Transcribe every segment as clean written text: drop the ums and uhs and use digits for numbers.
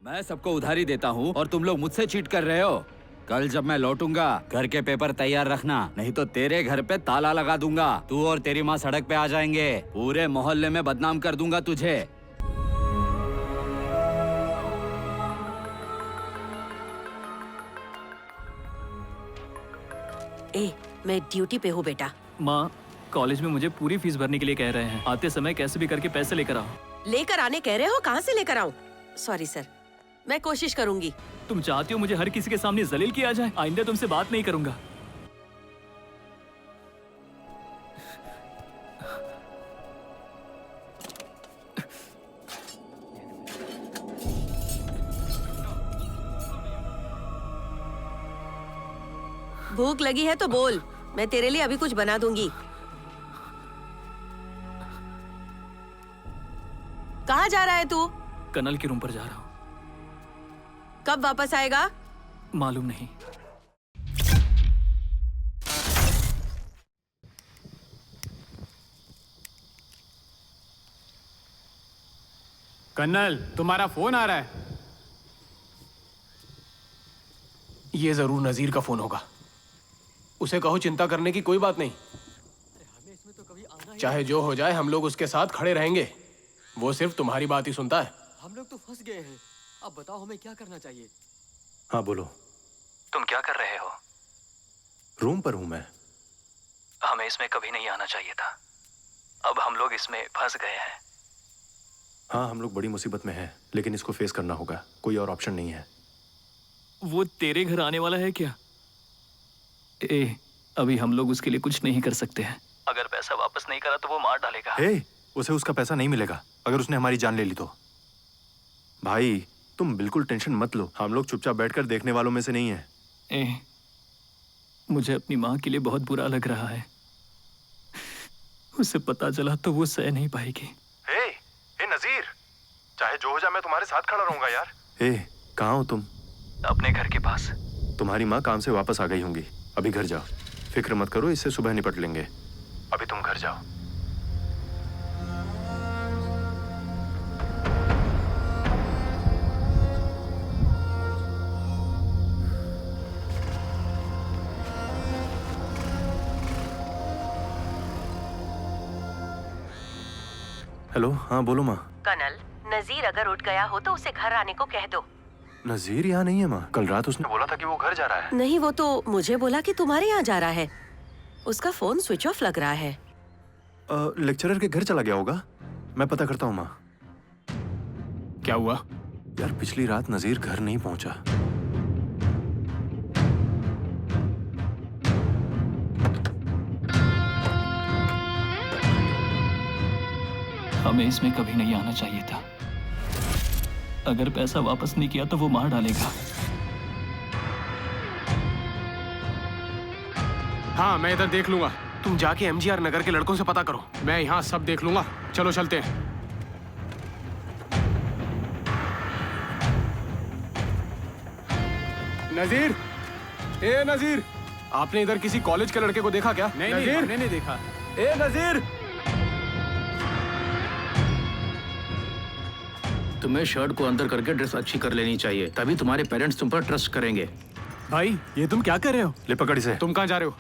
मैं सबको उधारी देता हूँ और तुम लोग मुझसे चीट कर रहे हो। कल जब मैं लौटूंगा घर के पेपर तैयार रखना, नहीं तो तेरे घर पे ताला लगा दूंगा। तू और तेरी माँ सड़क पे आ जाएंगे, पूरे मोहल्ले में बदनाम कर दूंगा तुझे। मैं ड्यूटी पे हूँ बेटा। माँ, कॉलेज में मुझे पूरी फीस भरने के लिए कह रहे हैं। आते समय कैसे भी करके पैसे लेकर आओ। लेकर आने कह रहे हो, कहाँ से लेकर आऊँ? सॉरी सर, मैं कोशिश करूंगी। तुम चाहती हो मुझे हर किसी के सामने जलील किया जाए? आइंदा तुमसे बात नहीं करूंगा। भूख लगी है तो बोल, मैं तेरे लिए अभी कुछ बना दूंगी। कहाँ जा रहा है तू? कनल के रूम पर जा रहा हूँ। कब वापस आएगा? मालूम नहीं। कर्नल, तुम्हारा फोन आ रहा है। ये जरूर नजीर का फोन होगा। उसे कहो चिंता करने की कोई बात नहीं। चाहे जो हो जाए हम लोग उसके साथ खड़े रहेंगे। वो सिर्फ तुम्हारी बात ही सुनता है। हम लोग तो फंस गए हैं। अब बताओ हमें क्या करना चाहिए? हाँ बोलो। तुम क्या कर रहे हो? रूम पर हूं मैं। हमें इसमें कभी नहीं आना चाहिए था। अब हम लोग इसमें फंस गए हैं। हाँ, हम लोग बड़ी मुसीबत में हैं, लेकिन इसको फेस करना होगा। कोई और ऑप्शन नहीं है। वो तेरे घर आने वाला है क्या? अभी हम लोग उसके लिए कुछ नहीं कर सकते हैं। अगर पैसा वापस नहीं करा तो वो मार डालेगा। उसे उसका पैसा नहीं मिलेगा अगर उसने हमारी जान ले ली तो। भाई तुम बिल्कुल टेंशन मत लो, हम लोग चुपचाप बैठकर देखने वालों में से नहीं है। मुझे अपनी माँ के लिए बहुत बुरा लग रहा है। उसे पता चला तो वो सह नहीं पाएगी। नजीर, चाहे जो हो जाए मैं तुम्हारे साथ खड़ा रहूंगा यार। कहाँ हो तुम? अपने घर के पास। तुम्हारी माँ काम से वापस आ गई होंगी। अभी घर जाओ, फिक्र मत करो, इससे सुबह निपट लेंगे। अभी तुम घर जाओ। हेलो, हाँ बोलो माँ। कनल, नजीर अगर उठ गया हो तो उसे घर आने को कह दो। नजीर यहाँ नहीं है माँ। कल रात उसने बोला था कि वो घर जा रहा है। नहीं, वो तो मुझे बोला कि तुम्हारे यहाँ जा रहा है। उसका फोन स्विच ऑफ लग रहा है। लेक्चरर के घर चला गया होगा। मैं पता करता हूँ माँ। क्या हुआ? यार पिछली रात नजीर घर नहीं पहुंचा। हमें इसमें कभी नहीं आना चाहिए था। अगर पैसा वापस नहीं किया तो वो मार डालेगा। हाँ, मैं इधर देख लूंगा। तुम जाके एमजीआर नगर के लड़कों से पता करो। मैं यहाँ सब देख लूंगा। चलो चलते हैं। नजीर, नजीर, आपने इधर किसी कॉलेज के लड़के को देखा क्या? नहीं, हमने नहीं देखा। नजीर, तुम्हें शर्ट को अंदर करके ड्रेस अच्छी कर लेनी चाहिए, तभी तुम्हारे पेरेंट्स तुम पर ट्रस्ट करेंगे। भाई ये तुम क्या कर रहे हो? ले पकड़ इसे। तुम कहाँ जा रहे हो?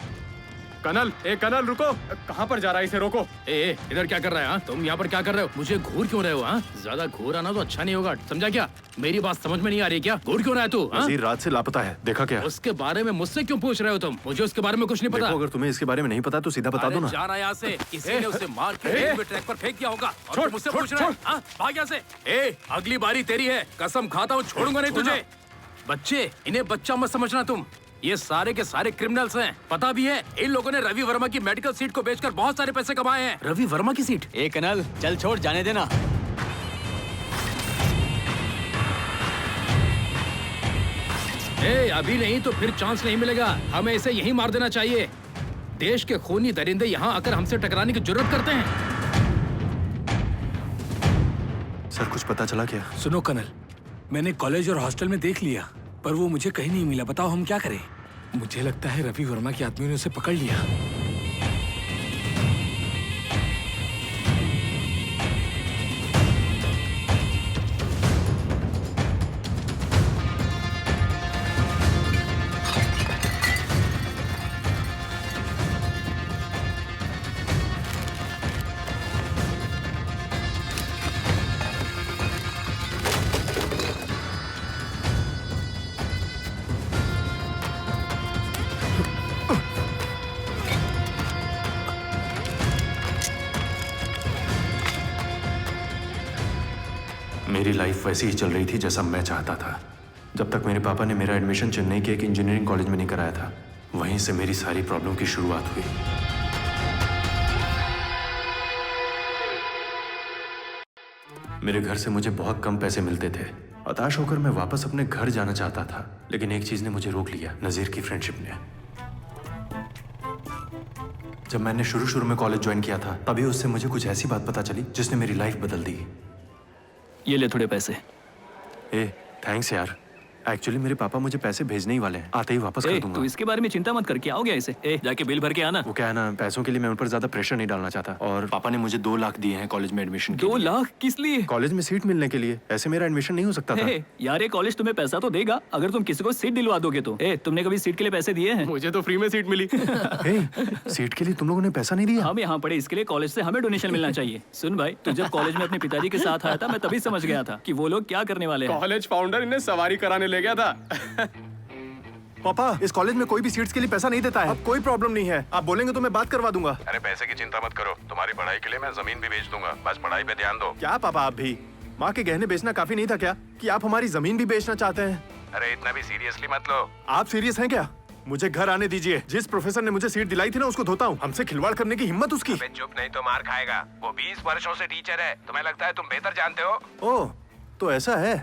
कनल, कनल रुको। कहाँ पर जा रहा है? इसे रोको। इधर क्या कर रहा है? हाँ, तुम यहाँ पर क्या कर रहे हो? मुझे घूर क्यों रहे हो? हाँ, ज्यादा घूर आना तो अच्छा नहीं होगा, समझा क्या? मेरी बात समझ में नहीं आ रही क्या? घूर क्यों रहा है तू? नजीर रात से लापता है, देखा क्या? उसके बारे में मुझसे क्यों पूछ रहे हो तुम? मुझे उसके बारे में कुछ नहीं पता। देखो, अगर तुम्हें इसके बारे में नहीं पता तो सीधा बता दो ना। जाना यहाँ से। किसी ने उसे मार के रेलवे ट्रैक पर फेंक दिया होगा और तुम मुझसे पूछ रहे हो? हाँ, भाग यहाँ से। अगली बारी तेरी है, कसम खाता हूँ, छोड़ूंगा नहीं तुझे। बच्चे, इन्हें बच्चा मत समझना तुम। ये सारे के सारे क्रिमिनल्स हैं, पता भी है। इन लोगों ने रवि वर्मा की मेडिकल सीट को बेचकर बहुत सारे पैसे कमाए हैं। रवि वर्मा की सीट? कनल, चल छोड़, जाने देना। अभी नहीं तो फिर चांस नहीं मिलेगा। हमें इसे यहीं मार देना चाहिए। देश के खूनी दरिंदे यहाँ आकर हमसे टकराने की जरूरत करते हैं। सर कुछ पता चला क्या? सुनो कनल, मैंने कॉलेज और हॉस्टल में देख लिया, पर वो मुझे कहीं नहीं मिला। बताओ हम क्या करें? मुझे लगता है रवि वर्मा के आदमियों ने उसे पकड़ लिया। मेरी लाइफ वैसी ही चल रही थी जैसा मैं चाहता था। जब तक मेरे पापा ने मेरा एडमिशन चेन्नई के एक इंजीनियरिंग कॉलेज में नहीं कराया था, वहीं से मेरी सारी प्रॉब्लम की शुरुआत हुई। मेरे घर से मुझे बहुत कम पैसे मिलते थे। हताश होकर मैं वापस अपने घर जाना चाहता था, लेकिन एक चीज ने मुझे रोक लिया, नजीर की फ्रेंडशिप ने। जब मैंने शुरू में कॉलेज ज्वाइन किया था, तभी उससे मुझे कुछ ऐसी बात पता चली जिसने मेरी लाइफ बदल दी। ये ले थोड़े पैसे। ए, थैंक्स यार। एक्चुअली मेरे पापा मुझे पैसे भेजने ही वाले हैं, आते ही वापस कर दूंगा। तू इसके बारे में चिंता मत कर, क्या हो गया इसे? जाके बिल भर के आना। वो क्या है ना, पैसों के लिए मैं उन पर ज्यादा प्रेशर नहीं डालना चाहता, और पापा ने मुझे 2 लाख दिए हैं कॉलेज में एडमिशन के 2 लिए। लाख किस लिए? कॉलेज में सीट मिलने के लिए। ऐसे मेरा एडमिशन नहीं हो सकता था। यार ये कॉलेज तुम्हें पैसा तो देगा अगर तुम किसी को सीट दिलवा दोगे तो। तुमने कभी सीट के लिए पैसे दिए हैं? मुझे तो फ्री में सीट मिली। सीट के लिए तुम लोगों ने पैसा नहीं दिया? हम यहाँ पढ़े, इसके लिए कॉलेज से हमें डोनेशन मिलना चाहिए। सुन भाई, तू जब कॉलेज में अपने पिताजी के साथ आया था, मैं तभी समझ गया था कि वो लोग क्या करने वाले हैं। कॉलेज फाउंडर इन्हें सवारी कराने ले गया था। पापा, इस कॉलेज में कोई भी सीट्स के लिए पैसा नहीं देता है। अब कोई प्रॉब्लम नहीं है, आप बोलेंगे तो मैं बात करवा दूंगा। अरे पैसे की चिंता मत करो, तुम्हारी पढ़ाई के लिए मैं जमीन भी बेच दूंगा, बस पढ़ाई पे ध्यान दो। क्या पापा, आप भी माँ के गहने बेचना काफी नहीं था क्या, कि आप हमारी जमीन भी बेचना चाहते हैं? अरे इतना भी सीरियसली मत लो। आप सीरियस हैं क्या? मुझे घर आने दीजिए। जिस प्रोफेसर ने मुझे सीट दिलाई थी ना, उसको धोता हूँ। हमसे खिलवाड़ करने की हिम्मत उसकी। अबे चुप, नहीं तो मार खाएगा। वो 20 वर्षों से टीचर है, तुम्हें लगता है तुम बेहतर जानते हो? ओह, तो ऐसा है।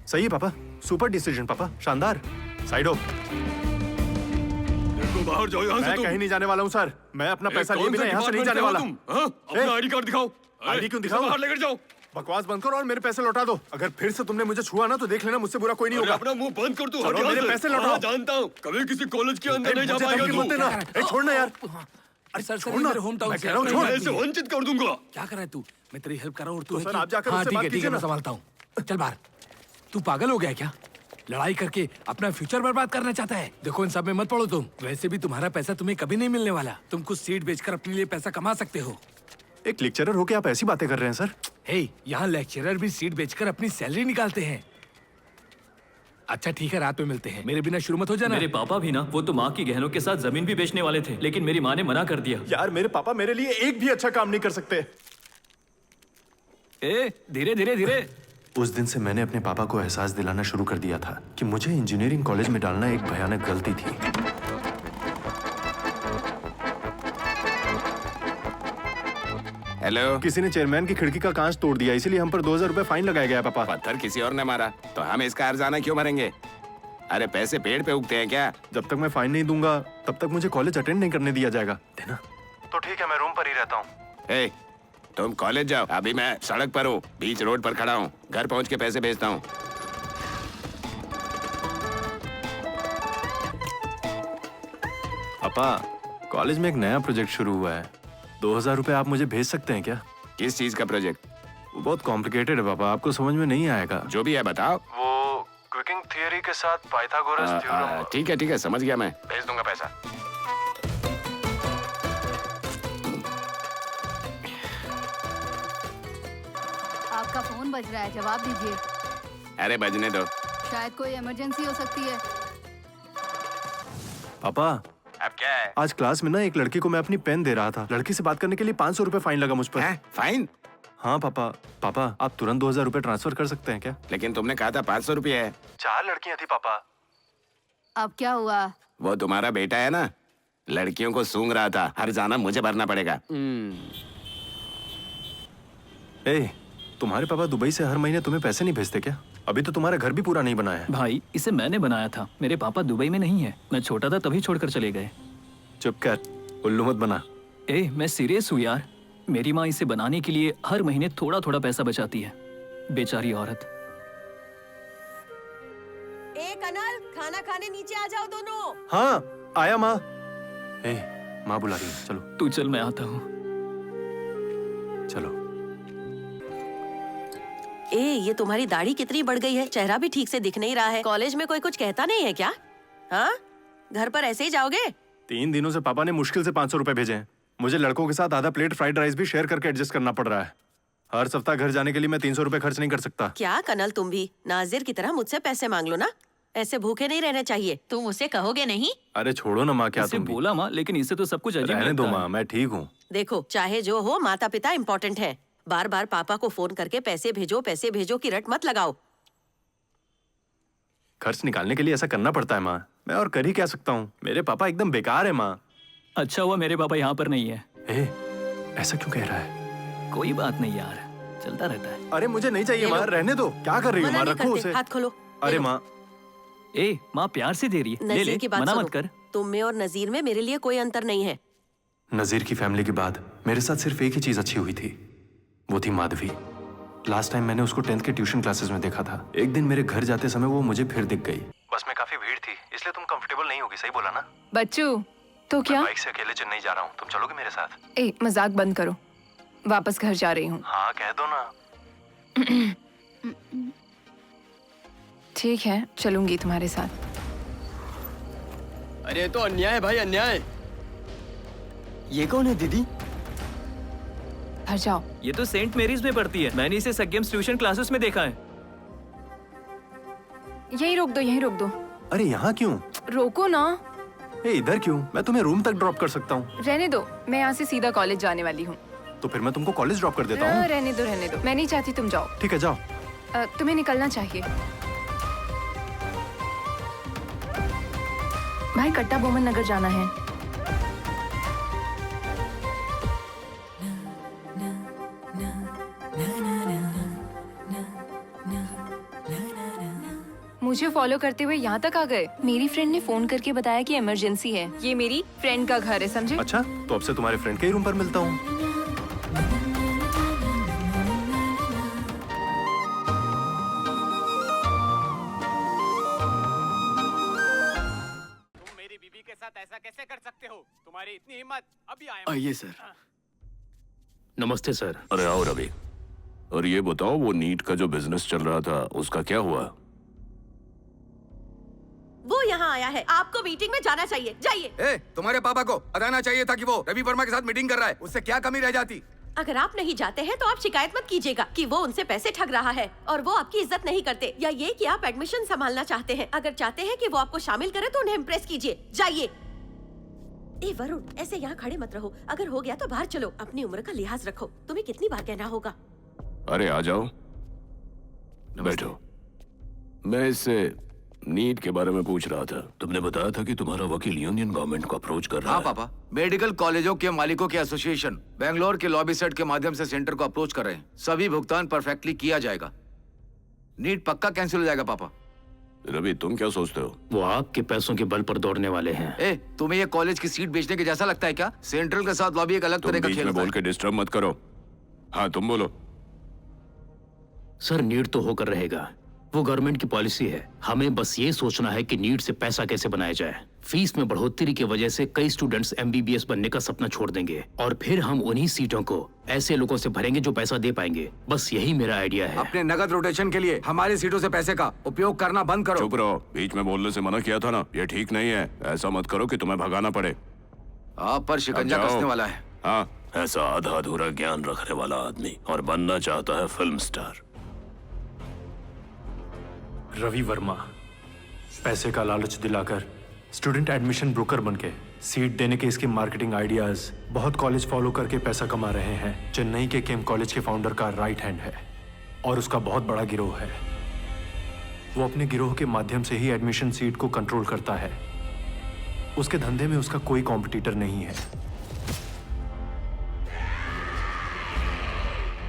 सही है पापा, सुपर डिसीजन पापा, शानदार। साइड हो। बाहर जाओ यहाँ से। मैं तुम कहीं नहीं जाने वाला हूँ सर। मैं अपना पैसा लिए कौन बिना से यहाँ से नहीं डिपार्टमेंट जाने के हो वाला। तुम? हाँ? अपना आईडी कार्ड दिखाओ। आईडी क्यों दिखाऊं? बाहर लेकर जाओ। बकवास बंद करो और मेरे पैसे लौटा दो। अगर फिर से तुमने मुझे छुआ ना, तो देख लेना, मुझसे बुरा कोई नहीं अरे होगा। अपना मुंह बंद कर तू। चलो, मेरे पैसे लौटाओ। जानता हूँ, कभी किसी कॉलेज के अंदर नहीं जा मुझे पाएगा धमकी तू। मत देना। ए, छोड़ना यार। अरे सर, छोड़ना। मेरे होम टाउन मैं से कह रहा हूँ, छोड़। मैं ऐसे वंचित कर दूंगा। क्या कर रहा है तू? मैं तेरी हेल्प कर रहा हूँ और तू तो है सर, कि- आप जाकर हाँ, उससे ठीक बात है, ठीक कीजिए है, मैं ना। संभालता हूँ। चल बाहर। तू पागल हो गया क्या? लड़ाई करके अपना फ्यूचर बर्बाद करना चाहता है? देखो, इन सब में मत पड़ो तुम। वैसे भी तुम्हारा पैसा तुम्हें कभी नहीं मिलने वाला। तुम कुछ सीट बेचकर अपने लिए पैसा कमा सकते हो। एक लेक्चरर होके आप ऐसी बातें कर रहे हैं सर? हे, यहाँ लेक्चरर भी सीट बेचकर अपनी सैलरी निकालते हैं। अच्छा ठीक है, रात में मिलते हैं। मेरे बिना शुरू मत हो जाना। मेरे पापा भी ना, वो तो माँ की गहनों के साथ जमीन भी बेचने वाले थे, लेकिन मेरी माँ ने मना कर दिया। यार, मेरे पापा मेरे लिए एक भी अच्छा काम नहीं कर सकते। धीरे धीरे धीरे। उस दिन से मैंने अपने पापा को एहसास दिलाना शुरू कर दिया था कि मुझे इंजीनियरिंग कॉलेज में डालना एक भयानक गलती थी। हेलो। किसी ने चेयरमैन की खिड़की का कांच तोड़ दिया, इसीलिए हम पर 2000 रुपए फाइन लगाया गया पापा। पत्थर किसी और ने मारा तो हम इसका हर्जाना क्यों भरेंगे? अरे पैसे पेड़ पे उगते हैं क्या? जब तक मैं फाइन नहीं दूंगा, तब तक मुझे कॉलेज अटेंड नहीं करने दिया जाएगा। देना? तो ठीक है, मैं रूम पर ही रहता हूँ। तुम कॉलेज जाओ, अभी मैं सड़क पर हूँ, बीच रोड पर खड़ा हूँ। घर पहुँच के पैसे भेजता हूँ। पापा, कॉलेज में एक नया प्रोजेक्ट शुरू हुआ है। 2000 रुपए आप मुझे भेज सकते हैं क्या? किस चीज का प्रोजेक्ट? वो बहुत कॉम्प्लिकेटेड है पापा, आपको समझ में नहीं आएगा। जो भी है बताओ। वो क्विकिंग थियरी के साथ पाइथागोरस थ्योरम। ठीक है, समझ गया, मैं भेज दूंगा पैसा। आपका फोन बज रहा है, जवाब दीजिए। अरे बजने दो। शायद कोई इमरजेंसी हो सकती है। पापा, अब क्या है? आज क्लास में ना एक लड़की को मैं अपनी पेन दे रहा था। लड़की से बात करने के लिए 500 रुपए फाइन लगा मुझ पर। फाइन? हाँ पापा। पापा, आप तुरंत 2000 रुपए ट्रांसफर कर सकते हैं क्या? लेकिन तुमने कहा था 500 रुपये है। 4 लड़कियां थी पापा। अब क्या हुआ? वो तुम्हारा बेटा है ना, लड़कियों को सूंघ रहा था। हर्जाना मुझे भरना पड़ेगा। तुम्हारे पापा दुबई से हर महीने तुम्हें पैसे नहीं भेजते क्या? अभी तो तुम्हारा घर भी पूरा नहीं बना है। भाई, इसे मैंने बनाया था। मेरे पापा दुबई में नहीं है। मैं छोटा था तभी छोड़कर चले गए। चुप कर, उल्लू मत बना। मैं सीरियस हूँ यार। मेरी माँ इसे बनाने के लिए हर महीने थोड़ा थोड़ा पैसा बचाती है। बेचारी औरत। कनल, खाना खाने नीचे आ जाओ दोनों। हाँ, आया माँ। माँ बुला रही है, चलो। तू चल, मैं आता हूँ। चलो। ये तुम्हारी दाढ़ी कितनी बढ़ गई है, चेहरा भी ठीक से दिख नहीं रहा है। कॉलेज में कोई कुछ कहता नहीं है क्या? हाँ, घर पर ऐसे ही जाओगे? 3 दिनों से पापा ने मुश्किल से 500 रुपए भेजे हैं। मुझे लड़कों के साथ आधा प्लेट फ्राइड राइस भी शेयर करके एडजस्ट करना पड़ रहा है। हर सप्ताह घर जाने के लिए मैं 300 रुपए खर्च नहीं कर सकता। क्या कनल, तुम भी नाजिर की तरह मुझसे पैसे मांग लो ना। ऐसे भूखे नहीं रहने चाहिए। तुम उसे कहोगे नहीं? अरे छोड़ो ना माँ, क्या इसे तुम भी? बोला माँ, लेकिन इसे तो सब कुछ अजीब रहने दो लगता माँ, है। मैं ठीक हूँ। देखो, चाहे जो हो, माता पिता इम्पोर्टेंट है। बार बार पापा को फोन करके पैसे भेजो की रट मत लगाओ। खर्च निकालने के लिए ऐसा करना पड़ता है माँ। मैं और कर ही क्या सकता हूँ, मेरे पापा एकदम बेकार है माँ। अच्छा हुआ मेरे पापा यहाँ पर नहीं है। ऐसा क्यों कह रहा है? कोई बात नहीं यार, चलता रहता है। अरे मुझे नहीं चाहिए माँ, रहने दो। क्या कर रही हो माँ, रखो उसे। हाथ खोलो। अरे माँ, माँ प्यार से दे रही है, ले नजीर ले, की बात मना सुनो। मत कर। तुम में और नजीर में मेरे लिए कोई अंतर नहीं है। नजीर की फैमिली के बाद मेरे साथ सिर्फ एक ही चीज अच्छी हुई थी, वो थी माधवी। लास्ट टाइम मैंने उसको 10th के ट्यूशन क्लासेस में देखा था। एक दिन मेरे घर जाते समय वो मुझे फिर दिख गई। बस में काफी भीड़ थी, इसलिए तुम कंफर्टेबल नहीं होगी, सही बोला ना? बच्चू तो क्या? बाइक से अकेले चेन्नई जा रहा हूँ, तुम चलोगे मेरे साथ? मजाक बंद करो, वापस घर जा रही हूँ। हाँ कह दो ना। ठीक है, चलूंगी तुम्हारे साथ। अरे तो अन्याय भाई, अन्याय। ये कौन है दीदी? घर जाओ। ये तो सेंट मेरीज में पढ़ती है, मैंने इसे सग्गेम्स ट्यूशन क्लासेस में देखा है। यहीं रोक दो, यहीं रोक दो। अरे यहाँ क्यों? रोको ना। इधर क्यों? मैं तुम्हें रूम तक ड्रॉप कर सकता हूँ। रहने दो, मैं यहाँ से सीधा कॉलेज जाने वाली हूँ। तो फिर मैं तुमको कॉलेज ड्रॉप कर देता हूँ। रहने दो, रहने दो, मैं नहीं चाहती तुम जाओ। ठीक है जाओ। तुम्हें निकलना चाहिए। भाई कट्टा बोमन नगर जाना है। मुझे फॉलो करते हुए यहाँ तक आ गए। मेरी फ्रेंड ने फोन करके बताया कि इमरजेंसी है। ये मेरी फ्रेंड का घर है, समझे? अच्छा, तो अब से तुम्हारे फ्रेंड के ही रूम पर मिलता हूँ। तुम मेरी बीबी के साथ ऐसा कैसे कर सकते हो? तुम्हारी इतनी हिम्मत? अभी आया। आइए सर। नमस्ते सर। अरे आओ रवि। और ये बताओ, वो नीट का जो बिजनेस चल रहा था उसका क्या हुआ? वो यहाँ आया है, आपको मीटिंग में जाना चाहिए, जाइए। तुम्हारे पापा को बताना चाहिए था कि वो रवि वर्मा के साथ मीटिंग कर रहा है, उससे क्या कमी रह जाती? अगर आप नहीं जाते हैं तो आप शिकायत मत कीजिएगा कि वो उनसे पैसे ठग रहा है और वो आपकी इज्जत नहीं करते, या ये कि आप एडमिशन संभालना चाहते हैं। अगर चाहते हैं कि वो आपको शामिल करे तो उन्हें इम्प्रेस कीजिए, जाइए। वरुण, ऐसे यहाँ खड़े मत रहो। अगर हो गया तो बाहर चलो। अपनी उम्र का लिहाज रखो, तुम्हें कितनी बार कहना होगा। अरे आ जाओ, बैठो। मैं इससे नीट के बारे में पूछ रहा था। तुमने बताया था कि तुम्हारा वकील यूनियन गवर्नमेंट को अप्रोच कर रहा है। हाँ पापा, मेडिकल कॉलेजों के मालिकों के एसोसिएशन बेंगलोर के लॉबी सेट के माध्यम से सेंटर को अप्रोच कर रहे हैं। सभी भुगतान परफेक्टली किया जाएगा। नीट पक्का कैंसिल हो जाएगा पापा। रवि तुम क्या सोचते हो? वो आपके पैसों के बल पर दौड़ने वाले हैं। तुम्हें ये कॉलेज की सीट बेचने के जैसा लगता है क्या? सेंट्रल के साथ लॉबी एक अलग तरह का बीच खेल में होता बोल के डिस्टर्ब मत करो। हाँ तुम बोलो। सर नीट तो होकर रहेगा, वो गवर्नमेंट की पॉलिसी है। हमें बस ये सोचना है कि नीट से पैसा कैसे बनाया जाए। फीस में बढ़ोतरी की वजह से कई स्टूडेंट्स MBBS बनने का सपना छोड़ देंगे और फिर हम उन्हीं सीटों को ऐसे लोगों से भरेंगे जो पैसा दे पाएंगे। बस यही मेरा आइडिया है। अपने नगद रोटेशन के लिए हमारी सीटों से पैसे का उपयोग करना बंद करो। चुप रहो, बीच में बोलने से मना किया था ना। ये ठीक नहीं है। ऐसा मत करो कि तुम्हें भगाना पड़े। आप पर शिकंजा कसने वाला है। हाँ, ऐसा आधा अधूरा ज्ञान रखने वाला आदमी और बनना चाहता है फिल्म स्टार। रवि वर्मा पैसे का लालच दिलाकर स्टूडेंट एडमिशन ब्रोकर बनके सीट देने के इसके मार्केटिंग आइडियाज बहुत कॉलेज फॉलो करके पैसा कमा रहे हैं। चेन्नई के केम कॉलेज के फाउंडर का राइट हैंड है और उसका बहुत बड़ा गिरोह है। वो अपने गिरोह के माध्यम से ही एडमिशन सीट को कंट्रोल करता है। उसके धंधे में उसका कोई कॉम्पिटिटर नहीं है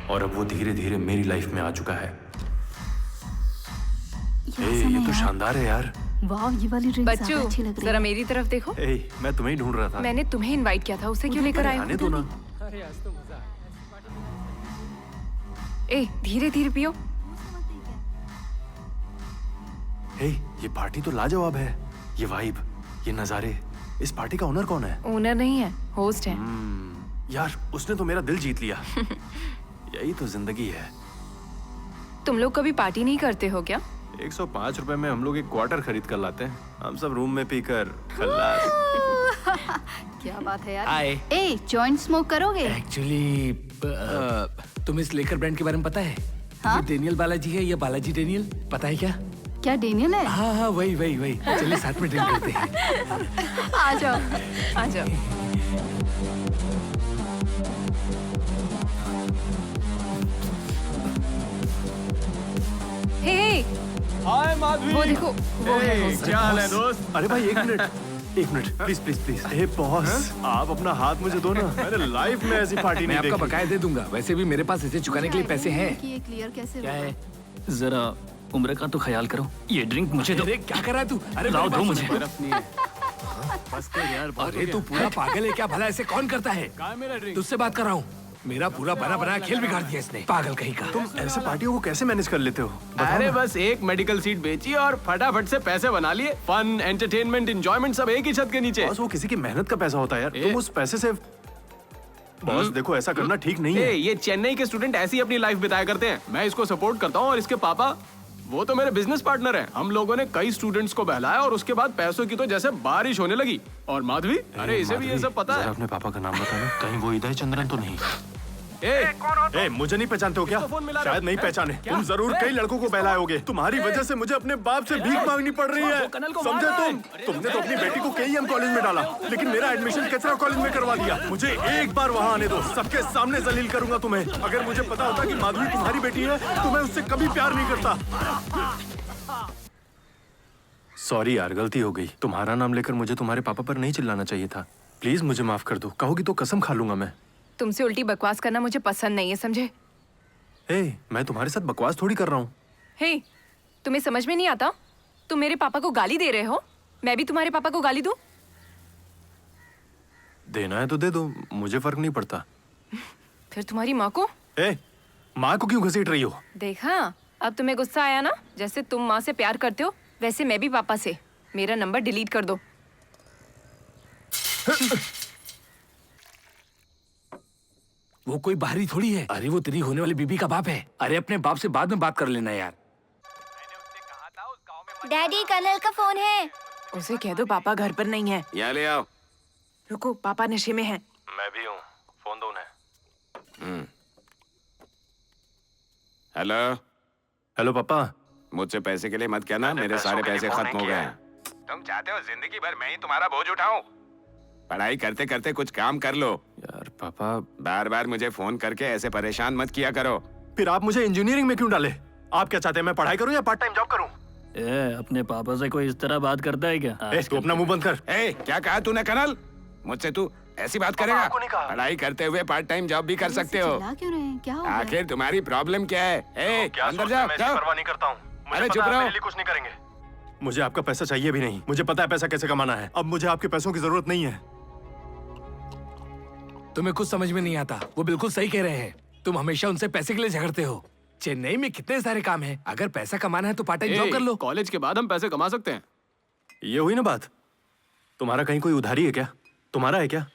और अब वो धीरे धीरे मेरी लाइफ में आ चुका है। ये तो शानदार है यार। वाह, ये वाली ड्रिंक बच्चू जरा मेरी तरफ देखो। मैं तुम्हें ही ढूंढ रहा था। मैंने तुम्हें इनवाइट किया था, उसे क्यों लेकर आए? आने दो ना। धीरे धीरे पियो। ये पार्टी तो लाजवाब है। ये वाइब, ये नजारे। इस पार्टी का ओनर कौन है? ओनर नहीं है, होस्ट है। यार उसने तो मेरा दिल जीत लिया। यही तो जिंदगी है। तुम लोग कभी पार्टी नहीं करते हो क्या? 105 रुपए में हम लोग एक क्वार्टर खरीद कर लाते हैं। हम सब रूम में पीकर खल्लास। क्या बात है यार। हाय। जॉइंट स्मोक करोगे? एक्चुअली तुम्हें इस लेकर ब्रांड के बारे में पता है? ये डेनियल बालाजी है या बालाजी डेनियल, पता है क्या? क्या डेनियल है? हाँ वही। चलिए साथ में ड्रिंक करते हैं। आ जाओ, आ जाओ। हे हाय माधवी। वो देखो, वो है वो। क्या हाल है दोस्त? अरे भाई एक minute please please please. Hey boss, आप अपना हाथ मुझे दो ना। मैंने लाइफ में ऐसी पार्टी मैं नहीं आपका देखी। बकाया दे दूंगा। वैसे भी मेरे पास इसे चुकाने के लिए पैसे हैं। कि ये क्लियर कैसे क्या होगा? है? जरा उम्र का तो ख्याल करो। ये ड्रिंक मुझे दो। अरे क्या कर रहा है तू? अरे लाओ, मेरी दो बात मुझे। सुन। बर्फ नहीं है। बस कर यार, बहुत अरे हो तू गया। पूरा पागल है क्या? भला ऐसे कौन करता है? कहाँ है मेरा ड्रिंक? तुझसे बात कर रहा हूँ। मेरा पूरा बना बनाया खेल बिगाड़ दिया इसने, पागल कहीं का। तुम ऐसे पार्टियों को कैसे मैनेज कर लेते हो? बताओ अरे ना। बस एक मेडिकल सीट बेची और फटाफट से पैसे बना लिए। फन, एंटरटेनमेंट, एंजॉयमेंट सब एक ही छत के नीचे। बॉस, वो किसी की मेहनत का पैसा होता है यार। तुम उस पैसे से बॉस देखो, ऐसा करना ठीक नहीं है। ये चेन्नई के स्टूडेंट ऐसी ही अपनी लाइफ बिताया करते हैं। मैं इसको सपोर्ट करता हूँ और इसके पापा वो तो मेरे बिजनेस पार्टनर हैं। हम लोगों ने कई स्टूडेंट्स को बहलाया और उसके बाद पैसों की तो जैसे बारिश होने लगी। और माधवी, अरे इसे भी ये सब पता जरा है। अपने पापा का नाम बताना। कहीं वो इदय चंद्रन तो नहीं? ए, मुझे नहीं पहचानते हो क्या? किसको फोन मिला रहे हो? शायद नहीं पहचाने। क्या? तुम जरूर कई लड़कों को बहलाए होगे। तुम्हारी वजह से मुझे अपने बाप से भीख मांगनी पड़ रही है। समझे तुम? तुमने तो अपनी बेटी को KEM कॉलेज में डाला, लेकिन मेरा एडमिशन कचरा कॉलेज में करवा दिया। मुझे एक बार वहाँ आने दो, सबके सामने जलील करूंगा तुम्हें। अगर मुझे पता होता कि माधवी तुम्हारी बेटी है तो मैं उससे कभी प्यार नहीं करता। सॉरी यार, गलती हो गई। तुम्हारा नाम लेकर मुझे तुम्हारे पापा पर नहीं चिल्लाना चाहिए था। प्लीज मुझे माफ कर दो। कहोगी तो कसम खा लूंगा मैं। तुमसे उल्टी बकवास करना मुझे पसंद नहीं है, समझे? हे, मैं तुम्हारे साथ बकवास थोड़ी कर रहा हूँ। हे, तुम्हें समझ में नहीं आता? तुम मेरे पापा को गाली दे रहे हो, मैं भी तुम्हारे पापा को गाली दूं? देना है तो दे दो, मुझे फर्क नहीं पड़ता। फिर तुम्हारी माँ को? ए, माँ को क्यों घसीट रही हो? देखा, अब तुम्हें गुस्सा आया ना? जैसे तुम माँ से प्यार करते हो वैसे मैं भी पापा से। मेरा नंबर डिलीट कर दो। वो कोई बाहरी थोड़ी है। अरे वो तेरी होने वाली बीबी का बाप है। अरे अपने बाप से बाद में बात कर लेना यार। डैडी, कर्नल का फोन है। उसे कह दो पापा घर पर नहीं है। यहाँ ले आओ। रुको, पापा नशे में हैं। मैं भी हूँ, फोन दो उन्हें। हेलो हेलो पापा। मुझसे पैसे के लिए मत कहना, मेरे सारे पैसे खत्म हो गए हैं। तुम चाहते हो जिंदगी भर मैं ही तुम्हारा बोझ उठाऊं? पढ़ाई करते करते कुछ काम कर लो। यार पापा, बार बार मुझे फोन करके ऐसे परेशान मत किया करो। फिर आप मुझे इंजीनियरिंग में क्यों डाले? आप क्या चाहते हैं, मैं पढ़ाई करूं या पार्ट टाइम जॉब करूं? अपने पापा से कोई इस तरह बात करता है क्या? तू अपना मुंह बंद कर। क्या कहा तूने कर्नल? मुझसे तू ऐसी बात करेगा? पढ़ाई करते हुए पार्ट टाइम जॉब भी कर सकते हो। चिल्ला क्यों रहे हैं? क्या हो गया? आखिर तुम्हारी प्रॉब्लम क्या है? अंदर जाओ, जाओ। परवाह नहीं करता हूँ। अरे चुप रहो। कुछ नहीं करेंगे। मुझे आपका पैसा चाहिए भी नहीं। मुझे पता है पैसा कैसे कमाना है। अब मुझे आपके पैसों की जरूरत नहीं है। तुम्हें कुछ समझ में नहीं आता। वो बिल्कुल सही कह रहे हैं। तुम हमेशा उनसे पैसे के लिए झगड़ते हो। चेन्नई में कितने सारे काम हैं। अगर पैसा कमाना है तो पार्ट टाइम जॉब कर लो। कॉलेज के बाद हम पैसे कमा सकते हैं। ये हुई ना बात। तुम्हारा कहीं कोई उधारी है क्या? तुम्हारा है क्या?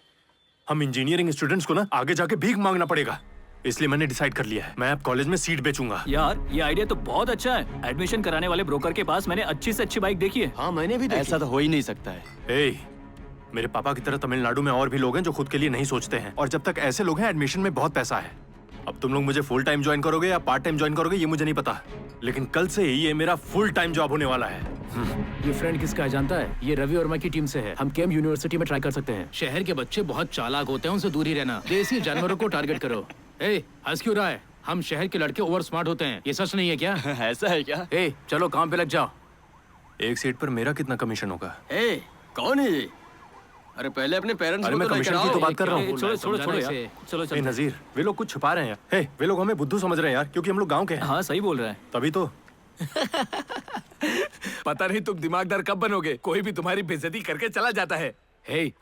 हम इंजीनियरिंग स्टूडेंट्स को ना आगे जाके भीख मांगना पड़ेगा। इसलिए मैंने डिसाइड कर लिया है, मैं अब कॉलेज में सीट बेचूंगा। यार ये आइडिया तो बहुत अच्छा है। एडमिशन कराने वाले ब्रोकर के पास मैंने अच्छी से अच्छी बाइक देखी है। हाँ, मैंने भी देखी। ऐसा तो हो ही नहीं सकता है। मेरे पापा की तरह तमिलनाडु में और भी लोग हैं जो खुद के लिए नहीं सोचते हैं, और जब तक ऐसे लोग हैं एडमिशन में बहुत पैसा है। अब तुम लोग मुझे फुल टाइम ज्वाइन करोगे या पार्ट टाइम ज्वाइन करोगे ये मुझे नहीं पता, लेकिन कल से ही ये मेरा फुल टाइम जॉब होने वाला है। ये फ्रेंड किसका है जानता है? ये रवि वर्मा की टीम से है। हम केम यूनिवर्सिटी में ट्राई कर सकते हैं। शहर के बच्चे बहुत चालाक होते हैं, उनसे दूर ही रहना। देसी जानवरों को टारगेट करो। हंस क्यों रहा है? हम शहर के लड़के ओवर स्मार्ट होते हैं, ये सच नहीं है क्या? ऐसा है क्या? चलो काम पे लग जाओ। एक सीट पर मेरा कितना कमीशन होगा? कौन है ये? अरे पहले अपने पेरेंट्स अरे मैं कमीशन की तो बात कर रहा हूँ। छोड़ो यार। चलो चलो। नजीर, वे लोग कुछ छुपा रहे हैं यार। वे लोग हमें बुद्धू समझ रहे हैं यार, क्योंकि हम लोग गांव के हैं। हाँ सही बोल रहा है। तभी तो। पता नहीं तुम दिमागदार कब बनोगे। कोई भी तुम्हारी बेइज्जती करके चला जाता है।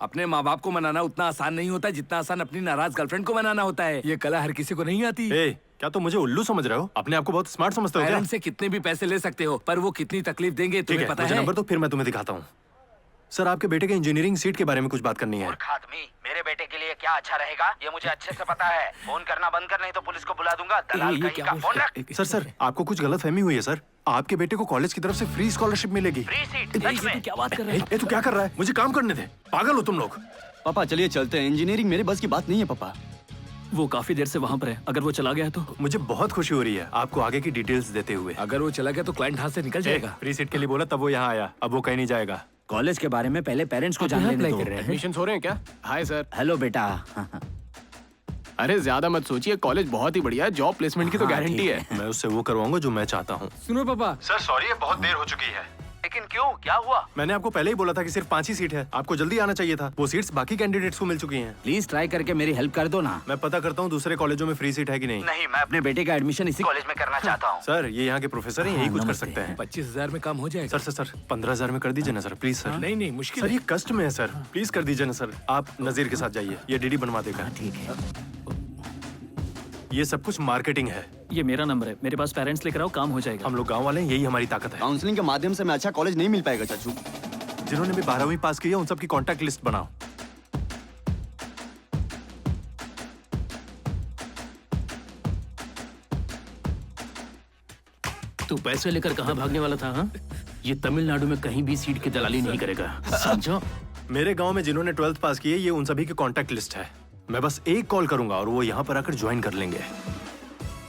अपने माँ बाप को मनाना उतना आसान नहीं होता जितना आसान अपनी नाराज गर्लफ्रेंड को मनाना होता है। ये कला हर किसी को नहीं आती। क्या तुम मुझे उल्लू समझ रहे हो? अपने आप को बहुत स्मार्ट समझते हो क्या? पेरेंट्स से कितने भी पैसे ले सकते हो, पर वो कितनी तकलीफ देंगे तुम्हें पता है? नंबर तो फिर मैं तुम्हें दिखाता हूँ। सर, आपके बेटे के इंजीनियरिंग सीट के बारे में कुछ बात करनी है। मेरे बेटे के लिए क्या अच्छा रहेगा ये मुझे अच्छे से पता है। फोन करना बंद कर, नहीं तो पुलिस को बुला दूंगा। दलाल कहीं का। फोन रख। सर, आपको कुछ गलतफहमी हुई है सर। आपके बेटे को कॉलेज की तरफ से फ्री स्कॉलरशिप मिलेगी। Free seat? क्या बात कर रहे हैं? तू क्या कर रहा है? मुझे काम करने दे। पागल हो तुम लोग? पापा चलिए चलते हैं। इंजीनियरिंग मेरे बस की बात नहीं है पापा। वो काफी देर से वहाँ पर है। अगर वो चला गया तो? मुझे बहुत खुशी हो रही है आपको आगे की डिटेल्स देते हुए। अगर वो चला गया तो क्लाइंट हाथ से निकल जाएगा। फ्री सीट के लिए बोला तब वो यहाँ आया, अब वो कहीं नहीं जाएगा। कॉलेज के बारे में पहले पेरेंट्स को जान लेने दो। एडमिशन हो रहे हैं क्या? Hi sir. हेलो बेटा। अरे ज्यादा मत सोचिए, कॉलेज बहुत ही बढ़िया है, जॉब प्लेसमेंट की तो गारंटी है। मैं उससे वो करवाऊंगा जो मैं चाहता हूँ। सुनो पापा, सर सॉरी, ये बहुत देर हो चुकी है। लेकिन क्यों, क्या हुआ? मैंने आपको पहले ही बोला था कि सिर्फ 5 ही सीट है, आपको जल्दी आना चाहिए था। वो सीट्स बाकी कैंडिडेट्स को मिल चुकी हैं। प्लीज ट्राई करके मेरी हेल्प कर दो ना। मैं पता करता हूँ दूसरे कॉलेजों में फ्री सीट है कि नहीं। नहीं, मैं अपने बेटे का एडमिशन इसी कॉलेज में करना चाहता हूँ। सर ये यहाँ के प्रोफेसर हैं, यही कुछ कर सकते हैं। 25,000 में काम हो जाएगा। सर 15,000 में कर दीजिए ना सर, प्लीज सर। नहीं मुश्किल सर ये कष्ट में है सर, प्लीज कर दीजिए ना सर। आप नजीर के साथ जाइए, ये डीडी बनवा देगा। ठीक है। ये सब कुछ मार्केटिंग है। ये मेरा नंबर है, मेरे पास पेरेंट्स लेकर आओ, काम हो जाएगा। हम लोग गांव वाले हैं, यही हमारी ताकत है। काउंसलिंग के माध्यम से मैं अच्छा कॉलेज नहीं मिल पाएगा चाचू। जिन्होंने भी 12वीं पास की है उन सबकी कांटेक्ट लिस्ट बनाओ। तू पैसे लेकर कहाँ भागने वाला था? हाँ, ये तमिलनाडु में कहीं भी सीट की दलाली नहीं करेगा, समझो। मेरे गांव में जिन्होंने 12th पास की है ये उन सभी की कांटेक्ट लिस्ट है। मैं बस एक कॉल करूंगा और वो यहाँ पर आकर ज्वाइन कर लेंगे।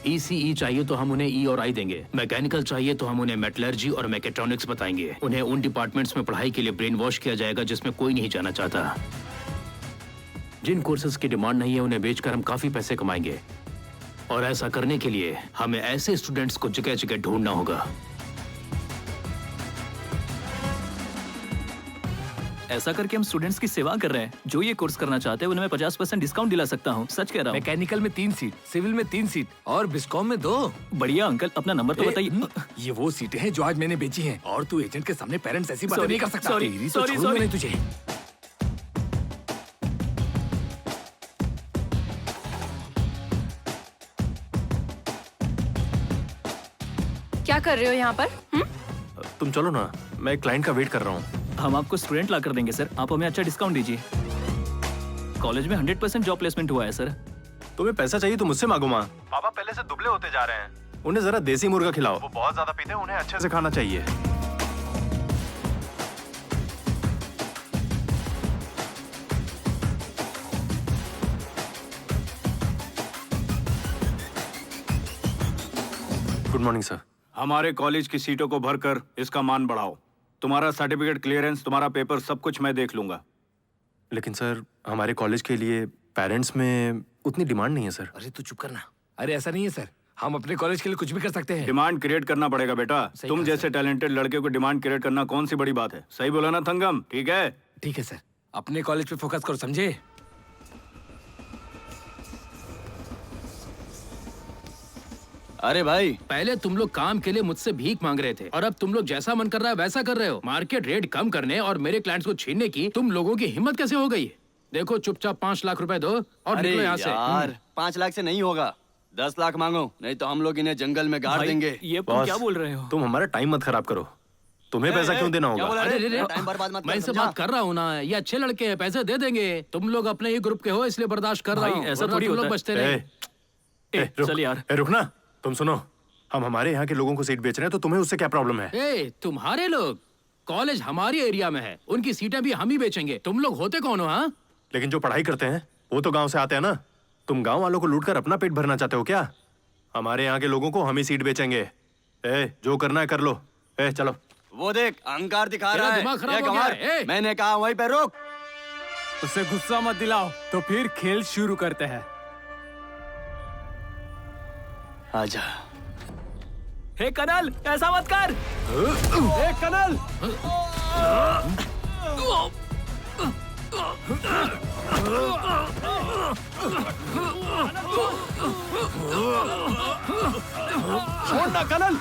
ECE चाहिए तो हम उन्हें E और I देंगे। मैकेनिकल चाहिए तो हम उन्हें मेटलर्जी और मैकेट्रॉनिक्स बताएंगे। उन्हें उन डिपार्टमेंट्स में पढ़ाई के लिए ब्रेन वॉश किया जाएगा जिसमें कोई नहीं जाना चाहता। जिन कोर्सेज की डिमांड नहीं है उन्हें बेचकर हम काफी पैसे कमाएंगे, और ऐसा करने के लिए हमें ऐसे स्टूडेंट्स को जगह जगह ढूंढना होगा। ऐसा करके हम स्टूडेंट्स की सेवा कर रहे हैं। जो ये कोर्स करना चाहते हैं उन्हें मैं 50% डिस्काउंट दिला सकता हूँ, सच कह रहा हूँ। मैकेनिकल में 3 सीट, सिविल में 3 सीट और बिस्कॉम में 2। बढ़िया अंकल, अपना नंबर तो बताइए। ये वो सीटें हैं जो आज मैंने बेची हैं, और तू एजेंट के सामने पेरेंट्स ऐसी बातें नहीं कर सकता। सॉरी, तेरी तो सॉरी, छोड़ूंगा सॉरी। नहीं तुझे। क्या कर रहे हो यहाँ पर? तुम चलो ना, मैं क्लाइंट का वेट कर रहा हूँ। हम आपको स्टूडेंट ला कर देंगे सर, आप हमें अच्छा डिस्काउंट दीजिए। कॉलेज में 100% जॉब प्लेसमेंट हुआ है सर। तुम्हें पैसा चाहिए तो मुझसे मांगो माँ। पापा पहले से दुबले होते जा रहे हैं, उन्हें जरा देसी मुर्गा खिलाओ। वो बहुत ज्यादा पीते हैं, उन्हें अच्छे से खाना चाहिए। Good morning sir. हमारे कॉलेज की सीटों को भरकर इसका मान बढ़ाओ। तुम्हारा सर्टिफिकेट क्लियरेंस, तुम्हारा पेपर, सब कुछ मैं देख लूंगा। लेकिन सर हमारे कॉलेज के लिए पेरेंट्स में उतनी डिमांड नहीं है सर। अरे तू चुप करना। अरे ऐसा नहीं है सर, हम अपने कॉलेज के लिए कुछ भी कर सकते हैं। डिमांड क्रिएट करना पड़ेगा बेटा। तुम जैसे टैलेंटेड लड़के को डिमांड क्रिएट करना कौन सी बड़ी बात है? सही बोला ना थंगम? ठीक है? ठीक है सर, अपने कॉलेज पे फोकस करो, समझे? अरे भाई, पहले तुम लोग काम के लिए मुझसे भीख मांग रहे थे, और अब तुम लोग जैसा मन कर रहा है वैसा कर रहे हो। मार्केट रेट कम करने और मेरे क्लाइंट्स को छीनने की तुम लोगों की हिम्मत कैसे हो गई? देखो चुपचाप 5 लाख रुपए दो और अरे निकलो यहाँ से। यार 5 लाख से नहीं होगा, 10 लाख मांगो, नहीं तो हम लोग इन्हें जंगल में गाड़ देंगे। ये बॉस, क्या बोल रहे हो? तुम हमारा टाइम मत खराब करो। तुम्हें पैसा क्यों देना होगा? टाइम बर्बाद मत मैं कर, इनसे समझा? बात कर रहा हूँ ना, ये अच्छे लड़के हैं, पैसे दे देंगे। तुम लोग अपने ही ग्रुप के हो इसलिए बर्दाश्त कर रहा भाई, हूँ, ऐसा वरना थोड़ी तुम होता लोग है। बचते नहीं। चल यार। रुकना, तुम सुनो, हम हमारे यहाँ के लोगों को सीट बेच रहे हैं तो तुम्हें उससे क्या प्रॉब्लम है? ए, तुम्हारे लोग, कॉलेज हमारी एरिया में है, उनकी सीटें भी हम ही बेचेंगे। तुम लोग होते कौन हो? हाँ, लेकिन जो पढ़ाई करते हैं वो तो गांव से आते हैं ना। तुम गांव वालों को लूटकर अपना पेट भरना चाहते हो क्या? हमारे यहाँ के लोगों को हम ही सीट बेचेंगे। जो करना है कर लो। चलो। वो देख अहंकार दिखा तेरा रहा है। दिमाग खराब ये हो गया गंवार, है। मैंने कहा वहीं पे रोक। उससे गुस्सा मत दिलाओ, तो फिर खेल शुरू करते हैं। आजा। हे कनल, ऐसा मत कर। कनल, छोड़ना कनल।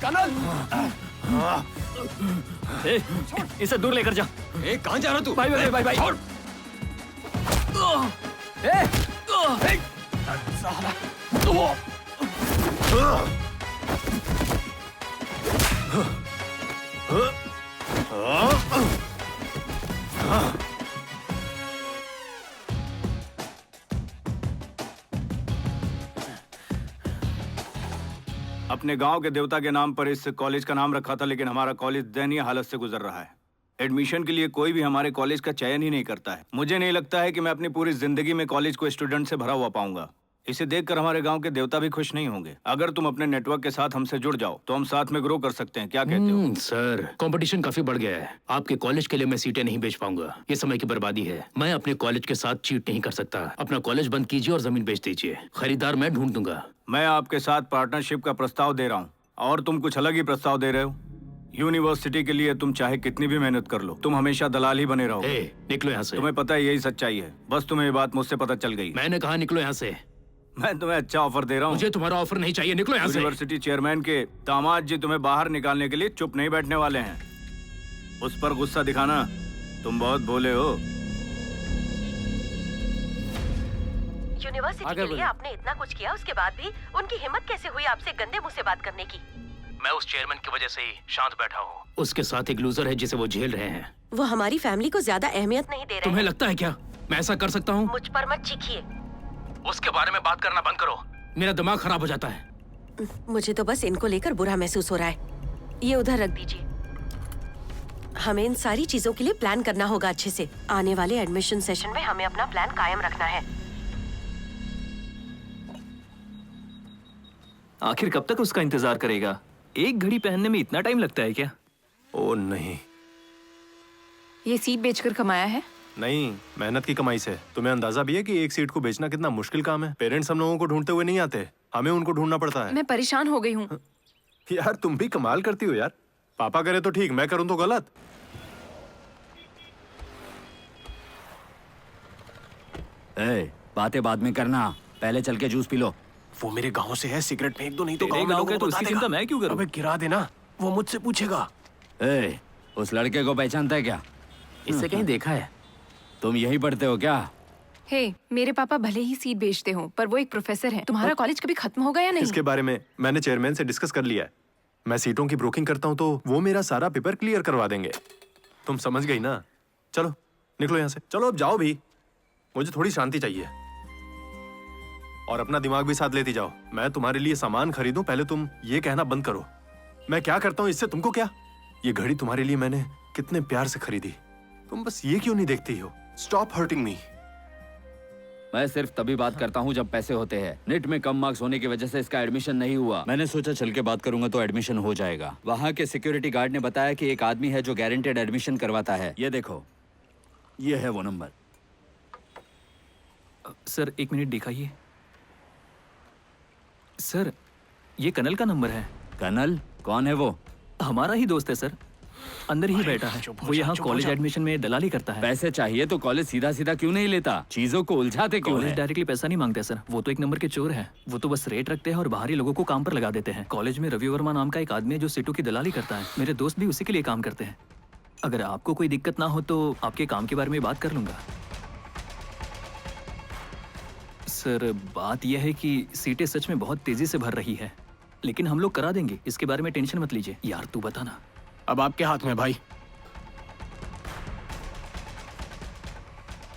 कनल, इसे दूर लेकर जा। कहाँ जा रहा तू? भाई भाई भाई भाई। अपने गांव के देवता के नाम पर इस कॉलेज का नाम रखा था, लेकिन हमारा कॉलेज दयनीय हालत से गुजर रहा है। एडमिशन के लिए कोई भी हमारे कॉलेज का चयन ही नहीं करता है। मुझे नहीं लगता है कि मैं अपनी पूरी जिंदगी में कॉलेज को स्टूडेंट से भरा हुआ पाऊंगा। इसे देखकर हमारे गांव के देवता भी खुश नहीं होंगे। अगर तुम अपने नेटवर्क के साथ हमसे जुड़ जाओ तो हम साथ में ग्रो कर सकते हैं, क्या कहते हो? सर, कंपटीशन काफी बढ़ गया है। आपके कॉलेज के लिए मैं सीटें नहीं बेच पाऊंगा, ये समय की बर्बादी है। मैं अपने कॉलेज के साथ चीट नहीं कर सकता। अपना कॉलेज बंद कीजिए और जमीन बेच दीजिए, खरीदार मैं ढूंढ दूंगा। मैं आपके साथ पार्टनरशिप का प्रस्ताव दे रहा हूँ और तुम कुछ अलग ही प्रस्ताव दे रहे हो। यूनिवर्सिटी के लिए तुम चाहे कितनी भी मेहनत कर लो, तुम हमेशा दलाल ही बने रहो। निकलो यहाँ से। तुम्हें पता है यही सच्चाई है, बस तुम्हें ये बात मुझसे पता चल गई। मैंने कहा निकलो यहाँ से। मैं तुम्हें अच्छा ऑफर दे रहा हूँ। मुझे तुम्हारा ऑफर नहीं चाहिए, निकलो यहाँ से। यूनिवर्सिटी चेयरमैन के दामाद जी तुम्हें बाहर निकालने के लिए चुप नहीं बैठने वाले हैं। उस पर गुस्सा दिखाना, तुम बहुत भोले हो। यूनिवर्सिटी के लिए आपने इतना कुछ किया, उसके बाद भी उनकी हिम्मत कैसे हुई आपसे गंदे मुंह से बात करने की? मैं उस चेयरमैन की वजह से ही शांत बैठा हूँ। उसके साथ एक लूजर है जिसे वो झेल रहे हैं। वो हमारी फैमिली को ज्यादा अहमियत नहीं दे रहे। तुम्हें लगता है क्या मैं ऐसा कर सकता हूँ? मुझ पर मत चीखिए। उसके बारे में बात करना बंद करो, मेरा दिमाग खराब हो जाता है। मुझे तो बस इनको लेकर बुरा महसूस हो रहा है। ये उधर रख दीजिए। हमें इन सारी चीजों के लिए प्लान करना होगा अच्छे से। आने वाले एडमिशन सेशन में हमें अपना प्लान कायम रखना है। आखिर कब तक उसका इंतजार करेगा? एक घड़ी पहनने में इतना टाइम लगता है क्या? ओ नहीं, ये सीट बेचकर कमाया है? नहीं, मेहनत की कमाई से। तुम्हें अंदाजा भी है कि एक सीट को बेचना कितना मुश्किल काम है? पेरेंट्स हम लोगों को ढूंढते हुए नहीं आते, हमें उनको ढूंढना पड़ता है। मैं परेशान हो गई हूँ। यार तुम भी कमाल करती हो यार। पापा करे तो ठीक, मैं करूँ तो गलत। बातें बाद में करना, पहले चल के जूस पी लो। वो मेरे गांव से है, सिगरेट फेंक दो नहीं तो तेरे गांव का तो उसकी चिंता मैं क्यों करूं? अबे गिरा देना, वो मुझसे पूछेगा। उस लड़के को पहचानता है क्या? इससे कहीं देखा है? तुम यहीं पढ़ते हो क्या? हे, मेरे पापा भले ही सीट बेचते हो पर वो एक प्रोफेसर हैं। तुम्हारा कॉलेज कभी खत्म होगा या नहीं? इसके बारे में मैंने चेयरमैन से डिस्कस कर लिया है। मैं सीटों की ब्रोकिंग करता हूँ तो वो मेरा सारा पेपर क्लियर करवा देंगे। तुम समझ गई ना? चलो निकलो यहाँ से, चलो अब जाओ भी, मुझे थोड़ी शांति चाहिए। और अपना दिमाग भी साथ लेती जाओ। मैं तुम्हारे लिए सामान खरीदूं, पहले तुम ये कहना बंद करो मैं क्या करता हूँ इससे तुमको क्या? ये घड़ी तुम्हारे लिए मैंने कितने प्यार से खरीदी, तुम बस ये क्यों नहीं देखती हो? Stop hurting me. मैं सिर्फ तभी बात करता हूँ जब पैसे होते हैं। नेट में कम मार्क्स होने की वजह से इसका एडमिशन नहीं हुआ। मैंने सोचा चल के बात करूंगा तो एडमिशन हो जाएगा। वहाँ के सिक्योरिटी गार्ड ने बताया कि एक आदमी है जो गारंटेड एडमिशन करवाता है। ये देखो, ये है वो नंबर। सर एक मिनट दिखाइए। सर ये कनल का नंबर है। कनल? कौन है वो? हमारा ही दोस्त है सर, अंदर ही बैठा है। वो यहाँ कॉलेज एडमिशन में दलाली करता है। पैसे चाहिए तो कॉलेज सीधा सीधा क्यों नहीं लेता? चीजों को उलझाते क्यों कॉलेज है? डायरेक्टली पैसा नहीं मांगते सर, वो तो एक नंबर के चोर है। वो तो बस रेट रखते हैं और बाहरी लोगों को काम पर लगा देते हैं। कॉलेज में रवि वर्मा नाम का एक आदमी है जो सीटों की दलाली करता है। मेरे दोस्त भी उसी के लिए काम करते हैं। अगर आपको कोई दिक्कत ना हो तो आपके काम के बारे में बात कर लूंगा। सर बात यह है कि सीटें सच में बहुत तेजी से भर रही है, लेकिन हम लोग करा देंगे, इसके बारे में टेंशन मत लीजिए। यार तू बता ना। अब आपके हाथ में भाई।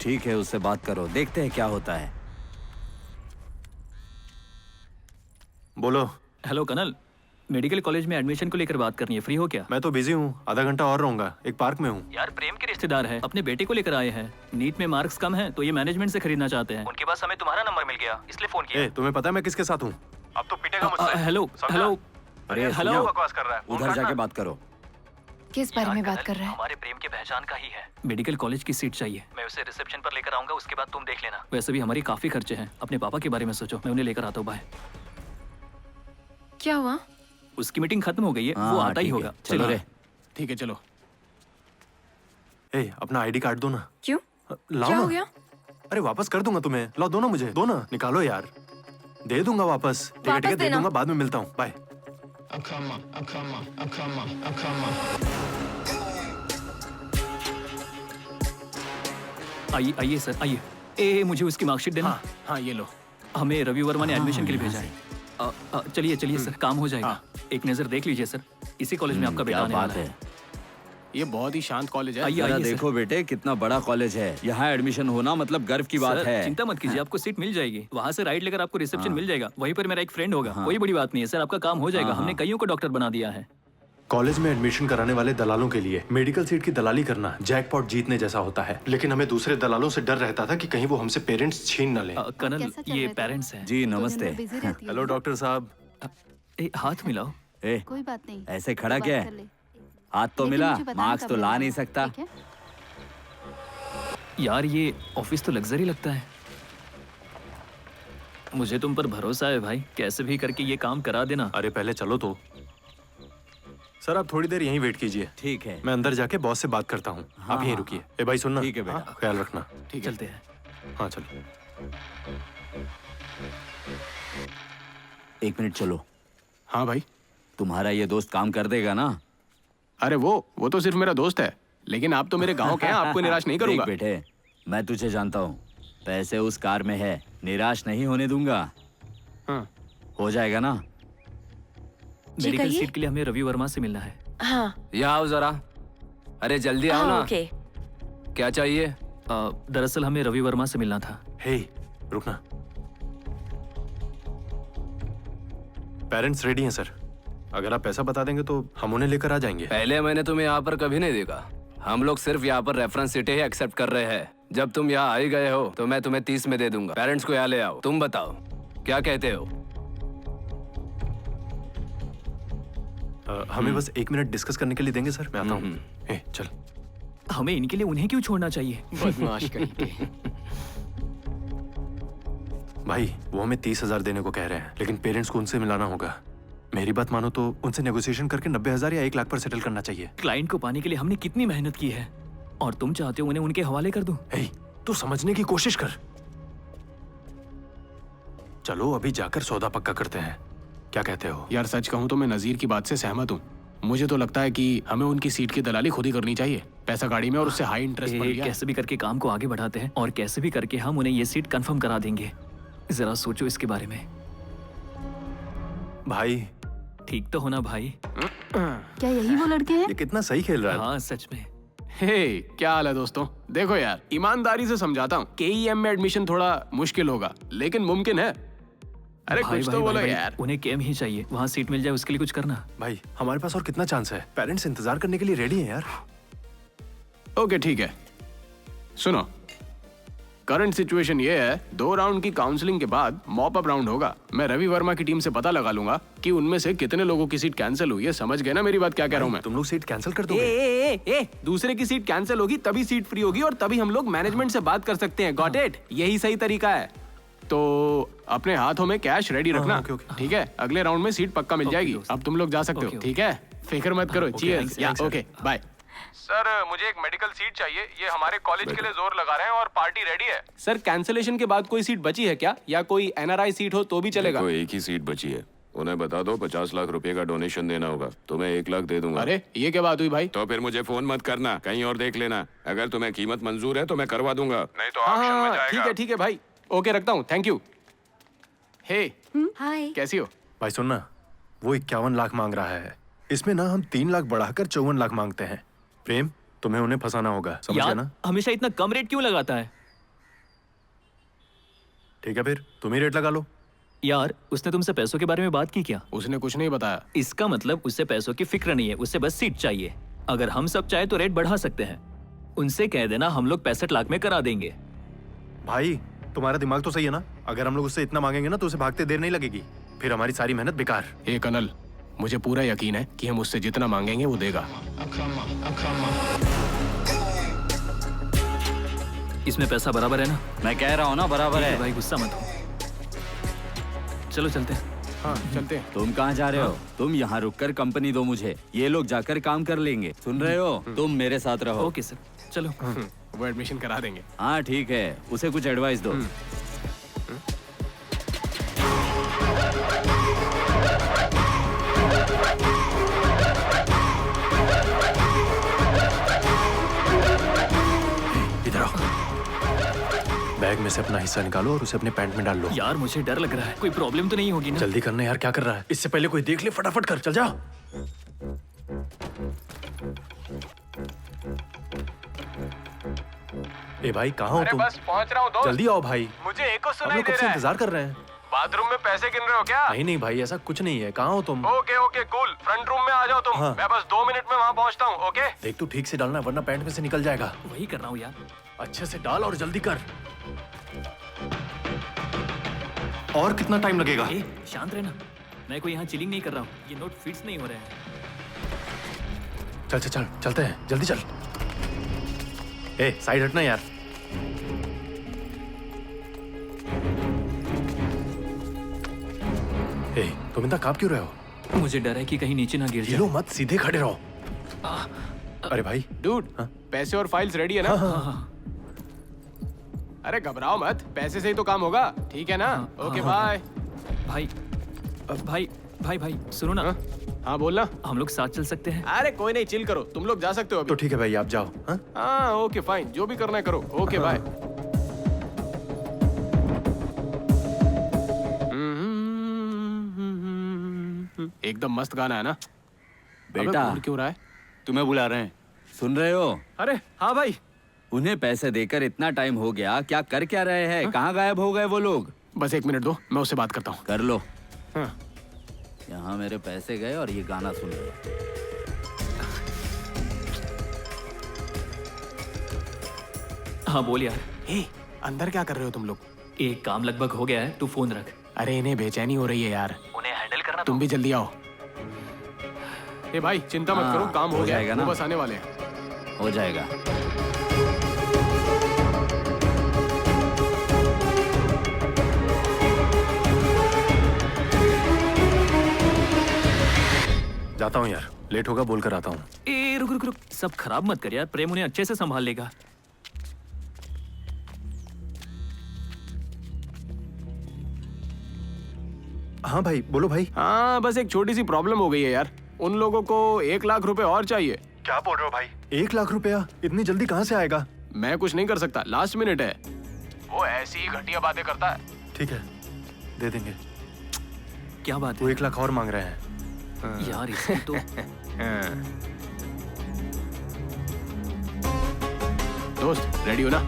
ठीक है, उससे बात करो, देखते हैं क्या होता है। बोलो। हेलो कनल, मेडिकल कॉलेज में एडमिशन को लेकर बात करनी है, फ्री हो क्या? मैं तो बिजी हूँ, आधा घंटा और रहूंगा, एक पार्क में हूँ। यार प्रेम के रिश्तेदार है, अपने बेटे को लेकर आए हैं। नीट में मार्क्स कम हैं तो ये मैनेजमेंट से खरीदना चाहते हैं। उनके पास हमें तुम्हारा नंबर मिल गया, इसलिए फोन किया। तुम्हें पता है मैं किसके साथ हूँ? अब तो पिटेगा मुझसे। हेलो हेलो अरे हेलो, बकवास कर रहा है। उधर जाके बात करो। किस बारे में बात कर रहा है? हमारे प्रेम के पहचान का ही है। मेडिकल कॉलेज की सीट चाहिए। मैं उसे रिसेप्शन पर लेकर आऊंगा, उसके बाद तुम देख लेना। वैसे भी हमारी काफी खर्चे हैं। अपने पापा के बारे में सोचो, मैं उन्हें लेकर आता हूँ। बाय। क्या हुआ? उसकी मीटिंग खत्म हो गई है, वो आता ही होगा। चलो रे। ठीक है चलो। अपना आईडी कार्ड दो ना। क्यों? लाओ क्या ना। हो गया? अरे वापस कर दूंगा तुम्हें, लाओ दो ना मुझे, दो ना, निकालो यार। दे दूंगा वापस, ठीक है दे दूंगा, बाद में मिलता हूँ, बाय। आइए आइए सर आइए। ए मुझे उसकी मार्कशीट देना। हाँ ये लो। हमें रवि वर्मा ने एडमिशन के लिए भेजा है। चलिए चलिए सर, काम हो जाएगा। एक नजर देख लीजिए सर, इसी कॉलेज में आपका बेटा आने वाला है। ये बहुत ही शांत कॉलेज है। आइए देखो बेटे, कितना बड़ा कॉलेज है। यहाँ एडमिशन होना मतलब गर्व की बात है। चिंता मत कीजिए, आपको सीट मिल जाएगी। वहाँ से राइट लेकर आपको रिसेप्शन मिल जाएगा, वहीं पर मेरा एक फ्रेंड होगा। कोई बड़ी बात नहीं है सर, आपका काम हो जाएगा। हमने कईयों को डॉक्टर बना दिया है। कॉलेज में एडमिशन कराने वाले दलालों के लिए मेडिकल सीट की दलाली करना जैकपॉट जीतने जैसा होता है, लेकिन हमें दूसरे दलालों से डर रहता था कि कहीं वो हमसे पेरेंट्स छीन न लें। कर्नल, ये पेरेंट्स हैं। जी नमस्ते। हेलो डॉक्टर साहब। हाथ मिलाओ। कोई बात नहीं, ऐसे खड़ा क्या है? हाथ तो मिला, मार्क्स तो ला नहीं सकता। यार ये ऑफिस तो लग्जरी लगता है। मुझे तुम पर भरोसा है भाई, कैसे भी करके ये काम करा देना। अरे पहले चलो तो। सर आप थोड़ी देर यहीं वेट कीजिए। ठीक है, मैं अंदर जाके बॉस से बात करता हूँ। हाँ, आप यहीं रुकिए। ए भाई सुनना। ठीक है बेटा। हाँ, ख्याल रखना। ठीक है, चलते हैं। हाँ चलो। 1 मिनट चलो। हाँ भाई। तुम्हारा ये दोस्त काम कर देगा ना? अरे वो तो सिर्फ मेरा दोस्त है, लेकिन आप तो मेरे गांव के हैं, आपको निराश नहीं करूंगा। देख बेटे, मैं तुझे जानता हूँ, पैसे उस कार में है, निराश नहीं होने दूंगा। हाँ। हो जाएगा ना? मेडिकल सीट के लिए हमें रवि वर्मा से मिलना है। हाँ। यहाँ आओ जरा। अरे जल्दी आओ ना। ओके। क्या चाहिए? दरअसल हमें रवि वर्मा से मिलना था। हे रुकना। पेरेंट्स रेडी हैं सर, अगर आप पैसा बता देंगे तो हम उन्हें लेकर आ जाएंगे। पहले मैंने तुम्हें यहाँ पर कभी नहीं देखा। हम लोग सिर्फ यहाँ पर रेफरेंस सीटें ही एक्सेप्ट कर रहे हैं। जब तुम यहाँ आ ही गए हो तो मैं तुम्हें 30 में दे दूंगा। पेरेंट्स को यहाँ ले आओ। तुम बताओ क्या कहते हो? हमें बस 1 मिनट डिस्कस करने के लिए देंगे सर? मैं आता हूँ। चल। हमें इनके लिए उन्हें क्यों छोड़ना चाहिए? बदमाश कहीं के। भाई वो हमें 30,000 देने को कह रहे हैं, लेकिन पेरेंट्स को उनसे मिलाना होगा। मेरी बात मानो तो उनसे नेगोशिएशन करके 90,000 या 1 लाख पर सेटल करना चाहिए। क्लाइंट को पाने के लिए हमने कितनी मेहनत की है, और तुम चाहते हो उन्हें उनके हवाले कर दूं? तू समझने की कोशिश कर। चलो अभी जाकर सौदा पक्का करते हैं, क्या कहते हो? यार सच कहूँ तो मैं नजीर की बात से सहमत हूँ। मुझे तो लगता है कि हमें उनकी सीट की दलाली खुद ही करनी चाहिए। पैसा गाड़ी में और उससे हाई इंटरेस्ट पर लिया है। कैसे भी करके काम को आगे बढ़ाते हैं और कैसे भी करके हम उन्हें ये सीट कंफर्म करा देंगे। जरा सोचो इसके बारे में। भाई ठीक तो होना भाई। क्या यही वो लड़के हैं? ये कितना सही खेल रहा है। हाँ सच में। हे क्या हाल है दोस्तों? देखो यार, ईमानदारी से समझाता हूँ, KEM में एडमिशन थोड़ा मुश्किल होगा, लेकिन मुमकिन है। अरे भाई, कुछ भाई, तो बोलो भाई, यार। उन्हें KEM ही चाहिए, वहाँ सीट मिल जाए उसके लिए कुछ करना। भाई हमारे पास और कितना चांस है? पेरेंट्स इंतजार करने के लिए रेडी हैं यार। ओके ठीक है, सुनो। करंट सिचुएशन ये है, 2 राउंड की काउंसलिंग के बाद मॉप अप राउंड होगा। मैं रवि वर्मा की टीम से पता लगा लूंगा कि उनमें से कितने लोगों की सीट कैंसिल हुई है। समझ गए ना मेरी बात क्या कह रहा हूँ मैं? तुम लोग सीट कैंसिल कर दोगे? दूसरे की सीट कैंसिल होगी तभी सीट फ्री होगी, और तभी हम लोग मैनेजमेंट से बात कर सकते हैं। Got it? यही सही तरीका है। तो अपने हाथों में कैश रेडी रखना, ठीक है? अगले राउंड में सीट पक्का मिल जाएगी। अब तुम लोग जा सकते हो, ठीक है? फिक्र मत करो। चीयर्स। या ओके बाय। सर मुझे एक मेडिकल सीट चाहिए, ये हमारे कॉलेज के लिए जोर लगा रहे हैं और पार्टी रेडी है। सर कैंसिलेशन के बाद कोई सीट बची है क्या, या कोई NRI सीट हो तो भी चलेगा? देखो, एक ही सीट बची है, उन्हें बता दो 50 लाख रुपए का डोनेशन देना होगा। तुम्हें 1 लाख दे दूंगा। अरे ये क्या बात हुई भाई? तो फिर मुझे फोन मत करना, कहीं और देख लेना। अगर तुम्हें कीमत मंजूर है तो मैं करवा दूंगा, नहीं तो ऑक्शन में जाएगा। ठीक है भाई, ओके रखता हूँ। Thank you. Hey hi. कैसी हो? भाई सुनना, वो 51 लाख मांग रहा है, इसमें ना हम 3 लाख बढ़ाकर 54 लाख मांगते हैं। प्रेम, तुम्हें उन्हें फंसाना होगा, समझ गया ना? हमेशा इतना कम रेट क्यों लगाता है? ठीक है फिर तुम ही रेट लगा लो। यार उसने तुमसे पैसों के बारे में बात की क्या? उसने कुछ नहीं बताया। इसका मतलब उससे पैसों की फिक्र नहीं है, उससे बस सीट चाहिए। अगर हम सब चाहे तो रेट बढ़ा सकते हैं। उनसे कह देना हम लोग 65 लाख में करा देंगे। भाई तुम्हारा दिमाग तो सही है ना? अगर हम लोग उससे इतना मांगेंगे ना तो उसे भागते देर नहीं लगेगी, फिर हमारी सारी मेहनत बेकार। हे कनल, मुझे पूरा यकीन है कि हम उससे जितना मांगेंगे वो देगा। इसमें पैसा बराबर है ना? मैं कह रहा हूँ ना बराबर है। भाई गुस्सा मत हो। चलो चलते हैं। हाँ चलते हैं। तुम कहाँ जा रहे हो? तुम यहाँ रुककर कंपनी दो मुझे, ये लोग जाकर काम कर लेंगे। सुन रहे हो? तुम मेरे साथ रहो। ओके सर, चलो। वो एडमिशन करा देंगे। हाँ ठीक है, उसे कुछ एडवाइस दो। इधर आओ। बैग में से अपना हिस्सा निकालो और उसे अपने पैंट में डाल लो। यार मुझे डर लग रहा है, कोई प्रॉब्लम तो नहीं होगी ना? जल्दी करना यार, क्या कर रहा है? इससे पहले कोई देख ले, फटाफट कर, चल जा। ए भाई कहाँ हो तुम? बस पहुंच रहा हूँ दोस्त। जल्दी आओ भाई, मुझे एको हम सुनाई लोग दे कब से रहा है। इंतजार कर रहे हैं। बाथरूम में पैसे गिन रहे हो क्या? नहीं नहीं भाई, ऐसा कुछ नहीं है। कहाँ हो तुम? Okay okay cool, front room में आ जाओ तुम। हाँ। मैं बस 2 मिनट में वहाँ पहुँचता हूँ। ओके देख तू ठीक से डालना, वरना पैंट में से निकल जाएगा। वही कर रहा हूँ यार। अच्छे से डाल और जल्दी कर। और कितना टाइम लगेगा? ए, शांत रहना, मैं कोई यहाँ चिलिंग नहीं कर रहा हूँ। ये नोट फिट्स नहीं हो रहे हैं। चल चल चल, चलते हैं, जल्दी चल। ए साइड हटना यार। ए तुम इतना कांप क्यों रहे हो? मुझे डर है कि कहीं नीचे ना गिर जाए। लो मत, सीधे खड़े रहो। अरे भाई डूड, पैसे और फाइल्स रेडी है ना? अरे घबराओ मत, पैसे से ही तो काम होगा, ठीक है ना? Okay bye. भाई भाई भाई भाई सुनो ना। हाँ बोलना। हम लोग साथ चल सकते हैं? अरे कोई नहीं, चिल करो, तुम लोग जा सकते हो अभी। तो ठीक है भाई, आप जाओ। हाँ ओके फाइन, जो भी करना है करो। Okay bye. एकदम मस्त गाना है ना? बेटा अबे, क्यों रहा है? तुम्हें बुला रहे हैं। सुन रहे हो? अरे हाँ भाई। उन्हें पैसे देकर इतना टाइम हो गया, क्या कर क्या रहे हैं? कहाँ गायब हो गए वो लोग? बस 1 मिनट दो, मैं उससे बात करता हूँ। कर लो। हाँ। यहाँ मेरे पैसे गए और ये गाना सुन रहे। हाँ बोल यार। ए, अंदर क्या कर रहे हो तुम लोग? एक काम लगभग हो गया है, तू फोन रख। अरे इन्हें बेचैनी हो रही है यार, उन्हें हैंडल करना। तुम भी जल्दी आओ। ए भाई चिंता मत करो, काम हो जाएगा गया, ना? वो बस आने वाले हैं। हो जाएगा। जाता हूँ यार, लेट होगा, बोल कर आता हूँ। ए रुक रुक रुक, सब खराब मत कर यार, प्रेम उन्हें अच्छे से संभाल लेगा। हाँ भाई बोलो भाई। हाँ बस एक छोटी सी प्रॉब्लम हो गई है यार, उन लोगों को 1 लाख रुपए और चाहिए। क्या बोल रहे हो भाई? 1 लाख रुपया इतनी जल्दी कहाँ से आएगा? मैं कुछ नहीं कर सकता, लास्ट मिनट है। वो ऐसी ही घटिया बातें करता है। ठीक है, दे देंगे। क्या बात है? वो 1 लाख और मांग रहे हैं। यार इसमें तो दोस्त रेडी हो ना?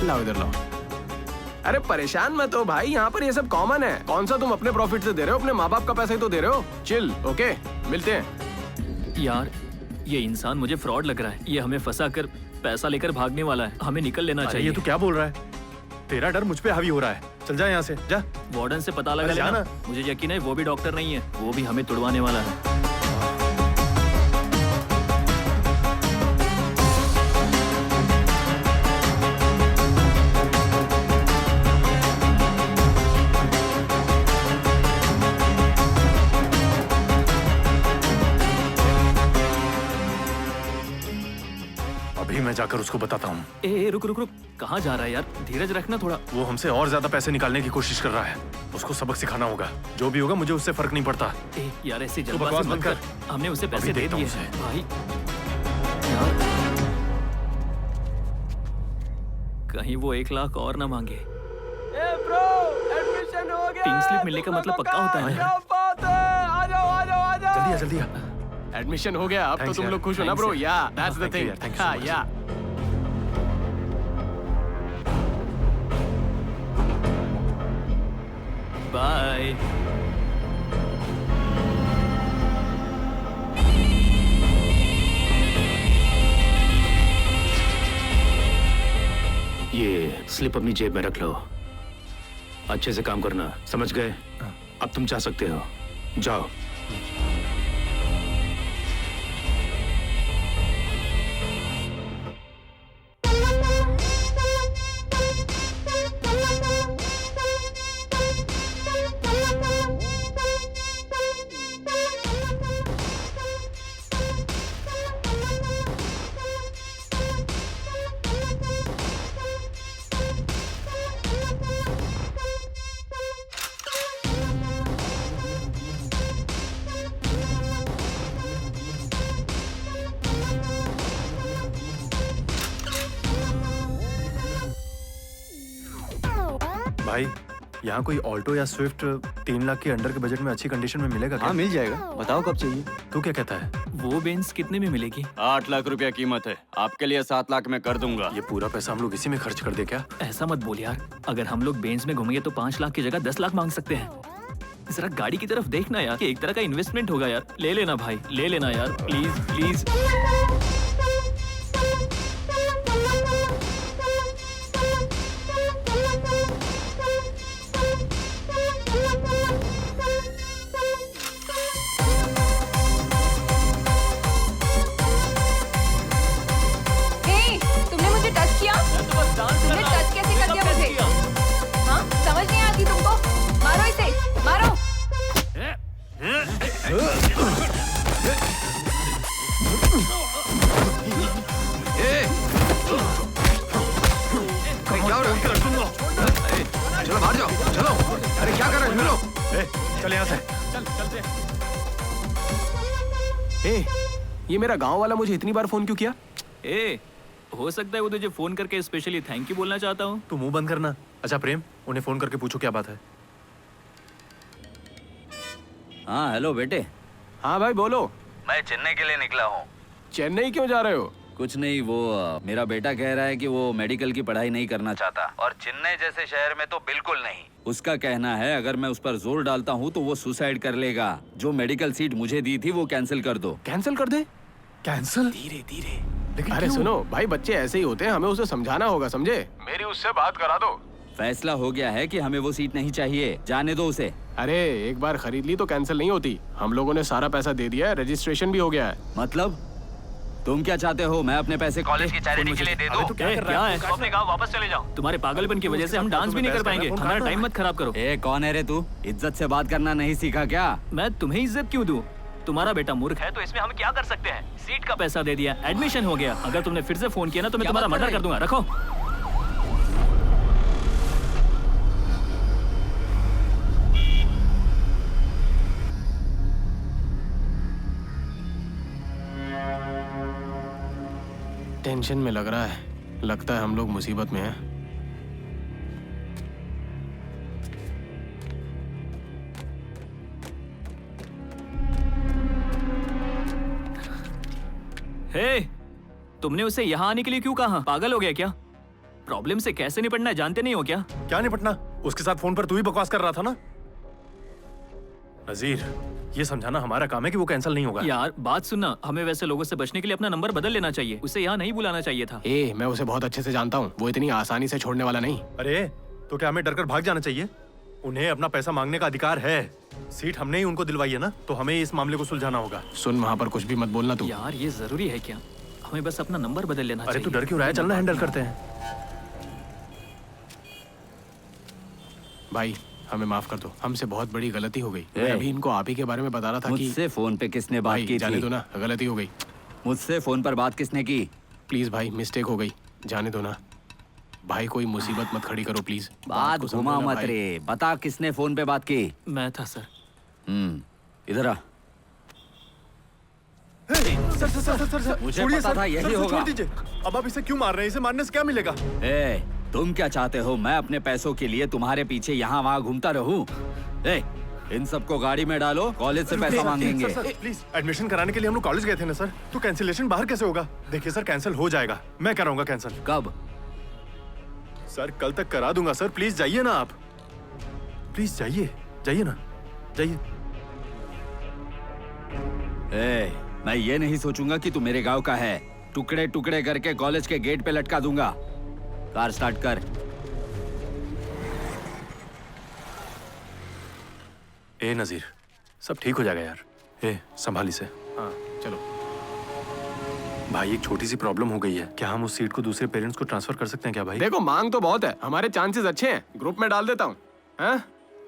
लाओ इधर लाओ। अरे परेशान मत हो भाई, यहाँ पर ये सब कॉमन है। कौन सा तुम अपने प्रॉफिट से दे रहे हो? अपने माँ बाप का पैसा ही तो दे रहे हो। चिल, ओके मिलते हैं। यार ये इंसान मुझे फ्रॉड लग रहा है, ये हमें फंसा कर पैसा लेकर भागने वाला है, हमें निकल लेना चाहिए। ये तू क्या बोल रहा है? तेरा डर मुझ पे हावी हो रहा है। चल जा यहाँ से, जा। वार्डन से पता लगा लेना। मुझे यकीन है वो भी डॉक्टर नहीं है, वो भी हमें तुड़वाने वाला है। अभी मैं जाकर उसको बताता हूँ। ए रुक रुक रुक, कहाँ जा रहा है यार? धीरज रखना थोड़ा। वो हमसे और ज्यादा पैसे निकालने की कोशिश कर रहा है, उसको सबक सिखाना होगा। जो भी होगा मुझे उससे फर्क नहीं पड़ता। ए यार ऐसी तू जल्दबाजी बकवास मत मत कर, कर। हमने उसे पैसे दे देखता हूँ दिए उसे। भाई। यार कहीं वो 1 लाख और ना मांगे। ब्रो, एडमिशन हो गया। पिंक स्लिप मिलने का मतलब पक्का होता है। क्या बात है? आ जाओ आ जाओ आ जाओ। जल्दी आ। एडमिशन हो गया, अब तो तुम लोग खुश हो ना ब्रो? या दैट्स द थिंग। हाँ या बाय। ये स्लिप अपनी जेब में रख लो, अच्छे से काम करना, समझ गए? अब तुम जा सकते हो, जाओ। भाई यहाँ कोई ऑल्टो या स्विफ्ट 3 लाख के अंडर के बजट में अच्छी कंडीशन में मिलेगा क्या? हाँ मिल जाएगा, बताओ कब चाहिए। तू क्या कहता है? वो बेंस कितने में मिलेगी? 8 लाख रुपया कीमत है, आपके लिए 7 लाख में कर दूंगा। ये पूरा पैसा हम लोग इसी में खर्च कर दे क्या? ऐसा मत बोल यार, अगर हम लोग बेंस में घूमेंगे तो 5 लाख की जगह 10 लाख मांग सकते हैं। जरा गाड़ी की तरफ देखना यार, ये एक तरह का इन्वेस्टमेंट होगा यार। ले लेना भाई, ले लेना यार, प्लीज प्लीज। तुमने मुझे टच किया? तुमने टच कैसे कर दिया मुझे? हाँ, समझ नहीं आती तुमको? मारो इसे, मारो। क्या हो रहा है? चलो बाहर जाओ, चलो। अरे क्या कर रहे हो लोग? चल यहाँ से। ये मेरा गांव वाला मुझे इतनी बार फोन क्यों किया? हो सकता है वो तुझे फोन करके स्पेशली थैंक यू बोलना चाहता हूँ। तू मुंह बंद करना। अच्छा प्रेम, उन्हें फोन करके पूछो क्या बात है। हाँ हेलो बेटे। हाँ भाई बोलो। मैं चेन्नई के लिए निकला हूँ। चेन्नई क्यों जा रहे हो? कुछ नहीं, वो मेरा बेटा कह रहा है कि वो मेडिकल की पढ़ाई नहीं करना चाहता। और चेन्नई जैसे शहर में तो बिल्कुल नहीं। उसका कहना है अगर मैं उस पर जोर डालता हूँ तो वो सुसाइड कर लेगा। जो मेडिकल सीट मुझे दी थी वो कैंसिल कर दो। कैंसिल कर दे? कैंसिल? धीरे धीरे। अरे सुनो भाई, बच्चे ऐसे ही होते हैं, हमें उसे समझाना होगा, समझे? मेरी उससे बात करा दो। फैसला हो गया है कि हमें वो सीट नहीं चाहिए, जाने दो उसे। अरे एक बार खरीद ली तो कैंसिल नहीं होती। हम लोगों ने सारा पैसा दे दिया है, रजिस्ट्रेशन भी हो गया है। मतलब तुम क्या चाहते हो? मैं अपने पैसे कॉलेज की चैरिटी के लिए दे दो। क्या है? तो अपने गाँव वापस चले जाओ। तुम्हारे पागलपन की वजह से हम डांस भी नहीं कर पाएंगे। हमारा टाइम मत खराब करो। कौन है रे तू? इज्जत से बात करना नहीं सीखा क्या? मैं तुम्हें इज्जत क्यों दूं? तुम्हारा बेटा मूर्ख है तो इसमें हम क्या कर सकते हैं? सीट का पैसा दे दिया, एडमिशन हो गया। अगर तुमने फिर से फोन किया ना तो मैं तुम्हारा मर्डर कर दूंगा। रखो। टेंशन में लग रहा है, लगता है हम लोग मुसीबत में हैं। तुमने उसे यहाँ आने के लिए क्यों कहा? पागल हो गया क्या? प्रॉब्लम से कैसे निपटना है जानते नहीं हो क्या? क्या निपटना? उसके साथ फोन पर तू ही बकवास कर रहा था ना। नजीर, ये समझाना हमारा काम है कि वो कैंसिल नहीं होगा। यार बात सुनना, हमें वैसे लोगों से बचने के लिए अपना नंबर बदल लेना चाहिए। उसे यहाँ नहीं बुलाना चाहिए था। मैं उसे बहुत अच्छे से जानता हूँ, वो इतनी आसानी से छोड़ने वाला नहीं। अरे तो क्या हमें डरकर भाग जाना चाहिए? उन्हें अपना पैसा मांगने का अधिकार है। सीट हमने ही उनको दिलवाई है ना, तो हमें इस मामले को सुलझाना होगा। सुन, वहाँ पर कुछ भी मत बोलना तू। यार ये जरूरी है क्या? हमें बस अपना नंबर बदल लेना चाहिए। अरे तू डर क्यों रहा है? चलना हैंडल करते हैं। भाई हमें माफ कर दो, हमसे बहुत बड़ी गलती हो गई। मैं अभी इनको आप ही के बारे में बता रहा था कि मुझसे फोन पे किसने बात की? जाने दो ना, गलती हो गई। मुझसे फोन पर बात किसने की? प्लीज भाई, मिस्टेक हो गई, जाने दो ना भाई। कोई मुसीबत मत खड़ी करो प्लीज। बात घुमा मत रे, बता किसने फोन पे बात की? मैं था सर। इधर आ। सर, मुझे पता था यही होगा। छोड़ दीजिए। अब आप इसे क्यों मार रहे हैं? इसे मारने से क्या मिलेगा? तुम क्या चाहते हो? मैं अपने पैसों के लिए तुम्हारे पीछे यहाँ वहाँ घूमता रहूं? इन सबको गाड़ी में डालो, कॉलेज से पैसा मांगेंगे। प्लीज, एडमिशन कराने के लिए हम लोग कॉलेज गए थे ना सर, तो कैंसिलेशन बाहर कैसे होगा? देखिए सर, कैंसिल हो जाएगा, मैं कराऊंगा कैंसिल। कब? सर कल तक करा दूंगा सर। प्लीज जाइए ना आप, प्लीज जाइए, जाइए ना, जाइए। मैं ये नहीं सोचूंगा कि तू मेरे गांव का है। टुकड़े टुकड़े करके कॉलेज के गेट पे लटका दूंगा। कार स्टार्ट कर। नजीर, सब ठीक हो जाएगा यार। संभाल इसे। हाँ चलो। भाई एक छोटी सी प्रॉब्लम हो गई है। क्या हम उस सीट को दूसरे पेरेंट्स को ट्रांसफर कर सकते हैं क्या भाई? देखो मांग तो बहुत है, हमारे चांसेस अच्छे हैं। ग्रुप में डाल देता हूँ।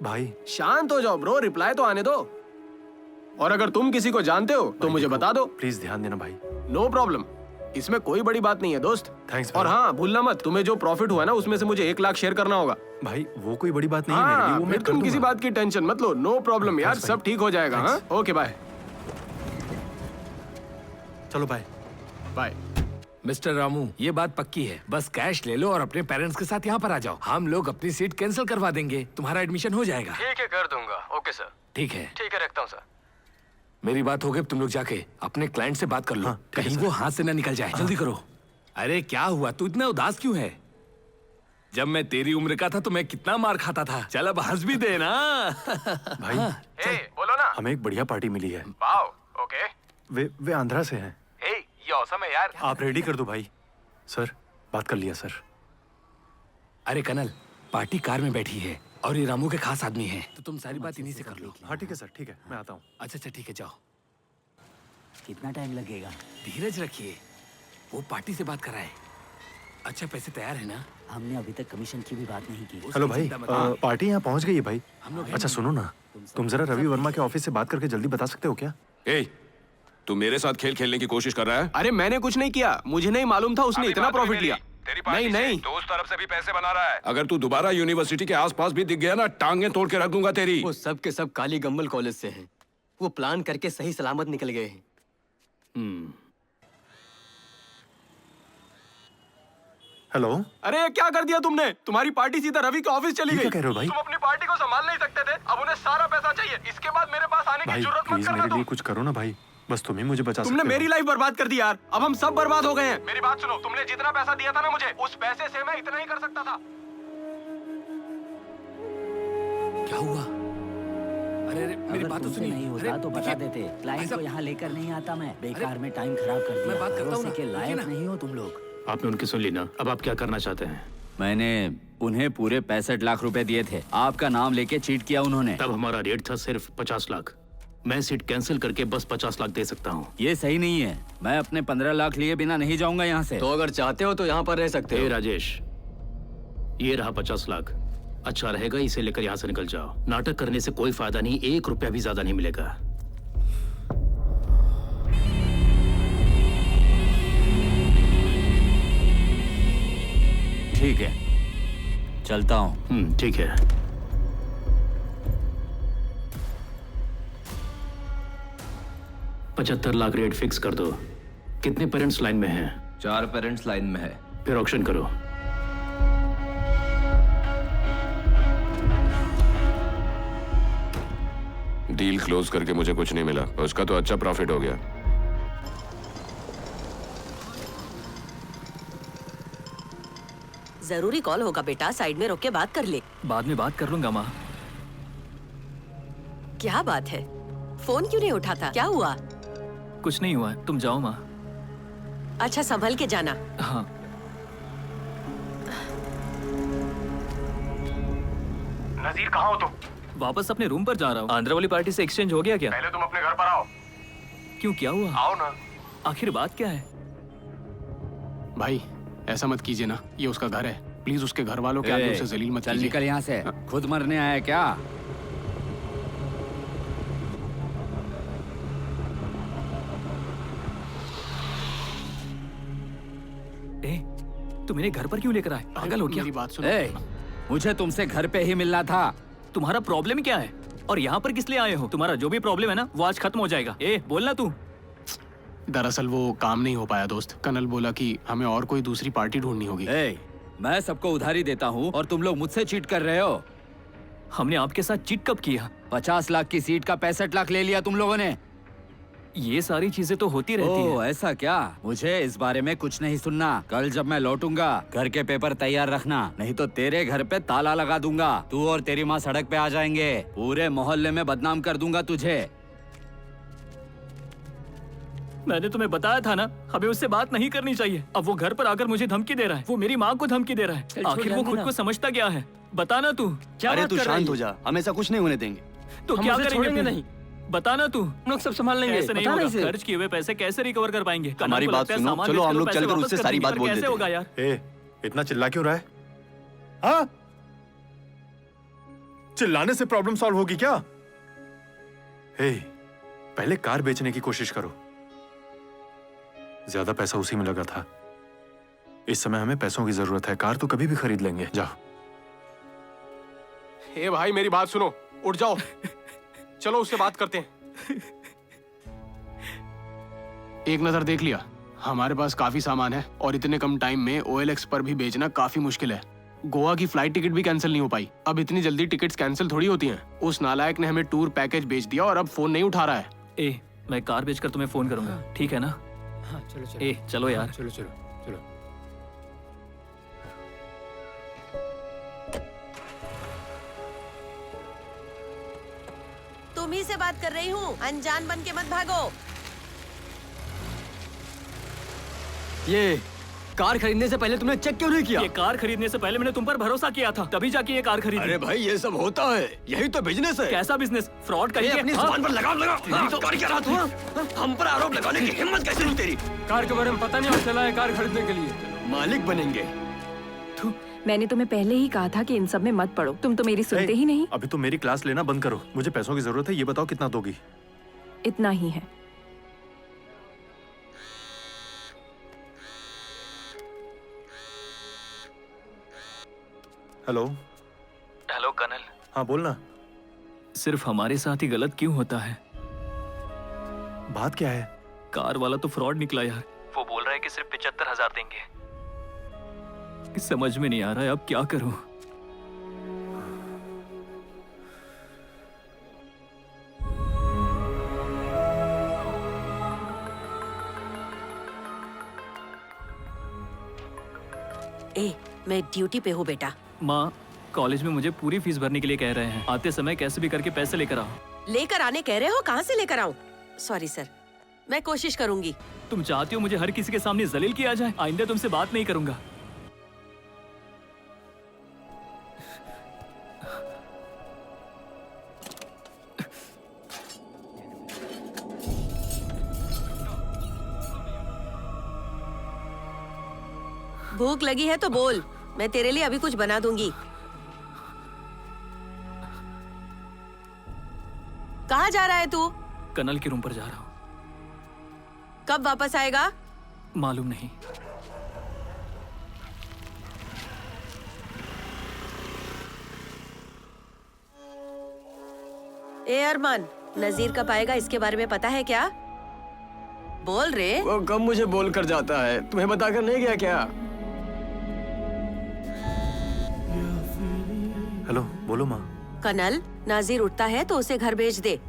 भाई शांत हो जाओ ब्रो, रिप्लाई तो आने दो। और अगर तुम किसी को जानते हो तो मुझे बता दो। प्लीज ध्यान देना भाई। नो प्रॉब्लम, इसमें कोई बड़ी बात नहीं है दोस्त। थैंक्स। और हाँ भूलना मत, तुम्हें जो प्रॉफिट हुआ ना उसमें से मुझे 1 लाख शेयर करना होगा। भाई वो कोई बड़ी बात नहीं है मेरे लिए, वो मैं तुम किसी बात की टेंशन मत लो। नो प्रॉब्लम यार, सब ठीक हो जाएगा। हाँ ओके बाय। चलो बाय। बाय। मिस्टर रामू, ये बात पक्की है। बस कैश ले लो और अपने पेरेंट्स के साथ यहाँ पर आ जाओ। हम लोग अपनी सीट कैंसिल करवा देंगे, तुम्हारा एडमिशन हो जाएगा। ठीक है, कर दूंगा। Okay sir. ठीक है, ठीक है, रखता हूँ सर। मेरी बात हो गई, तुम लोग जाके अपने क्लाइंट से बात कर लो। कहीं वो हाथ से ना निकल जाए। जल्दी करो। अरे क्या हुआ, तू इतना उदास क्यों है? जब मैं तेरी उम्र का था तो मैं कितना मार खाता था। चल अब हंस भी दे ना। भाई बोलो ना। हमें एक बढ़िया पार्टी मिली है। Wow, okay. वे आंध्रा से हैं। ये औसम है यार। आप रेडी कर दो भाई। सर, बात कर लिया सर। अरे कनल, पार्टी कार में बैठी है और ये रामू के खास आदमी है, तो तुम सारी बात इन्हीं से कर लो। हाँ ठीक है सर, ठीक है, मैं आता हूँ। अच्छा ठीक है, जाओ। कितना टाइम लगेगा? धीरज रखिए, वो पार्टी से बात कराए। अच्छा, पैसे तैयार है ना? हमने अभी तक कमीशन की भी बात नहीं की। हेलो भाई, पार्टी यहाँ पहुँच गई है भाई। हम लोग अच्छा सुनो ना, तुम जरा रवि वर्मा के ऑफिस से बात करके जल्दी बता सकते हो क्या? तू मेरे साथ खेल खेलने की कोशिश कर रहा है? अरे मैंने कुछ नहीं किया, मुझे नहीं मालूम था उसने इतना प्रॉफिट लिया। नहीं, दोस्त तरफ से भी पैसे बना रहा है। अगर तू दोबारा यूनिवर्सिटी के आसपास भी दिख गया ना, टांगे तोड़ के रख दूंगा तेरी। वो सब के सब काली गम्बल कॉलेज से हैं। वो प्लान करके सही सलामत निकल गए हैं। हेलो। अरे क्या कर दिया तुमने? तुम्हारी पार्टी सीधा रवि के ऑफिस चली गई। क्या कह रहे हो भाई? तुम अपनी पार्टी को संभाल नहीं सकते थे, अब उन्हें सारा पैसा चाहिए। इसके बाद मेरे पास आने की भाई जरूरत मत प्लीज करना मेरे लिए तुम। कुछ करो ना भाई, बस तुम ही मुझे बचा सकते हो। तुमने मेरी लाइफ बर्बाद कर दी यार, अब हम सब बर्बाद हो गए हैं। मेरी बात सुनो, तुमने जितना पैसा दिया था ना मुझे, उस पैसे से मैं इतना ही कर सकता था। क्या हुआ? अरे मेरी बात तो सुनिए। नहीं होता तो बता देते। क्लाइंट को यहाँ लेकर नहीं आता मैं। बेकार में टाइम खराब कर दिया। मैं बात करता हूँ ना, के लायक रुकिए ना। नहीं हो तुम लोग। आपने उनकी सुन ली ना, अब आप क्या करना चाहते हैं? मैंने उन्हें पूरे 65 लाख रुपए दिए थे। आपका नाम लेके चीट किया उन्होंने। तब हमारा रेट था सिर्फ 50 लाख। मैं सीट कैंसिल करके बस 50 लाख दे सकता हूँ। ये सही नहीं है। मैं अपने 15 लाख लिए बिना नहीं जाऊंगा यहाँ से। तो अगर चाहते हो तो यहाँ पर रह सकते हो। राजेश, ये रहा 50 लाख। अच्छा रहेगा, इसे लेकर यहाँ से निकल जाओ। नाटक करने से कोई फायदा नहीं, 1 रुपया भी ज्यादा नहीं मिलेगा। ठीक है, चलता हूँ। ठीक है। $75 लाख रेट फिक्स कर दो। कितने पेरेंट्स लाइन में हैं? 4 पेरेंट्स लाइन में है। फिर ऑक्शन करो। डील क्लोज करके मुझे कुछ नहीं मिला, उसका तो अच्छा प्रॉफिट हो गया। जरूरी कॉल होगा बेटा, साइड में रोक के बात कर ले। बाद में बात कर लूंगा माँ। क्या बात है, फोन क्यों नहीं उठाता? क्या हुआ? कुछ नहीं हुआ, तुम जाओ माँ। अच्छा संभल के जाना। हाँ। नजीर कहाँ हो तुम? वापस अपने रूम पर जा रहा हूँ। आंध्र वाली पार्टी से एक्सचेंज हो गया क्या? पहले तुम अपने घर पर आओ। क्यों, क्या हुआ? आओ ना। आखिर बात क्या है? भाई ऐसा मत कीजिए ना, ये उसका घर है। प्लीज उसके घर वालों के आगे उसे जलील मत चल कीजिए। निकल यहाँ से। खुद मरने आया क्या? तुम मेरे घर पर क्यों लेकर आए? पागल हो क्या? मेरी बात सुनो। मुझे तुमसे घर पे ही मिलना था। तुम्हारा प्रॉब्लम क्या है और यहाँ पर किस लिए आए हो? तुम्हारा जो भी प्रॉब्लम है ना, वो आज खत्म हो जाएगा। बोलना तू। दरअसल वो काम नहीं हो पाया दोस्त। कनल बोला कि हमें और कोई दूसरी पार्टी ढूंढनी होगी। मैं सबको उधारी देता हूँ और तुम लोग मुझसे चीट कर रहे हो। हमने आपके साथ चीट कब किया? 50 लाख की सीट का 65 लाख ले लिया तुम लोगों ने। ये सारी चीजें तो होती रहती हैं। ऐसा क्या? मुझे इस बारे में कुछ नहीं सुनना। कल जब मैं लौटूंगा घर के पेपर तैयार रखना, नहीं तो तेरे घर पे ताला लगा दूंगा। तू और तेरी माँ सड़क पे आ जाएंगे। पूरे मोहल्ले में बदनाम कर दूंगा तुझे। मैंने तुम्हें बताया था ना, हमें उससे बात नहीं करनी चाहिए। अब वो घर पर आकर मुझे धमकी दे रहा है। वो मेरी माँ को धमकी दे रहा है। आखिर वो खुद को समझता क्या है? बताना तू। अरे तू शांत हो जा, हम ऐसा कुछ नहीं होने देंगे। तो क्या करेंगे? नहीं बताना तू। हम लोग सब संभाल लेंगे। ऐसे नहीं होगा। खर्च किए हुए पैसे कैसे रिकवर कर पाएंगे? हमारी बात सुनो, चलो हम लोग चलकर उससे सारी बात बोल देते हैं। कैसे होगा यार? इतना चिल्ला क्यों रहा है? हाँ? चिल्लाने से प्रॉब्लम सॉल्व होगी क्या? पहले कार बेचने की कोशिश करो। ज्यादा पैसा उसी में लगा था। इस समय हमें पैसों की जरूरत है। कार तो कभी भी खरीद लेंगे। जाओ। भाई मेरी बात सुनो, उठ जाओ। चलो उससे बात करते हैं। एक नजर देख लिया? हमारे पास काफी सामान है और इतने कम टाइम में OLX पर भी बेचना काफी मुश्किल है। गोवा की फ्लाइट टिकट भी कैंसिल नहीं हो पाई। अब इतनी जल्दी टिकट्स कैंसिल थोड़ी होती हैं। उस नालायक ने हमें टूर पैकेज बेच दिया और अब फोन नहीं उठा रहा है। ए, मैं कार बेचकर तुम्हें फोन करूंगा, ठीक है ना? हाँ चलो चलो। ए, चलो यार। चलो चलो चलो। तुम ही से बात कर रही हूँ, अनजान बन के मत भागो। ये कार खरीदने से पहले तुमने चेक क्यों नहीं किया? ये कार खरीदने से पहले मैंने तुम पर भरोसा किया था, तभी जाके ये कार खरीदी। अरे भाई ये सब होता है, यही तो बिजनेस है। कैसा बिजनेस? फ्रॉड ये करिए अपनी जुबान पर लगाम लगा। तो कर क्या रहा तू? हम पर आरोप लगाने की हिम्मत कैसे हुई तेरी? कार के बारे में पता नहीं और चला है कार खरीदने के लिए। मालिक बनेंगे। मैंने तुम्हें पहले ही कहा था कि इन सब में मत पड़ो, तुम तो मेरी सुनते ही नहीं। अभी तो मेरी क्लास लेना बंद करो, मुझे पैसों की जरूरत है। ये बताओ कितना दोगी? इतना ही है। हेलो। Hello colonel. हाँ बोलना। सिर्फ हमारे साथ ही गलत क्यों होता है? बात क्या है? कार वाला तो फ्रॉड निकला यार। वो बोल रहा है कि सिर्फ 75,000 देंगे। समझ में नहीं आ रहा है अब क्या करूं। ए, मैं ड्यूटी पे हूँ बेटा। माँ, कॉलेज में मुझे पूरी फीस भरने के लिए कह रहे हैं। आते समय कैसे भी करके पैसे लेकर आओ। लेकर आने कह रहे हो, कहाँ से लेकर आऊँ? सॉरी सर, मैं कोशिश करूंगी। तुम चाहती हो मुझे हर किसी के सामने जलील किया जाए? आइंदा तुमसे बात नहीं करूंगा। भूख लगी है तो बोल, मैं तेरे लिए अभी कुछ बना दूंगी। कहाँ जा रहा है तू? कर्नल के रूम पर जा रहा हूँ। कब वापस आएगा? मालूम नहीं। ए अरमान, नजीर कब आएगा इसके बारे में पता है क्या? बोल रे। वो कब मुझे बोल कर जाता है, तुम्हें बताकर नहीं गया क्या? हेलो, बोलो माँ। कनल, नाजिर उठता है तो उसे घर भेज दे।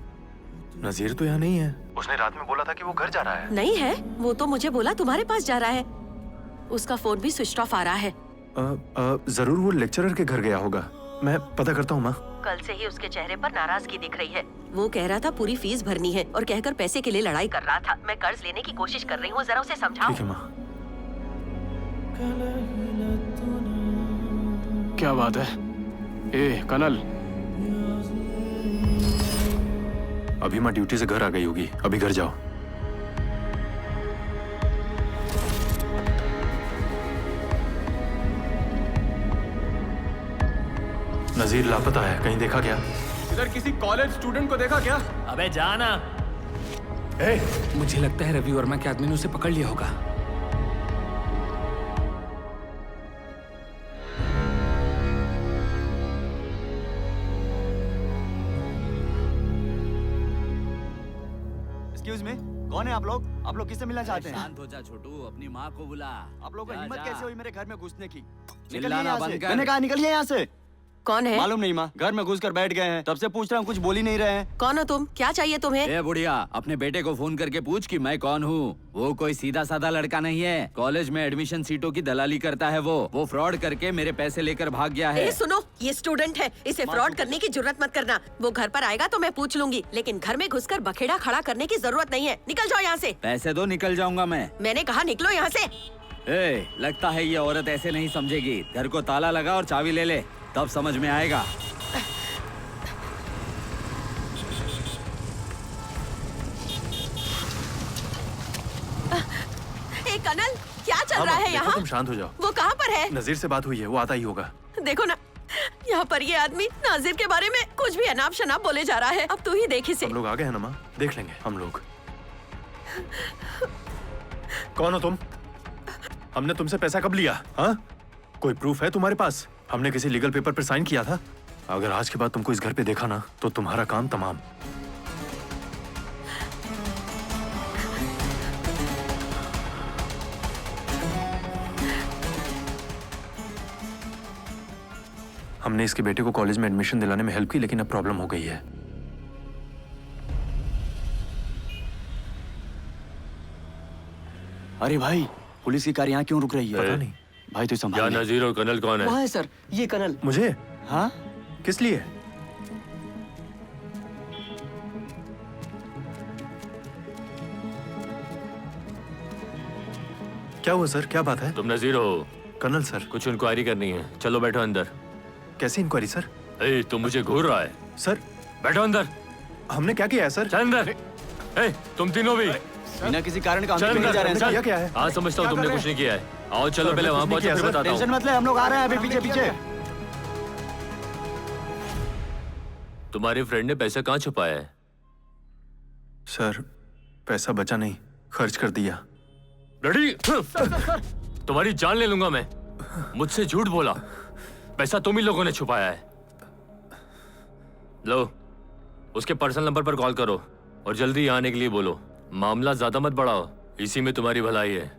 नजीर तो यहाँ नहीं है। उसने रात में बोला था कि वो घर जा रहा है। नहीं है, वो तो मुझे बोला तुम्हारे पास जा रहा है। उसका फोन भी स्विच ऑफ आ रहा है। जरूर वो लेक्चरर के घर गया होगा। मैं पता करता हूँ माँ। कल से ही उसके चेहरे पर नाराजगी दिख रही है। वो कह रहा था पूरी फीस भरनी है और कहकर पैसे के लिए लड़ाई कर रहा था। मैं कर्ज लेने की कोशिश कर रही हूँ, जरा उसे समझाओ। ठीक है माँ। क्या बात है? ए कनल, अभी माँ ड्यूटी से घर आ गई होगी, अभी घर जाओ। नजीर लापता है, कहीं देखा क्या? इधर किसी कॉलेज स्टूडेंट को देखा क्या? अबे जाना। मुझे लगता है रवि वर्मा के आदमी ने उसे पकड़ लिया होगा। एक्सक्यूज मी, कौन है आप लोग? आप लोग किससे मिलना चाहते हैं? शांत हो जा छोटू, अपनी माँ को बुला। आप लोगों को जा, हिम्मत जा। कैसे हुई मेरे घर में घुसने की? निकलिए चिल्लाना यहाँ बंद से। कर। मैंने कहा निकलिए यहाँ से। कौन है? मालूम नहीं माँ, घर में घुस कर बैठ गए हैं। तब से पूछ रहा हूँ, कुछ बोल ही नहीं रहे हैं। कौन हो तुम? क्या चाहिए तुम्हें? ए बुढ़िया, अपने बेटे को फोन करके पूछ कि मैं कौन हूँ। वो कोई सीधा साधा लड़का नहीं है। कॉलेज में एडमिशन सीटों की दलाली करता है। वो फ्रॉड करके मेरे पैसे लेकर भाग गया है। ए, सुनो, ये स्टूडेंट है, इसे फ्रॉड करने की जरूरत मत करना। वो घर पर आएगा तो मैं पूछ लूंगी, लेकिन घर में घुसकर बखेड़ा खड़ा करने की जरूरत नहीं है। निकल जाओ यहाँ से। पैसे दो, निकल जाऊंगा मैं। मैंने कहा निकलो यहाँ से। ए, लगता है ये औरत ऐसे नहीं समझेगी। घर को ताला लगा और चाबी ले ले, तब समझ में आएगा। ए कनल, क्या चल रहा है यहाँ? तुम शांत हो जाओ। वो कहाँ पर है? नजीर से बात हुई है, वो आता ही होगा। देखो ना, यहाँ पर ये आदमी नाजिर के बारे में कुछ भी अनाप शनाप बोले जा रहा है। अब तू ही देख इसे। हम लोग आ गए हैं ना माँ, देख लेंगे हम लोग। कौन हो तुम? हमने तुमसे पैसा कब लिया? हाँ, कोई प्रूफ है तुम्हारे पास? हमने किसी लीगल पेपर पर साइन किया था? अगर आज के बाद तुमको इस घर पे देखा ना, तो तुम्हारा काम तमाम। हमने इसके बेटे को कॉलेज में एडमिशन दिलाने में हेल्प की, लेकिन अब प्रॉब्लम हो गई है। अरे भाई, पुलिस की कार यहाँ क्यों रुक रही है? पता नहीं भाई तो संभाल ले। नजीर और कनल कौन वहाँ है सर, ये कनल। मुझे? हाँ, किस लिए? क्या हुआ सर, क्या बात है? तुम नजीर हो? Colonel sir. कुछ इंक्वायरी करनी है, चलो बैठो अंदर। कैसी इंक्वायरी सर? ए, तुम मुझे घूर रहा है? सर बैठो अंदर। हमने क्या किया है सर? चल अंदर। ए, तुम तीनों भी बिना किसी कारण का हम चल कहीं अंदर। जा रहे हैं किया सर। क्या है? हाँ समझता हूँ तुमने कुछ नहीं किया है। आओ चलो पहले वहाँ पहुँचो फिर बताता टेंशन हूँ। मत ले, हम लोग आ रहे हैं अभी पीछे पीछे। तुम्हारे फ्रेंड ने पैसा कहाँ छुपाया है? सर पैसा बचा नहीं, खर्च कर दिया। रेडी? तुम्हारी जान ले लूंगा मैं। मुझसे झूठ बोला। पैसा तुम ही लोगों ने छुपाया है। लो, उसके पर्सनल नंबर पर कॉल करो और जल्दी यहाँ आने के लिए बोलो। मामला ज्यादा मत बढ़ाओ, इसी में तुम्हारी भलाई है।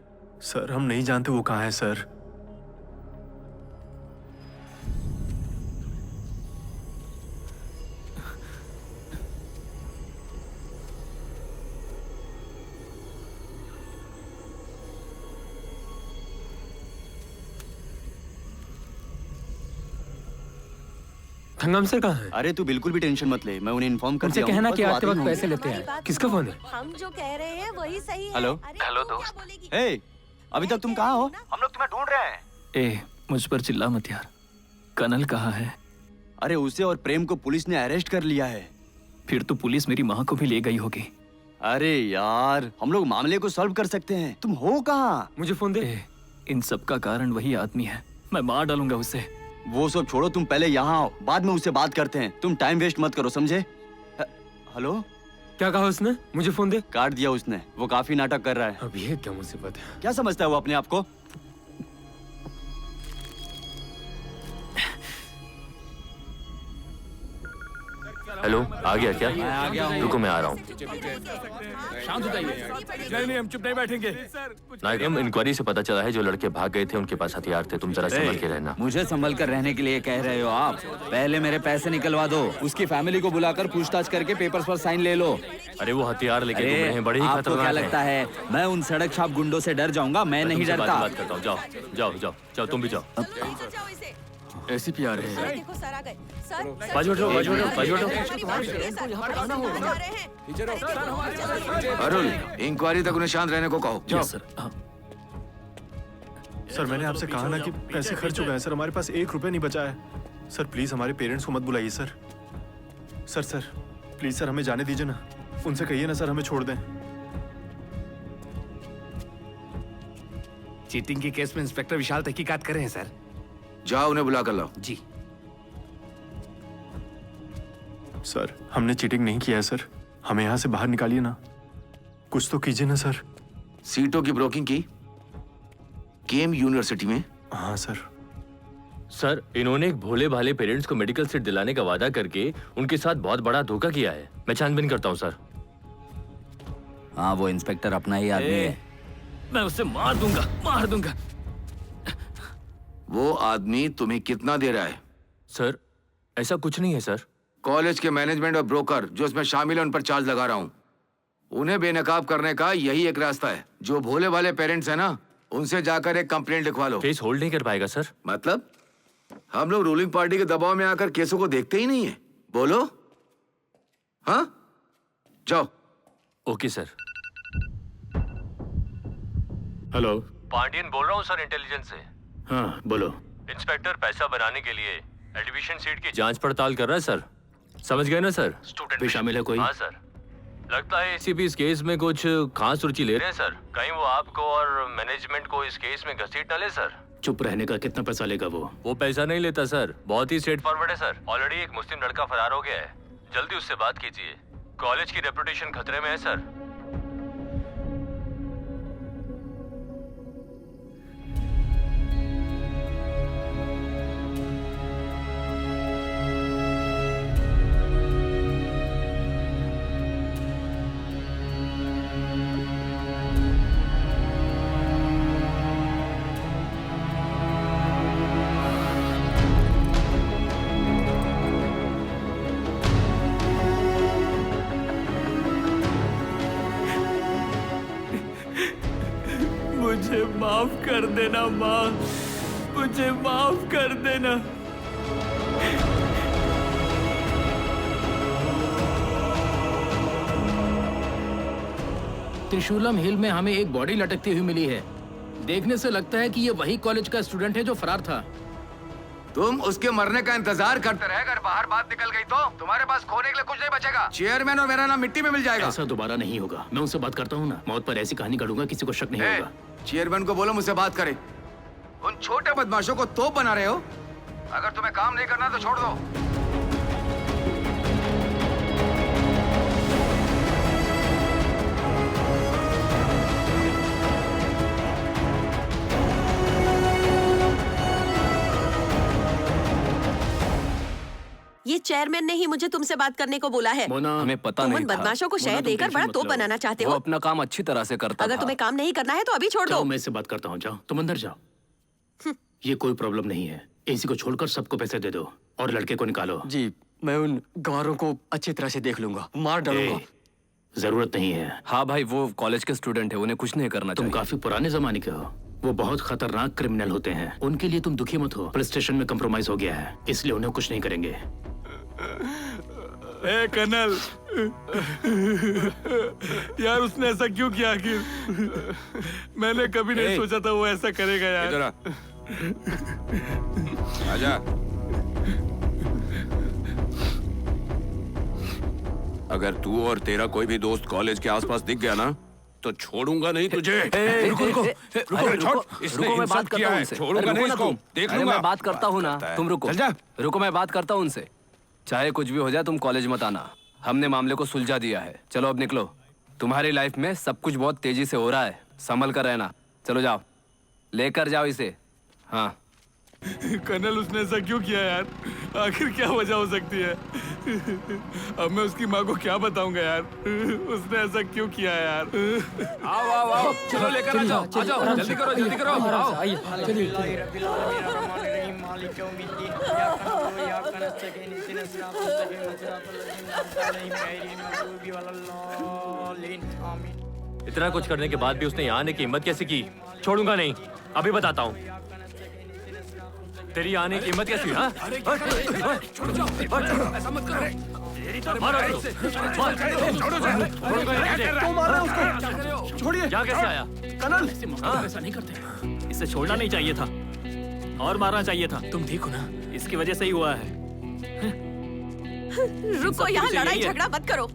सर हम नहीं जानते वो कहाँ है सर। थंगम सर कहाँ है? अरे तू बिल्कुल भी टेंशन मत ले, मैं उन्हें इन्फॉर्म कर उनसे दिया हूँ, कहना बस कि वो आते आते ही वक्त होंगे। पैसे लेते हैं। किसका फोन है? हम जो कह रहे हैं वही सही है। हेलो। हेलो दोस्त। हे, अभी तक तुम कहाँ हो? हम लोग तुम्हें ढूंढ रहे हैं। ए, मुझ पर चिल्ला मत यार। कनल कहाँ है? अरे उसे और प्रेम को पुलिस ने अरेस्ट कर लिया है। फिर तो पुलिस मेरी माँ को भी ले गई होगी। अरे यार, हम लोग मामले को सॉल्व कर सकते हैं। तुम हो कहाँ? मुझे फोन दे। ए, इन सब का कारण वही आदमी है। मैं मार डालूंगा उसे। वो सब छोड़ो, तुम पहले यहाँ आओ, बाद में उससे बात करते हैं। तुम टाइम वेस्ट मत करो, समझे? हेलो? क्या कहा उसने? मुझे फोन दे। काट दिया उसने, वो काफी नाटक कर रहा है। अब ये क्या मुसीबत है? क्या समझता है वो अपने आप को? हेलो, आ गया क्या? आ गया हूँ। रुको मैं आ रहा हूँ। शांत हो जाइए। नहीं हम चुप नहीं बैठेंगे। नायकम, इंक्वायरी से पता चला है जो लड़के भाग गए थे उनके पास हथियार थे। तुम जरा संभल के रहना। मुझे संभल कर रहने के लिए कह रहे हो आप? पहले मेरे पैसे निकलवा दो, उसकी फैमिली को बुलाकर पूछताछ करके पेपर्स पर साइन ले लो। अरे वो हथियार लेके घूम रहे हैं, बड़े ही आपको खतरनाक क्या हैं। लगता है मैं उन सड़क छाप गुंडों से डर जाऊंगा? मैं नहीं तुमसे डरता। बात करता हूँ। जाओ जाओ जाओ जाओ, तुम भी जाओ। एसीपी आ रहे हैं। देखो सर आ गए। सर बाजू हटो, बाजू हटो, बाजू हटो। अरुण, इंक्वायरी तक उन्हें शांत रहने को कहो। सर मैंने आपसे कहा ना कि पैसे खर्च हो गए हैं सर, हमारे पास 1 रुपया नहीं बचा है। सर प्लीज हमारे पेरेंट्स को मत बुलाइए सर। सर प्लीज सर हमें जाने दीजिए ना। उनसे कहिए ना सर हमें छोड़ दें। चीटिंग के केस में इंस्पेक्टर विशाल तहकीकात कर रहे हैं सर। जाओ उन्हें बुला कर लाओ। जी सर हमने चीटिंग नहीं किया है सर, हमें यहाँ से बाहर निकालिए ना। कुछ तो कीजिए ना सर। सीटों की ब्रोकिंग की केम यूनिवर्सिटी में? हाँ सर। सर, इन्होंने एक भोले भाले पेरेंट्स को मेडिकल सीट दिलाने का वादा करके उनके साथ बहुत बड़ा धोखा किया है। मैं छानबीन करता हूँ सर। हाँ, वो इंस्पेक्टर अपना ही आदमी है। मैं उसे मार दूंगा, मार दूंगा। वो आदमी तुम्हें कितना दे रहा है? सर ऐसा कुछ नहीं है सर। कॉलेज के मैनेजमेंट और ब्रोकर जो इसमें शामिल है उन पर चार्ज लगा रहा हूँ। उन्हें बेनकाब करने का यही एक रास्ता है। जो भोले वाले पेरेंट्स हैं ना, उनसे जाकर एक कंप्लेंट लिखवा लो। केस होल्ड नहीं कर पाएगा सर। मतलब हम लोग रूलिंग पार्टी के दबाव में आकर केसों को देखते ही नहीं है। बोलो। हाँ, जाओ। Okay sir. हेलो, पांडियन बोल रहा हूँ सर, इंटेलिजेंस से। हाँ बोलो। इंस्पेक्टर पैसा बनाने के लिए एडमिशन सीट की जांच पड़ताल कर रहा है सर। समझ गए ना सर? स्टूडेंट भी शामिल है कोई? हाँ सर। लगता है एसीपी इस केस में कुछ खास रुचि ले रहे हैं सर। कहीं वो आपको और मैनेजमेंट को इस केस में घसीट न ले सर। चुप रहने का कितना पैसा लेगा वो पैसा नहीं लेता सर, बहुत ही स्ट्रेट फॉरवर्ड है सर। ऑलरेडी एक मुस्लिम लड़का फरार हो गया है, जल्दी उससे बात कीजिए। कॉलेज की रेपुटेशन खतरे में है सर। मुझे माफ कर देना माँ, मुझे माफ कर देना। त्रिशूलम हिल में हमें एक बॉडी लटकती हुई मिली है। देखने से लगता है कि ये वही कॉलेज का स्टूडेंट है जो फरार था। तुम उसके मरने का इंतजार करते रहे, अगर बाहर बात निकल गई तो तुम्हारे पास खोने के लिए कुछ नहीं बचेगा। चेयरमैन और मेरा नाम मिट्टी में मिल जाएगा। ऐसा दोबारा नहीं होगा। मैं उनसे बात करता हूँ ना, मौत पर ऐसी कहानी गढ़ूंगा किसी को शक नहीं होगा। चेयरमैन को बोलो मुझसे बात करे। उन छोटे बदमाशों को तोप बना रहे हो। अगर तुम्हें काम नहीं करना तो छोड़ दो। ये चेयरमैन ने ही मुझे तुमसे बात करने को बोला है। मोना, हमें पता तुम नहीं उन था। बदमाशों को शहर देकर बड़ा तोप बनाना चाहते वो हो। अपना काम अच्छी तरह से करता अगर था। तुम्हें काम नहीं करना है तो अभी छोड़ दो। मैं इससे बात करता हूँ, जाओ तुम अंदर जाओ। ये कोई प्रॉब्लम नहीं है। एसी को छोड़कर सबको पैसे दे दो और लड़के को निकालो। जी, मैं उन गवारों को अच्छी तरह से देख लूंगा, मार डालूंगा। जरूरत नहीं है। हाँ भाई, वो कॉलेज के स्टूडेंट है, उन्हें कुछ नहीं करना तुम काफी पुराने जमाने के हो। वो बहुत खतरनाक क्रिमिनल होते हैं। उनके लिए तुम दुखी मत हो। पुलिस स्टेशन में कंप्रोमाइज हो गया है, इसलिए उन्हें कुछ नहीं करेंगे। ए कर्नल, यार उसने ऐसा क्यों किया आखिर? मैंने कभी नहीं सोचा था वो ऐसा करेगा यार। इधर आ। आजा। अगर तू और तेरा कोई भी दोस्त कॉलेज के आसपास दिख गया ना तो छोड़ूंगा नहीं तुझे। रुको रुको छोड़, इसने रुको, मैं इंसल्ट बात करता किया हूँ है। उनसे। छोड़ूंगा नहीं इसको, देख अरे लूंगा। मैं बात करता हूँ ना, तुम रुको। चल जा। रुको, मैं बात करता हूँ उनसे। चाहे कुछ भी हो जाए, तुम कॉलेज मत आना। हमने मामले को सुलझा दिया है। चलो अब निकलो। तुम्हारी लाइफ में सब कुछ बहुत तेजी से हो रहा है, संभल कर रहना। चलो जाओ, लेकर जाओ इसे। हाँ कर्नल, उसने ऐसा क्यों किया यार? आखिर क्या वजह हो सकती है? अब मैं उसकी माँ को क्या बताऊंगा यार? उसने ऐसा क्यों किया यार? आओ आओ आओ, चलो लेकर आ जाओ, आ जाओ, जल्दी करो, जल्दी करो। आओ इतना कुछ करने के बाद भी उसने यहाँ आने की हिम्मत कैसे की? छोड़ूंगा नहीं, अभी बताता हूँ तेरी आने की हिम्मत कैसी हुई? हाँ? ऐसा मत करो। छोड़िए। क्या कैसे आया? कर्नल, ऐसा नहीं करते। इसे छोड़ना नहीं चाहिए था और मारना चाहिए था। तुम ठीक हो ना? इसकी वजह से ही हुआ है। रुको, यहाँ लड़ाई झगड़ा मत करो।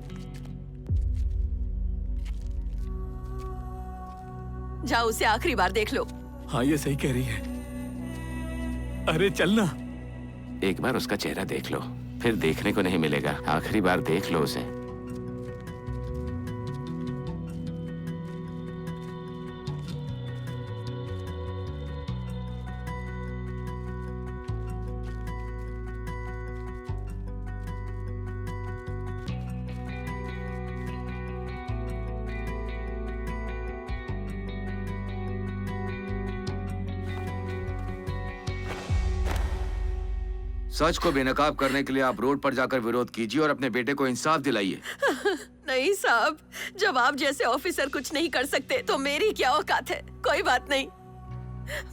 जाओ, उसे आखिरी बार देख लो। हाँ, ये सही कह रही है। अरे चलना। एक बार उसका चेहरा देख लो, फिर देखने को नहीं मिलेगा। आखिरी बार देख लो उसे। सच को बेनकाब करने के लिए आप रोड पर जाकर विरोध कीजिए और अपने बेटे को इंसाफ दिलाइए। नहीं साहब, जब आप जैसे ऑफिसर कुछ नहीं कर सकते तो मेरी क्या औकात है? कोई बात नहीं,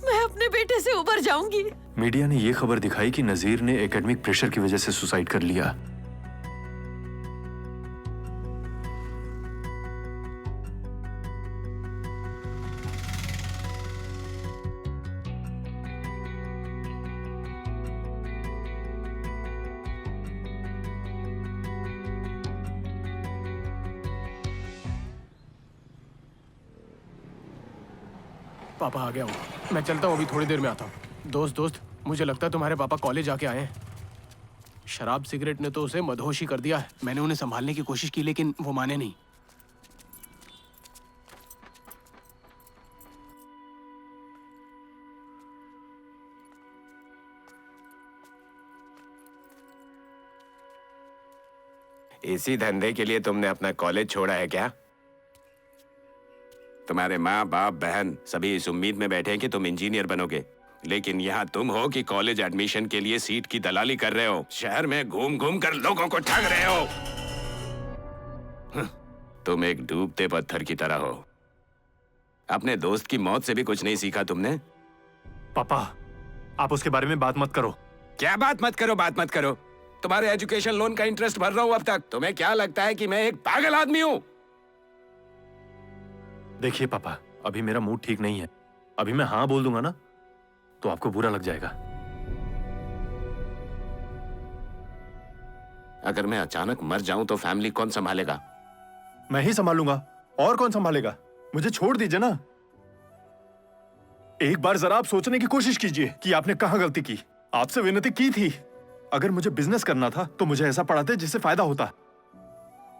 मैं अपने बेटे से उबर जाऊंगी। मीडिया ने ये खबर दिखाई कि नजीर ने एकेडमिक प्रेशर की वजह से सुसाइड कर लिया। पापा आ गया हूँ। मैं चलता हूँ, अभी थोड़ी देर में आता हूँ। दोस्त, मुझे लगता है तुम्हारे पापा कॉलेज आके आए हैं। शराब सिगरेट ने तो उसे मदहोश ही कर दिया है। मैंने उन्हें संभालने की कोशिश की लेकिन वो माने नहीं। इसी धंधे के लिए तुमने अपना कॉलेज छोड़ा है क्या? तुम्हारे माँ बाप बहन सभी इस उम्मीद में बैठे हैं कि तुम इंजीनियर बनोगे, लेकिन यहाँ तुम हो कि कॉलेज एडमिशन के लिए सीट की दलाली कर रहे हो। शहर में घूम घूम कर लोगों को ठग रहे हो। तुम एक डूबते पत्थर की तरह हो। अपने दोस्त की मौत से भी कुछ नहीं सीखा तुमने? पापा, आप उसके बारे में बात मत करो। क्या बात मत करो? तुम्हारे एजुकेशन लोन का इंटरेस्ट भर रहा हूं अब तक। तुम्हें क्या लगता है कि मैं एक पागल आदमी हूं? देखिए पापा, अभी मेरा मूड ठीक नहीं है। अभी मैं हाँ बोल दूंगा ना तो आपको बुरा लग जाएगा। अगर मैं अचानक मर जाऊं तो फैमिली कौन संभालेगा? मैं ही संभालूंगा, और कौन संभालेगा? मुझे छोड़ दीजिए ना। एक बार जरा आप सोचने की कोशिश कीजिए कि आपने कहां गलती की। आपसे विनती की थी। अगर मुझे बिजनेस करना था तो मुझे ऐसा पढ़ाते जिससे फायदा होता।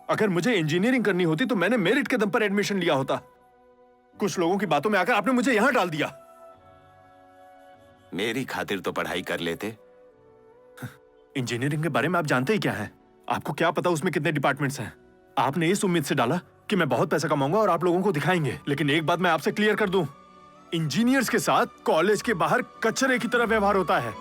अगर मुझे इंजीनियरिंग करनी होती तो मैंने मेरिट के दम पर एडमिशन लिया होता। कुछ लोगों की बातों में आकर आपने मुझे यहां डाल दिया। मेरी खातिर तो पढ़ाई कर लेते। इंजीनियरिंग के बारे में आप जानते ही क्या है? आपको क्या पता उसमें कितने डिपार्टमेंट्स हैं? आपने इस उम्मीद से डाला कि मैं बहुत पैसा कमाऊंगा और आप लोगों को दिखाएंगे। लेकिन एक बात मैं आपसे क्लियर कर दूं, इंजीनियर्स के साथ कॉलेज के बाहर कचरे की तरह व्यवहार होता है।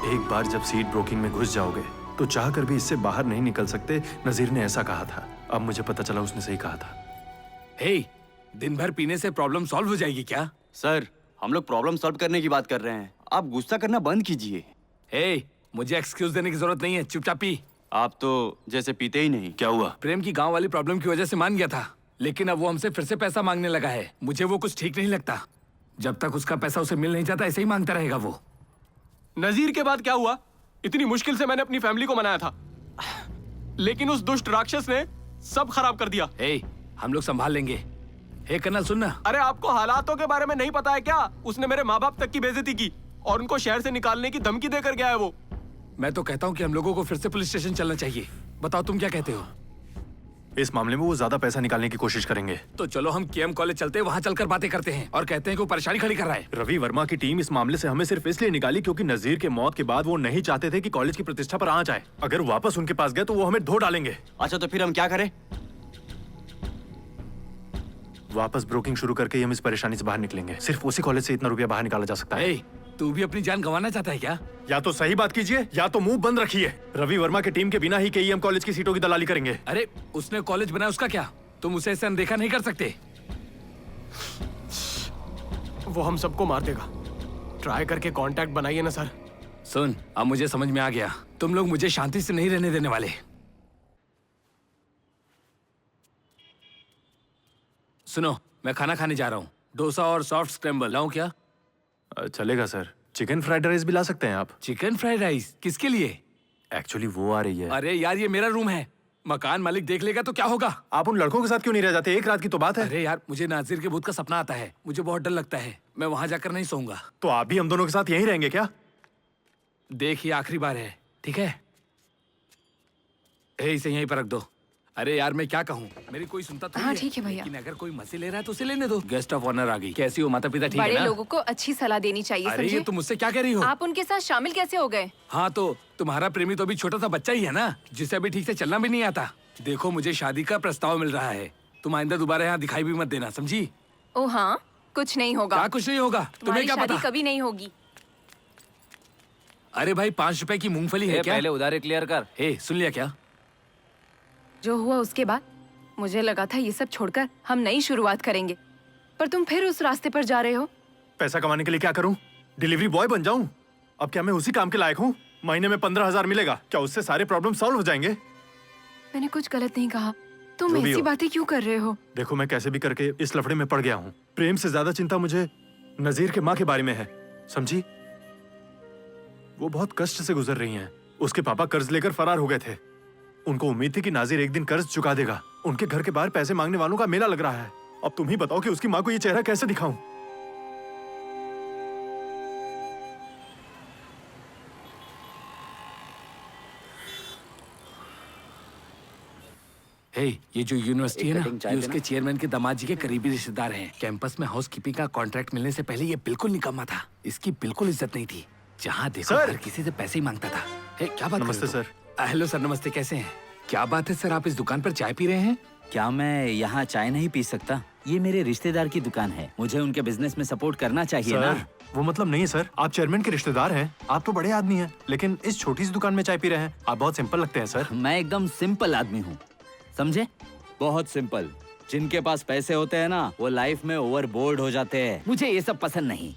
एक बार जब सीट ब्रोकिंग में घुस जाओगे तो चाहकर भी इससे बाहर नहीं निकल सकते। नजीर ने ऐसा कहा था। अब मुझे पता चला उसने सही कहा था। हे, दिन भर पीने से प्रॉब्लम सॉल्व हो जाएगी क्या? सर, हम लोग प्रॉब्लम सॉल्व करने की बात कर रहे हैं। आप गुस्सा करना बंद कीजिए। हे, मुझे एक्सक्यूज देने की जरूरत नहीं है, चुपचाप पी। आप तो जैसे पीते ही नहीं। क्या हुआ? प्रेम की गांव वाली प्रॉब्लम की वजह से मान गया था, लेकिन अब वो हमसे फिर से पैसा मांगने लगा है। मुझे वो कुछ ठीक नहीं लगता। जब तक उसका पैसा उसे मिल नहीं जाता ऐसे ही मांगता रहेगा वो। नजीर के बाद क्या हुआ? इतनी मुश्किल से मैंने अपनी फैमिली को मनाया था, लेकिन उस दुष्ट राक्षस ने सब खराब कर दिया। हे, हम लोग संभाल लेंगे। हे कर्नल, सुनना। अरे आपको हालातों के बारे में नहीं पता है क्या? उसने मेरे माँ बाप तक की बेइज्जती की और उनको शहर से निकालने की धमकी देकर गया है वो। मैं तो कहता हूँ कि हम लोगों को फिर से पुलिस स्टेशन चलना चाहिए। बताओ तुम क्या कहते हो? इस मामले में वो ज्यादा पैसा निकालने की कोशिश करेंगे। तो चलो हम केएम कॉलेज चलते हैं, वहाँ चलकर बातें करते हैं और कहते हैं कि वो परेशानी खड़ी कर रहा है। रवि वर्मा की टीम इस मामले से हमें सिर्फ इसलिए निकाली क्योंकि नजीर के मौत के बाद वो नहीं चाहते थे कि कॉलेज की प्रतिष्ठा पर आंच आए। अगर वापस उनके पास गए तो वो हमें धो डालेंगे। अच्छा, तो फिर हम क्या करें? वापस ब्रोकिंग शुरू करके हम इस परेशानी से बाहर निकलेंगे। सिर्फ उसी कॉलेज से इतना रुपया बाहर निकाला जा सकता है। तू भी अपनी जान गंवाना चाहता है क्या? या तो सही बात कीजिए या तो मुंह बंद रखिए। रवि वर्मा की टीम के बिना ही केईएम कॉलेज की सीटों की दलाली करेंगे। अरे उसने कॉलेज बनाया, उसका क्या? तुम उसे ऐसे अनदेखा नहीं कर सकते। वो हम सबको मार देगा। ट्राई करके कांटेक्ट बनाइए ना सर। सुन, अब मुझे समझ में आ गया, तुम लोग मुझे शांति से नहीं रहने देने वाले। सुनो, मैं खाना खाने जा रहा हूँ। डोसा और सॉफ्ट स्क्रैम्बल लाऊं क्या? चलेगा सर। चिकन फ्राइड राइस भी ला सकते हैं आप। चिकन फ्राइड राइस किसके लिए? एक्चुअली वो आ रही है। अरे यार, ये मेरा रूम है। मकान मालिक देख लेगा तो क्या होगा? आप उन लड़कों के साथ क्यों नहीं रह जाते? एक रात की तो बात है। अरे यार, मुझे नाजिर के भूत का सपना आता है। मुझे बहुत डर लगता है। मैं वहां जाकर नहीं सोऊंगा। तो आप भी हम दोनों के साथ यहीं रहेंगे क्या? देखिए, आखिरी बार है, ठीक है? इसे यहीं पर रख दो। अरे यार, मैं क्या कहूँ, मेरी कोई सुनता तो हाँ, ठीक है भैया। लेकिन अगर कोई मजे ले रहा है तो उसे लेने दो। गेस्ट ऑफ ऑनर आ गई। कैसी हो माता पिता? ठीक है बड़े ना? लोगों को अच्छी सलाह देनी चाहिए। अरे ये तुम मुझसे क्या कह रही हो? आप उनके साथ शामिल कैसे हो गए? हाँ, तो तुम्हारा प्रेमी तो अभी छोटा सा बच्चा ही है ना, जिसे अभी ठीक से चलना भी नहीं आता। देखो, मुझे शादी का प्रस्ताव मिल रहा है। तुम आइंदा दोबारा यहाँ दिखाई भी मत देना, समझी? ओ हाँ, कुछ नहीं होगा। क्या कुछ नहीं होगा? तुम्हें क्या पता? कभी नहीं होगी। अरे भाई, 5 रुपए की मूंगफली है क्या? पहले उधारी क्लियर कर। सुन लिया क्या? जो हुआ उसके बाद मुझे लगा था ये सब छोड़कर हम नई शुरुआत करेंगे, पर तुम फिर उस रास्ते पर जा रहे हो। पैसा कमाने के लिए क्या करूं? डिलीवरी बॉय बन जाऊं? अब क्या मैं उसी काम के लायक हूं? महीने में 15,000 मिलेगा, क्या उससे सारे प्रॉब्लम सॉल्व हो जाएंगे? मैंने कुछ गलत नहीं कहा। तुम जो भी ऐसी हो। बातें क्यों कर रहे हो? देखो, मैं कैसे भी करके इस लफड़े में पड़ गया हूँ। प्रेम से ज्यादा चिंता मुझे नजीर के माँ के बारे में है, समझी? वो बहुत कष्ट से गुजर रही हैं। उसके पापा कर्ज लेकर फरार हो गए थे। उनको उम्मीद थी कि नाजिर एक दिन कर्ज चुका देगा। उनके घर के बाहर पैसे मांगने वालों का मेला लग रहा है। अब तुम ही बताओ कि उसकी माँ को ये चेहरा कैसे दिखाऊं? हे, ये जो यूनिवर्सिटी एक है कटिंग ना, चाय ये देना। उसके चेयरमैन के दामाद जी के करीबी रिश्तेदार हैं। कैंपस में हाउस कीपिंग का कॉन्ट्रैक्ट मिलने से पहले ये बिल्कुल निकम्मा था। इसकी बिल्कुल इज्जत नहीं थी। जहाँ देखो सर! हर किसी से पैसे ही मांगता था। हे, क्या बात नमस्ते, कर रहे हो? हेलो सर, नमस्ते, कैसे हैं? क्या बात है सर, आप इस दुकान पर चाय पी रहे हैं? क्या मैं यहाँ चाय नहीं पी सकता? ये मेरे रिश्तेदार की दुकान है, मुझे उनके बिजनेस में सपोर्ट करना चाहिए ना। सर वो मतलब नहीं है सर, आप चेयरमैन के रिश्तेदार हैं, आप तो बड़े आदमी हैं, लेकिन इस छोटी सी दुकान में चाय पी रहे हैं। आप बहुत सिंपल लगते हैं सर। मैं एकदम सिंपल आदमी हूँ, समझे? बहुत सिंपल। जिनके पास पैसे होते हैं ना, वो लाइफ में ओवरबोर्ड हो जाते हैं। मुझे ये सब पसंद नहीं।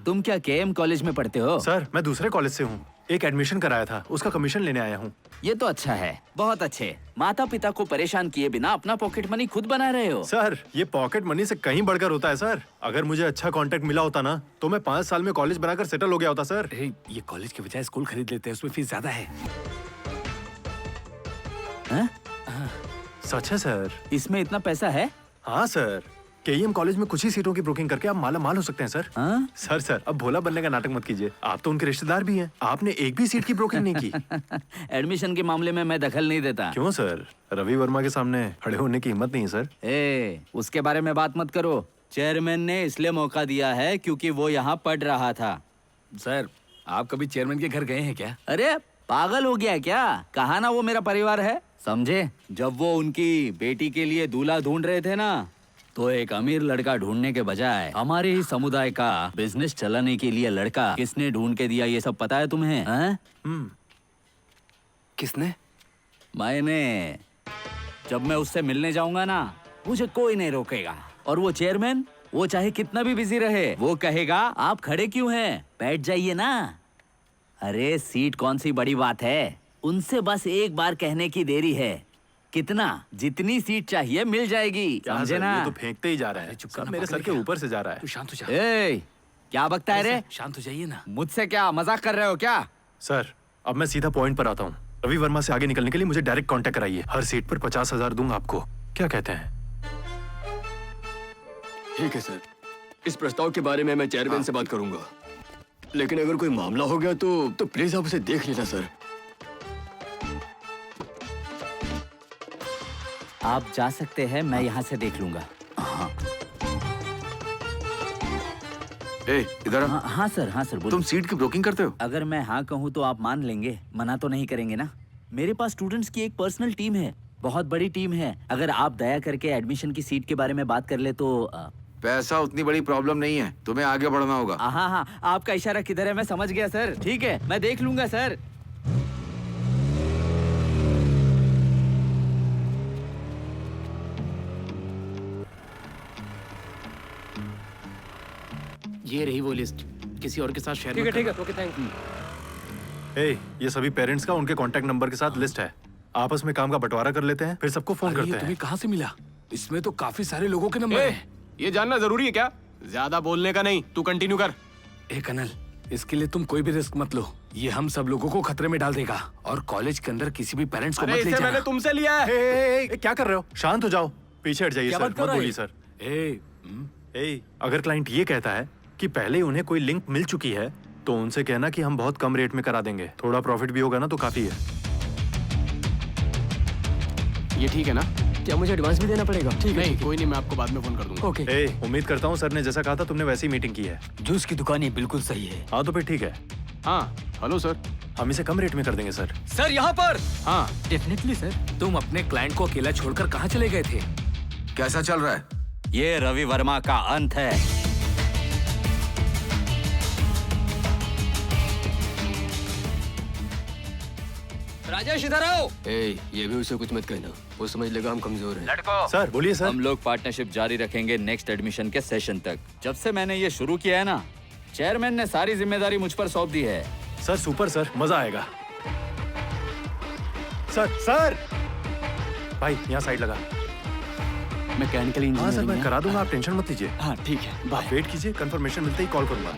तुम क्या केएम कॉलेज में पढ़ते हो? सर मैं दूसरे कॉलेज से हूँ, एक एडमिशन कराया था, उसका कमीशन लेने आया हूँ। ये तो अच्छा है, बहुत अच्छे। माता पिता को परेशान किए बिना अपना पॉकेट मनी खुद बना रहे हो। सर ये पॉकेट मनी से कहीं बढ़कर होता है सर। अगर मुझे अच्छा कॉन्ट्रैक्ट मिला होता ना, तो मैं 5 साल में कॉलेज बनाकर सेटल हो गया होता सर। ये कॉलेज के बजाय स्कूल खरीद लेते हैं, उसमें फीस ज्यादा है। सच है सर। इसमें इतना पैसा है? हाँ सर, केईएम कॉलेज में कुछ ही सीटों की बुकिंग करके आप माला माल हो सकते हैं सर। सर सर अब भोला बनने का नाटक मत कीजिए, आप तो उनके रिश्तेदार भी हैं। आपने एक भी सीट की बुकिंग नहीं की। एडमिशन के मामले में मैं दखल नहीं देता। क्यों सर? रवि वर्मा के सामने खड़े होने की हिम्मत नहीं है सर। उसके बारे में बात मत करो। चेयरमैन ने इसलिए मौका दिया है क्योंकि वो यहाँ पढ़ रहा था। सर आप कभी चेयरमैन के घर गए हैं क्या? अरे पागल हो गया क्या? कहा ना वो मेरा परिवार है, समझे? जब वो उनकी बेटी के लिए दूल्हा ढूंढ रहे थे ना, तो एक अमीर लड़का ढूंढने के बजाय हमारे ही समुदाय का बिजनेस चलाने के लिए लड़का किसने ढूंढ के दिया, ये सब पता है तुम्हें? किसने? मैंने। जब मैं उससे मिलने जाऊंगा ना, मुझे कोई नहीं रोकेगा। और वो चेयरमैन, वो चाहे कितना भी बिजी रहे, वो कहेगा आप खड़े क्यों हैं, बैठ जाइए ना। अरे सीट कौन सी बड़ी बात है, उनसे बस एक बार कहने की देरी है। कितना, जितनी सीट चाहिए मिल जाएगी, समझे ना? ये तो फेंकते ही जा रहा है, सब मेरे सर के ऊपर से जा रहा है। तू शांत हो जा। क्या बकता है रे? शांत हो जाइए ना। मुझसे क्या मजाक कर रहे हो क्या? सर अब मैं सीधा पॉइंट पर आता हूँ। रवि वर्मा से आगे निकलने के लिए मुझे डायरेक्ट कांटेक्ट कराइए। हर सीट पर 50,000 दूंगा आपको, क्या कहते हैं? ठीक है सर, इस प्रस्ताव के बारे में मैं चेयरमैन से बात करूंगा, लेकिन अगर कोई मामला हो गया तो प्लीज आप उसे देख लेना सर। आप जा सकते हैं, मैं यहाँ से देख लूंगा। हाँ। इधर हाँ सर, हाँ सर, बोलो। तुम सीट की बुकिंग करते हो? अगर मैं हाँ कहूँ तो आप मान लेंगे, मना तो नहीं करेंगे ना? मेरे पास स्टूडेंट्स की एक पर्सनल टीम है, बहुत बड़ी टीम है। अगर आप दया करके एडमिशन की सीट के बारे में बात कर ले तो पैसा उतनी बड़ी प्रॉब्लम नहीं है, तुम्हें आगे बढ़ना होगा। हाँ हाँ, आपका इशारा किधर है मैं समझ गया सर। ठीक है, मैं देख लूंगा सर। ये रही वो लिस्ट, किसी और के साथ शेयर ठीक है, ठीक है, ओके, थैंक यू। ये सभी पेरेंट्स का उनके कांटेक्ट नंबर के साथ लिस्ट है। आपस में काम का बंटवारा कर लेते हैं, फिर सबको फोन करते हैं। तुम्हें कहाँ से मिला? इसमें तो काफी सारे लोगों के नंबर हैं। ये जानना जरूरी है क्या? ज्यादा बोलने का नहीं, तू कंटिन्यू कर। कनल, इसके लिए तुम कोई भी रिस्क मत लो, ये हम सब लोगों को खतरे में डाल देगा। और कॉलेज के अंदर किसी भी पेरेंट्स को मत ले जाना। मैंने तुमसे लिया है। क्या कर रहे हो? शांत हो जाओ, पीछे हट जाइए क्या सर, बात कर मत रहा है? बोलिए सर। अगर क्लाइंट ये कहता है कि पहले उन्हें कोई लिंक मिल चुकी है, तो उनसे कहना कि हम बहुत कम रेट में करा देंगे, थोड़ा प्रॉफिट भी होगा ना तो काफी है। ये ठीक है ना? क्या मुझे एडवांस भी देना पड़ेगा? ठीक है, नहीं, कोई नहीं, मैं आपको बाद में फोन कर दूंगा। ओके। उम्मीद करता हूँ सर ने जैसा कहा था तुमने वैसी मीटिंग की है। जूस की दुकान ये बिल्कुल सही है। हाँ तो फिर ठीक है। हाँ हेलो सर, हम इसे कम रेट में कर देंगे सर। सर यहाँ पर। हाँ डेफिनेटली सर। तुम अपने क्लाइंट को अकेला छोड़कर कहाँ चले गए थे? कैसा चल रहा है? ये रवि वर्मा का अंत है। राजेश इधर आओ। ये भी उसे कुछ मत कहना, वो समझ लेगा हम कमजोर हैं। सर बोलिए सर। हम लोग पार्टनरशिप जारी रखेंगे नेक्स्ट एडमिशन के सेशन तक। जब से मैंने ये शुरू किया है ना, चेयरमैन ने सारी जिम्मेदारी मुझ पर सौंप दी है। सर सुपर सर, मजा आएगा। सर भाई यहाँ साइड लगा। Mechanical engineering. हाँ सर मैं करा दूंगा, आप टेंशन मत लीजिए। हाँ ठीक है, आप वेट कीजिए, कंफर्मेशन मिलते ही कॉल करूंगा।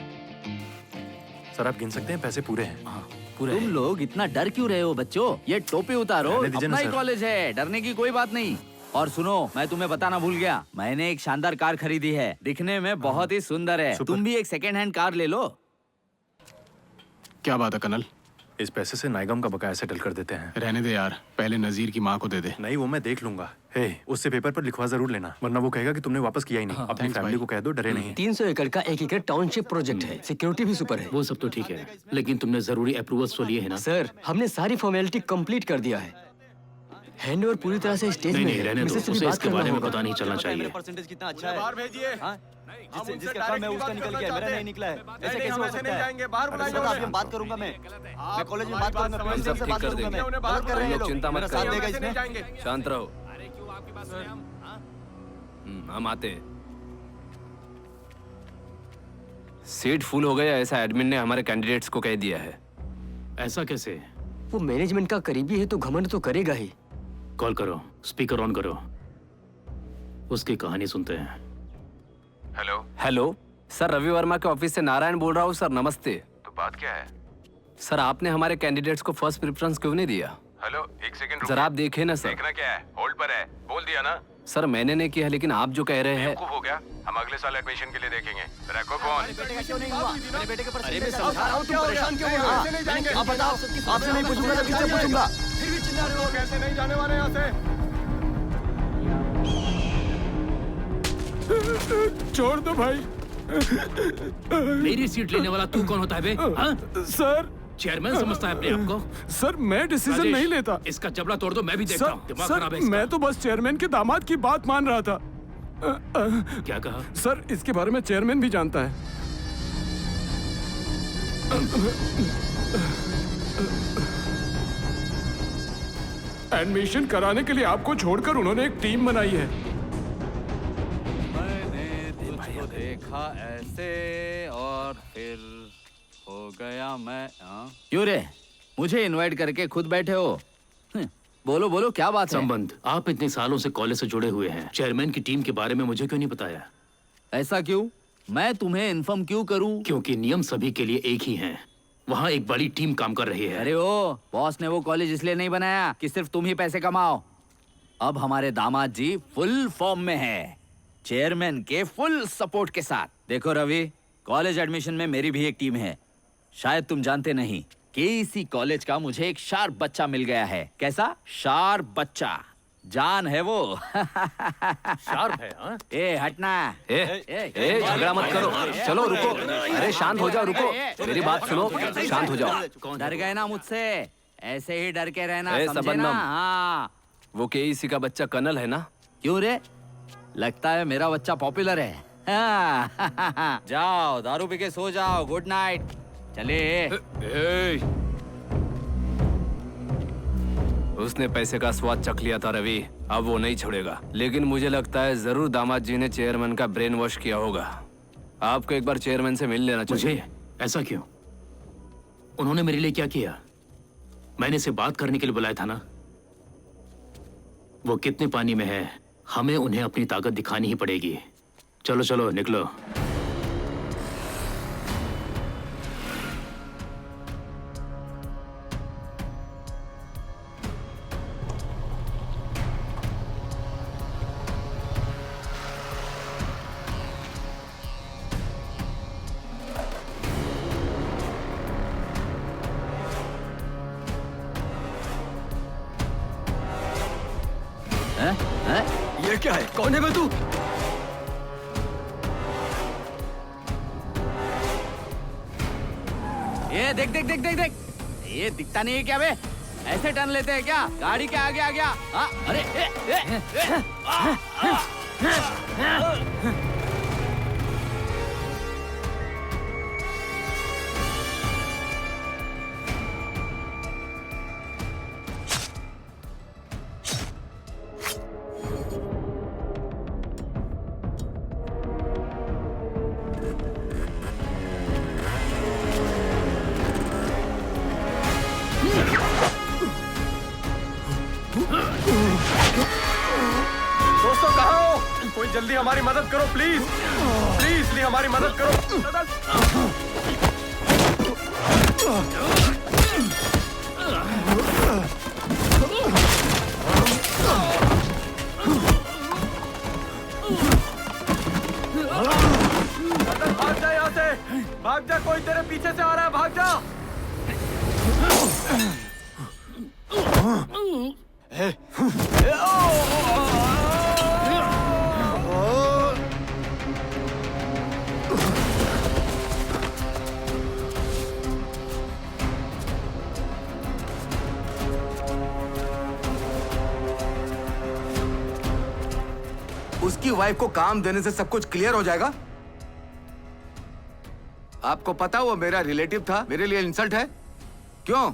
सर आप गिन सकते हैं, पैसे पूरे हैं। हाँ, तुम लोग इतना डर क्यों रहे हो बच्चों? ये टोपी उतारो, अपना ही कॉलेज है, डरने की कोई बात नहीं। और सुनो, मैं तुम्हें बताना भूल गया, मैंने एक शानदार कार खरीदी है, दिखने में बहुत ही सुंदर है। तुम भी एक सेकेंड हैंड कार ले लो। क्या बात है कनल? इस पैसे से नाइगम का बकाया सेटल कर देते हैं। रहने दे यार, पहले नजीर की माँ को दे दे। नहीं, वो मैं देख लूंगा। हे, उससे पेपर पर लिखवा जरूर लेना, वरना वो कहेगा कि तुमने वापस किया ही नहीं। अपनी फैमिली को कह दो, डरे नहीं। 300 एकड़ का एकीकृत टाउनशिप प्रोजेक्ट है, सिक्योरिटी भी सुपर है। वो सब तो ठीक है, लेकिन तुमने जरूरी अप्रूवल्स तो लिए है ना? सर, हमने सारी फॉर्मेलिटी कंप्लीट कर दिया है। हैंड ओवर पूरी तरह से स्टेज में नहीं, रहने दो, मिसेस से भी उसे बात इसके करना बारे में होगा। पता नहीं चलना चाहिए। परसेंटेज कितना अच्छा है। बाहर भेजिए। जिसका काम है उसका निकल गया, मेरा नहीं निकला है। ऐसे कैसे हो सकता है? बाहर अरे सर, आपसे बात करूंगा मैं कॉलेज में बात करूंगा, प्रिंसिपल से बात करूंगा मैं। गलत कर रहे हैं ये लोग, चिंता मत मेरा साथ देगा करो, इसमें। शांत रहो। हम आते हैं। सीट फुल हो गया ऐसा एडमिन ने हमारे कैंडिडेट्स को कह दिया है। ऐसा कैसे? वो मैनेजमेंट का करीबी है तो घमंड तो करेगा ही। कॉल करो, स्पीकर ऑन करो, उसकी कहानी सुनते हैं। Hello hello sir, Ravi Verma के ऑफिस से नारायण बोल रहा हूँ सर। नमस्ते। तो बात क्या है? सर, आपने हमारे कैंडिडेट्स को फर्स्ट प्रेफरेंस क्यों नहीं दिया? हेलो, एक सेकंड जरा आप देखें ना सर। देखना क्या है? होल्ड पर है, बोल दिया ना। सर, मैंने नहीं किया, लेकिन आप जो कह रहे हैं। बेवकूफ हो गया, हम अगले साल एडमिशन के लिए देखेंगे। रखो फोन। अरे मैं समझा रहा हूँ, तुम परेशान क्यों हो रहे हो? आप बताओ, आपसे नहीं पूछूंगा तो किससे पूछूंगा? फिर भी चिल्ला रहे हो, कैसे नहीं जाने वाले यहाँ से? छोड़ दो भाई। मेरी सीट लेने वाला तू कौन होता है बे? हाँ? सर, चेयरमैन समझता है अपने आप को? सर, मैं डिसीजन राजेश, नहीं लेता। इसका जबड़ा तोड़ दो, मैं भी देखता हूँ। दिमाग खराब है सर, इसका। मैं तो बस चेयरमैन के दामाद की बात मान रहा था। क्या कहा? सर, इसके बारे में चेयरमैन भी जानता है। एडमिशन कराने के लिए आपको छोड़कर उन्होंने एक टीम बनाई है। मैंने तुझको देखा ऐसे और फिर हो गया मैं। क्यों रे, मुझे इनवाइट करके खुद बैठे हो? बोलो बोलो, क्या बात है? संबंध, आप इतने सालों से कॉलेज से जुड़े हुए हैं, चेयरमैन की टीम के बारे में मुझे क्यों नहीं बताया? ऐसा क्यों? मैं तुम्हें इन्फॉर्म क्यों करूं? क्योंकि नियम सभी के लिए एक ही हैं। वहाँ एक बड़ी टीम काम कर रही है। अरे ओ, बॉस ने वो कॉलेज इसलिए नहीं बनाया कि सिर्फ तुम ही पैसे कमाओ। अब हमारे दामाद जी फुल फॉर्म में है, चेयरमैन के फुल सपोर्ट के साथ। देखो रवि, कॉलेज एडमिशन में मेरी भी एक टीम है। शायद तुम जानते नहीं कि इसी कॉलेज का मुझे एक शार्प बच्चा मिल गया है। कैसा शार्प बच्चा? जान है वो। शार्प है। हाँ? ए हटना। ए, झगड़ा मत करो, चलो रुको। अरे शांत हो जाओ, रुको, मेरी बात सुनो, शांत हो जाओ। डर गए ना मुझसे? ऐसे ही डर के रहना, ए, समझे सबन्नम। ना? हाँ। वो केईसी का बच्चा कर्नल है ना? क्यों रे, लगता है मेरा बच्चा पॉपुलर है। हाँ। जाओ दारू पी के सो जाओ, गुड नाइट। चले। उसने पैसे का स्वाद चख लिया था रवि, अब वो नहीं छोड़ेगा। लेकिन मुझे लगता है जरूर दामाद जी ने चेयरमैन का ब्रेन वॉश किया होगा। आपको एक बार चेयरमैन से मिल लेना चाहिए। मुझे? ऐसा क्यों? उन्होंने मेरे लिए क्या किया? मैंने इसे बात करने के लिए बुलाया था ना। वो कितने पानी में है, हमें उन्हें अपनी ताकत दिखानी ही पड़ेगी। चलो चलो निकलो। ये क्या है? कौन है बे तू? ये देख देख देख देख देख, ये दिखता नहीं है क्या बे? ऐसे टर्न लेते हैं क्या? गाड़ी के आगे आ गया। हाँ, अरे दोस्तों कहाँ हो? कोई जल्दी हमारी मदद करो प्लीज, प्लीज प्लीज हमारी मदद करो। भाग जा यहाँ से, भाग जा, कोई तेरे पीछे से आ रहा है, भाग जा। उसकी वाइफ को काम देने से सब कुछ क्लियर हो जाएगा? आपको पता वो मेरा रिलेटिव था, मेरे लिए इंसल्ट है? क्यों?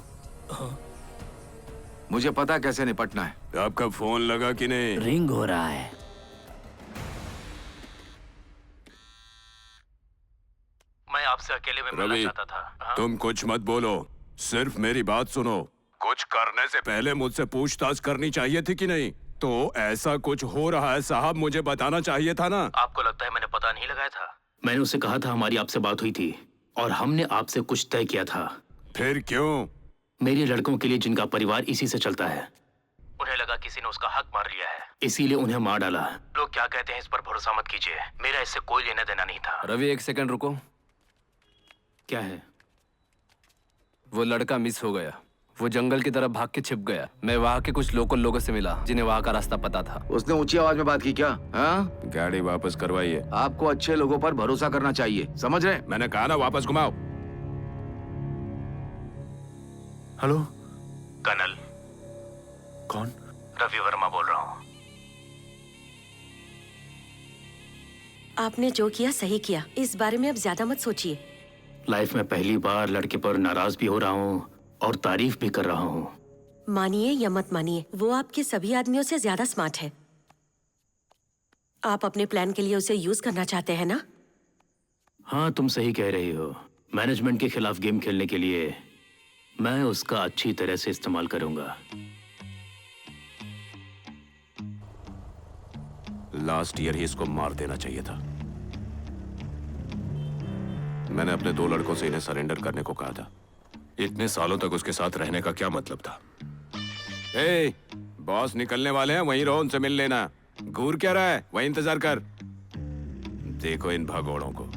मुझे पता कैसे निपटना है। आपका फोन लगा कि नहीं? रिंग हो रहा है। मैं आपसे अकेले में मिलना रवि, चाहता था। तुम कुछ मत बोलो, सिर्फ मेरी बात सुनो। कुछ करने से पहले मुझसे पूछताछ करनी चाहिए थी कि नहीं? तो ऐसा कुछ हो रहा है साहब, मुझे बताना चाहिए था ना। आपको लगता है मैंने पता नहीं लगाया था? मैंने उससे कहा था हमारी आपसे बात हुई थी और हमने आपसे कुछ तय किया था। फिर क्यों? मेरे लड़कों के लिए जिनका परिवार इसी से चलता है, उन्हें लगा किसी ने उसका हक मार लिया है, इसीलिए उन्हें मार डाला। लोग क्या कहते हैं इस पर भरोसा मत कीजिए, मेरा इससे कोई लेना देना नहीं था। रवि एक सेकंड रुको। क्या है? वो लड़का मिस हो गया, वो जंगल की तरफ भाग के छिप गया। मैं वहाँ के कुछ लोकल लोगों से मिला जिन्हें वहाँ का रास्ता पता था। उसने ऊंची आवाज में बात की क्या? हाँ? गाड़ी वापस करवाइए। आपको अच्छे लोगों पर भरोसा करना चाहिए, समझ रहे? मैंने कहा ना वापस घुमाओ। Hello colonel. कौन? रवि वर्मा बोल रहा हूँ। आपने जो किया सही किया, इस बारे में अब ज्यादा मत सोचिए। लाइफ में पहली बार लड़के पर नाराज भी हो रहा हूँ और तारीफ भी कर रहा हूँ। मानिए या मत मानिए, वो आपके सभी आदमियों से ज्यादा स्मार्ट है। आप अपने प्लान के लिए उसे यूज करना चाहते हैं ना? हाँ, तुम सही कह रही हो। मैनेजमेंट के खिलाफ गेम खेलने के लिए मैं उसका अच्छी तरह से इस्तेमाल करूंगा। लास्ट ईयर ही इसको मार देना चाहिए था। मैंने अपने 2 लड़कों से इन्हें सरेंडर करने को कहा था। इतने सालों तक उसके साथ रहने का क्या मतलब था? ए, बॉस निकलने वाले हैं, वहीं रहो, उनसे मिल लेना। घूर क्या रहा है, वहीं इंतजार कर। देखो इन भगोड़ों को।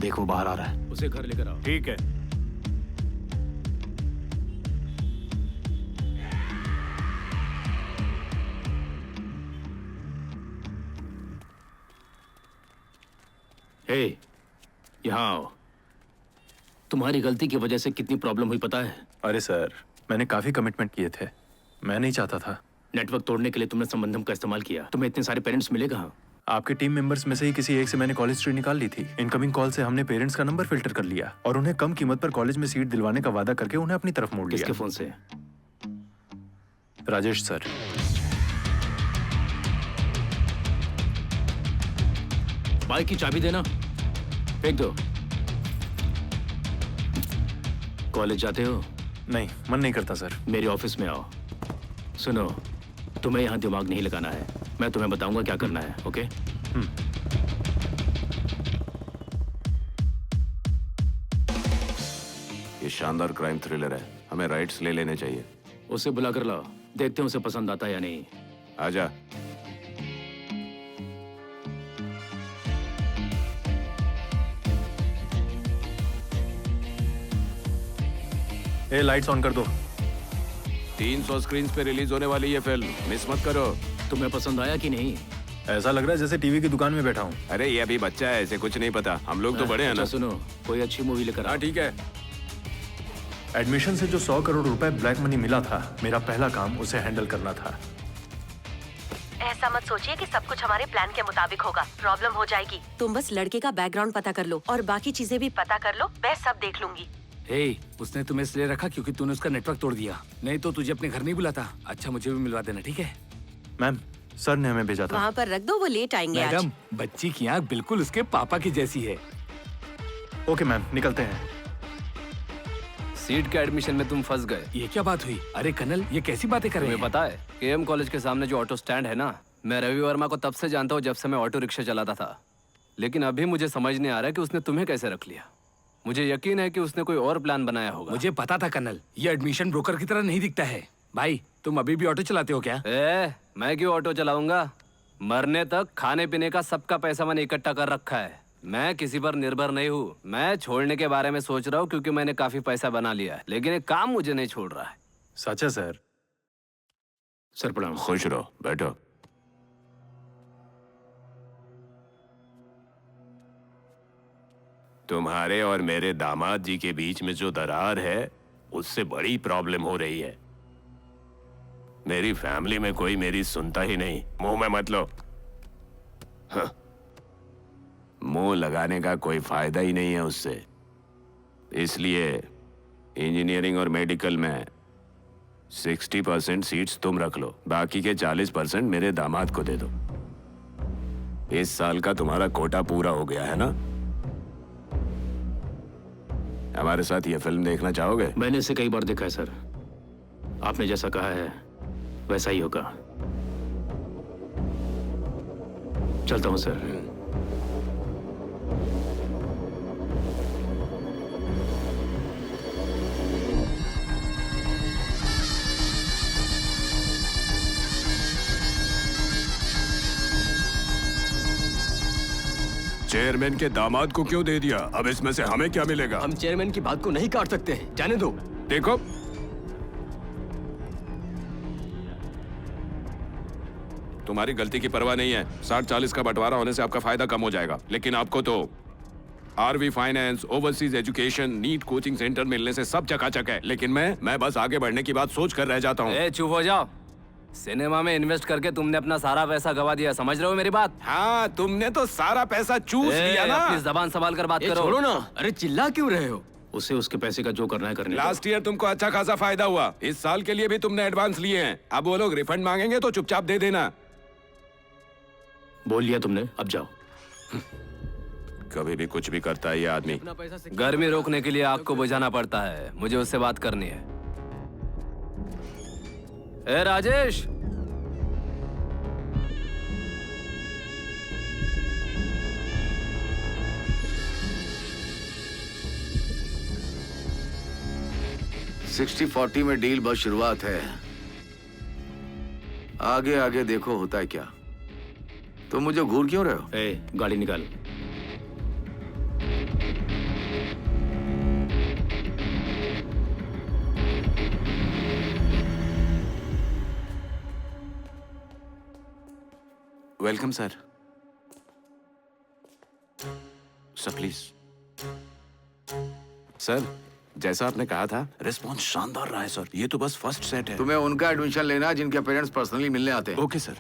देखो बाहर आ रहा है, उसे घर लेकर आओ। ठीक है। हे, यहाँ आओ। तुम्हारी गलती की वजह से कितनी प्रॉब्लम हुई पता है? अरे सर, मैंने काफी कमिटमेंट किए थे, मैं नहीं चाहता था। नेटवर्क तोड़ने के लिए तुमने संबंधम का इस्तेमाल किया। तुम्हें इतने सारे पेरेंट्स मिले कहाँ? आपके टीम मेंबर्स में से ही किसी एक से मैंने कॉलेज हिस्ट्री निकाल ली थी। इनकमिंग कॉल से हमने पेरेंट्स का नंबर फिल्टर कर लिया और उन्हें कम कीमत पर कॉलेज में सीट दिलवाने का वादा करके उन्हें अपनी तरफ मोड़ लिया। किसके फोन से? राजेश सर। बाइक की चाबी देना, फेंक दो। कॉलेज जाते हो? नहीं, मन नहीं करता सर। मेरे ऑफिस में आओ। सुनो, तुम्हें यहाँ दिमाग नहीं लगाना है, मैं तुम्हें बताऊंगा क्या करना है, ओके? ये शानदार क्राइम थ्रिलर है, हमें राइट्स ले लेने चाहिए। उसे बुला कर लाओ, देखते हैं उसे पसंद आता है या नहीं। आजा। ए, लाइट्स ऑन कर दो। 300 स्क्रीन पे रिलीज होने वाली ये फिल्म, मिस मत करो। तुम्हें पसंद आया कि नहीं? ऐसा लग रहा है जैसे टीवी की दुकान में बैठा हूँ। अरे ये अभी बच्चा है, इसे कुछ नहीं पता। हम लोग तो बड़े हैं ना। अच्छा सुनो, कोई अच्छी मूवी लेकर आओ। ठीक है। एडमिशन से जो 100 करोड़ रुपए ब्लैक मनी मिला था, मेरा पहला काम उसे हैंडल करना था। ऐसा मत सोचिए कि सब कुछ हमारे प्लान के मुताबिक होगा, प्रॉब्लम हो जाएगी। तुम बस लड़के का बैकग्राउंड पता कर लो और बाकी चीजें भी पता कर लो, मैं सब देख लूंगी। हे, उसने तुम्हें इसलिए रखा क्योंकि तूने उसका नेटवर्क तोड़ दिया, नहीं तो तुझे अपने घर नहीं बुलाता। अच्छा, मुझे भी मिलवा देना, ठीक है? मैम, सर ने हमें भेजा था। वहाँ पर रख दो, वो लेट आएंगे आज। मैडम, बच्ची की आँख बिल्कुल उसके पापा की जैसी है। ओके मैम, निकलते हैं। सीट के एडमिशन में तुम फंस गए। ये क्या बात हुई? अरे कर्नल, ये कैसी बातें कर रहे हैं? तुम्हें पता है, केएम कॉलेज के सामने जो ऑटो स्टैंड है ना, मैं रवि वर्मा को तब से जानता हूँ जब से मैं ऑटो रिक्शा चलाता था। लेकिन अभी मुझे समझ नहीं आ रहा कि उसने तुम्हें कैसे रख लिया। मुझे यकीन है कि उसने कोई और प्लान बनाया होगा। मुझे पता था कर्नल, ये एडमिशन ब्रोकर की तरह नहीं दिखता है। भाई, तुम अभी भी ऑटो चलाते हो क्या? मैं क्यों ऑटो चलाऊंगा? मरने तक खाने पीने का सबका पैसा मैंने इकट्ठा कर रखा है। मैं किसी पर निर्भर नहीं हूँ। मैं छोड़ने के बारे में सोच रहा हूँ क्योंकि मैंने काफी पैसा बना लिया है, लेकिन एक काम मुझे नहीं छोड़ रहा है। सच है सर। सर प्रणाम। खुश रहो, बैठो। तुम्हारे और मेरे दामाद जी के बीच में जो दरार है उससे बड़ी प्रॉब्लम हो रही है। मेरी फैमिली में कोई मेरी सुनता ही नहीं। मुंह में मत लो। हाँ। मुंह लगाने का कोई फायदा ही नहीं है उससे। इसलिए इंजीनियरिंग और मेडिकल में 60% सीट्स तुम रख लो, बाकी के 40% मेरे दामाद को दे दो। इस साल का तुम्हारा कोटा पूरा हो गया है ना? हमारे साथ ये फिल्म देखना चाहोगे? मैंने इसे कई बार देखा है सर। आपने जैसा कहा है वैसा ही होगा। चलता हूं सर। चेयरमैन के दामाद को क्यों दे दिया? अब इसमें से हमें क्या मिलेगा? हम चेयरमैन की बात को नहीं काट सकते हैं, जाने दो। देखो, तुम्हारी गलती की परवाह नहीं है। 60-40 का बंटवारा होने से आपका फायदा कम हो जाएगा, लेकिन आपको तो RV finance, overseas education, NEET coaching centre मिलने से सब चकाचक है। लेकिन मैं बस आगे बढ़ने की बात सोच कर रह जाता हूँ। चुप हो जाओ। सिनेमा में इन्वेस्ट करके तुमने अपना सारा पैसा गवा दिया, समझ रहे हो मेरी बात? हाँ, तुमने तो सारा पैसा चूस लिया ना। अपनी जबान संभाल कर बात करो। छोड़ो ना। अरे चिल्ला क्यों रहे हो? उसे उसके पैसे का जो करना है करने दो। लास्ट ईयर तुमको अच्छा खासा फायदा हुआ। इस साल के लिए भी तुमने एडवांस लिए हैं। अब वो लोग रिफंड मांगेंगे तो चुपचाप दे देना। बोल लिया तुमने, अब जाओ। कभी भी कुछ भी करता है ये आदमी। गर्मी रोकने के लिए आग को बुझाना पड़ता है। मुझे उससे बात करनी है। ए राजेश, सिक्सटी 40 में डील बस शुरुआत है। आगे आगे देखो होता है क्या। तो मुझे घूर क्यों रहे हो? गाड़ी निकाल। Welcome sir. Sir please. Sir, जैसा आपने कहा था, रिस्पॉन्स शानदार रहा है सर। ये तो बस फर्स्ट सेट है। तुम्हें उनका एडमिशन लेना है जिनके पेरेंट्स पर्सनली मिलने आते हैं। Okay sir.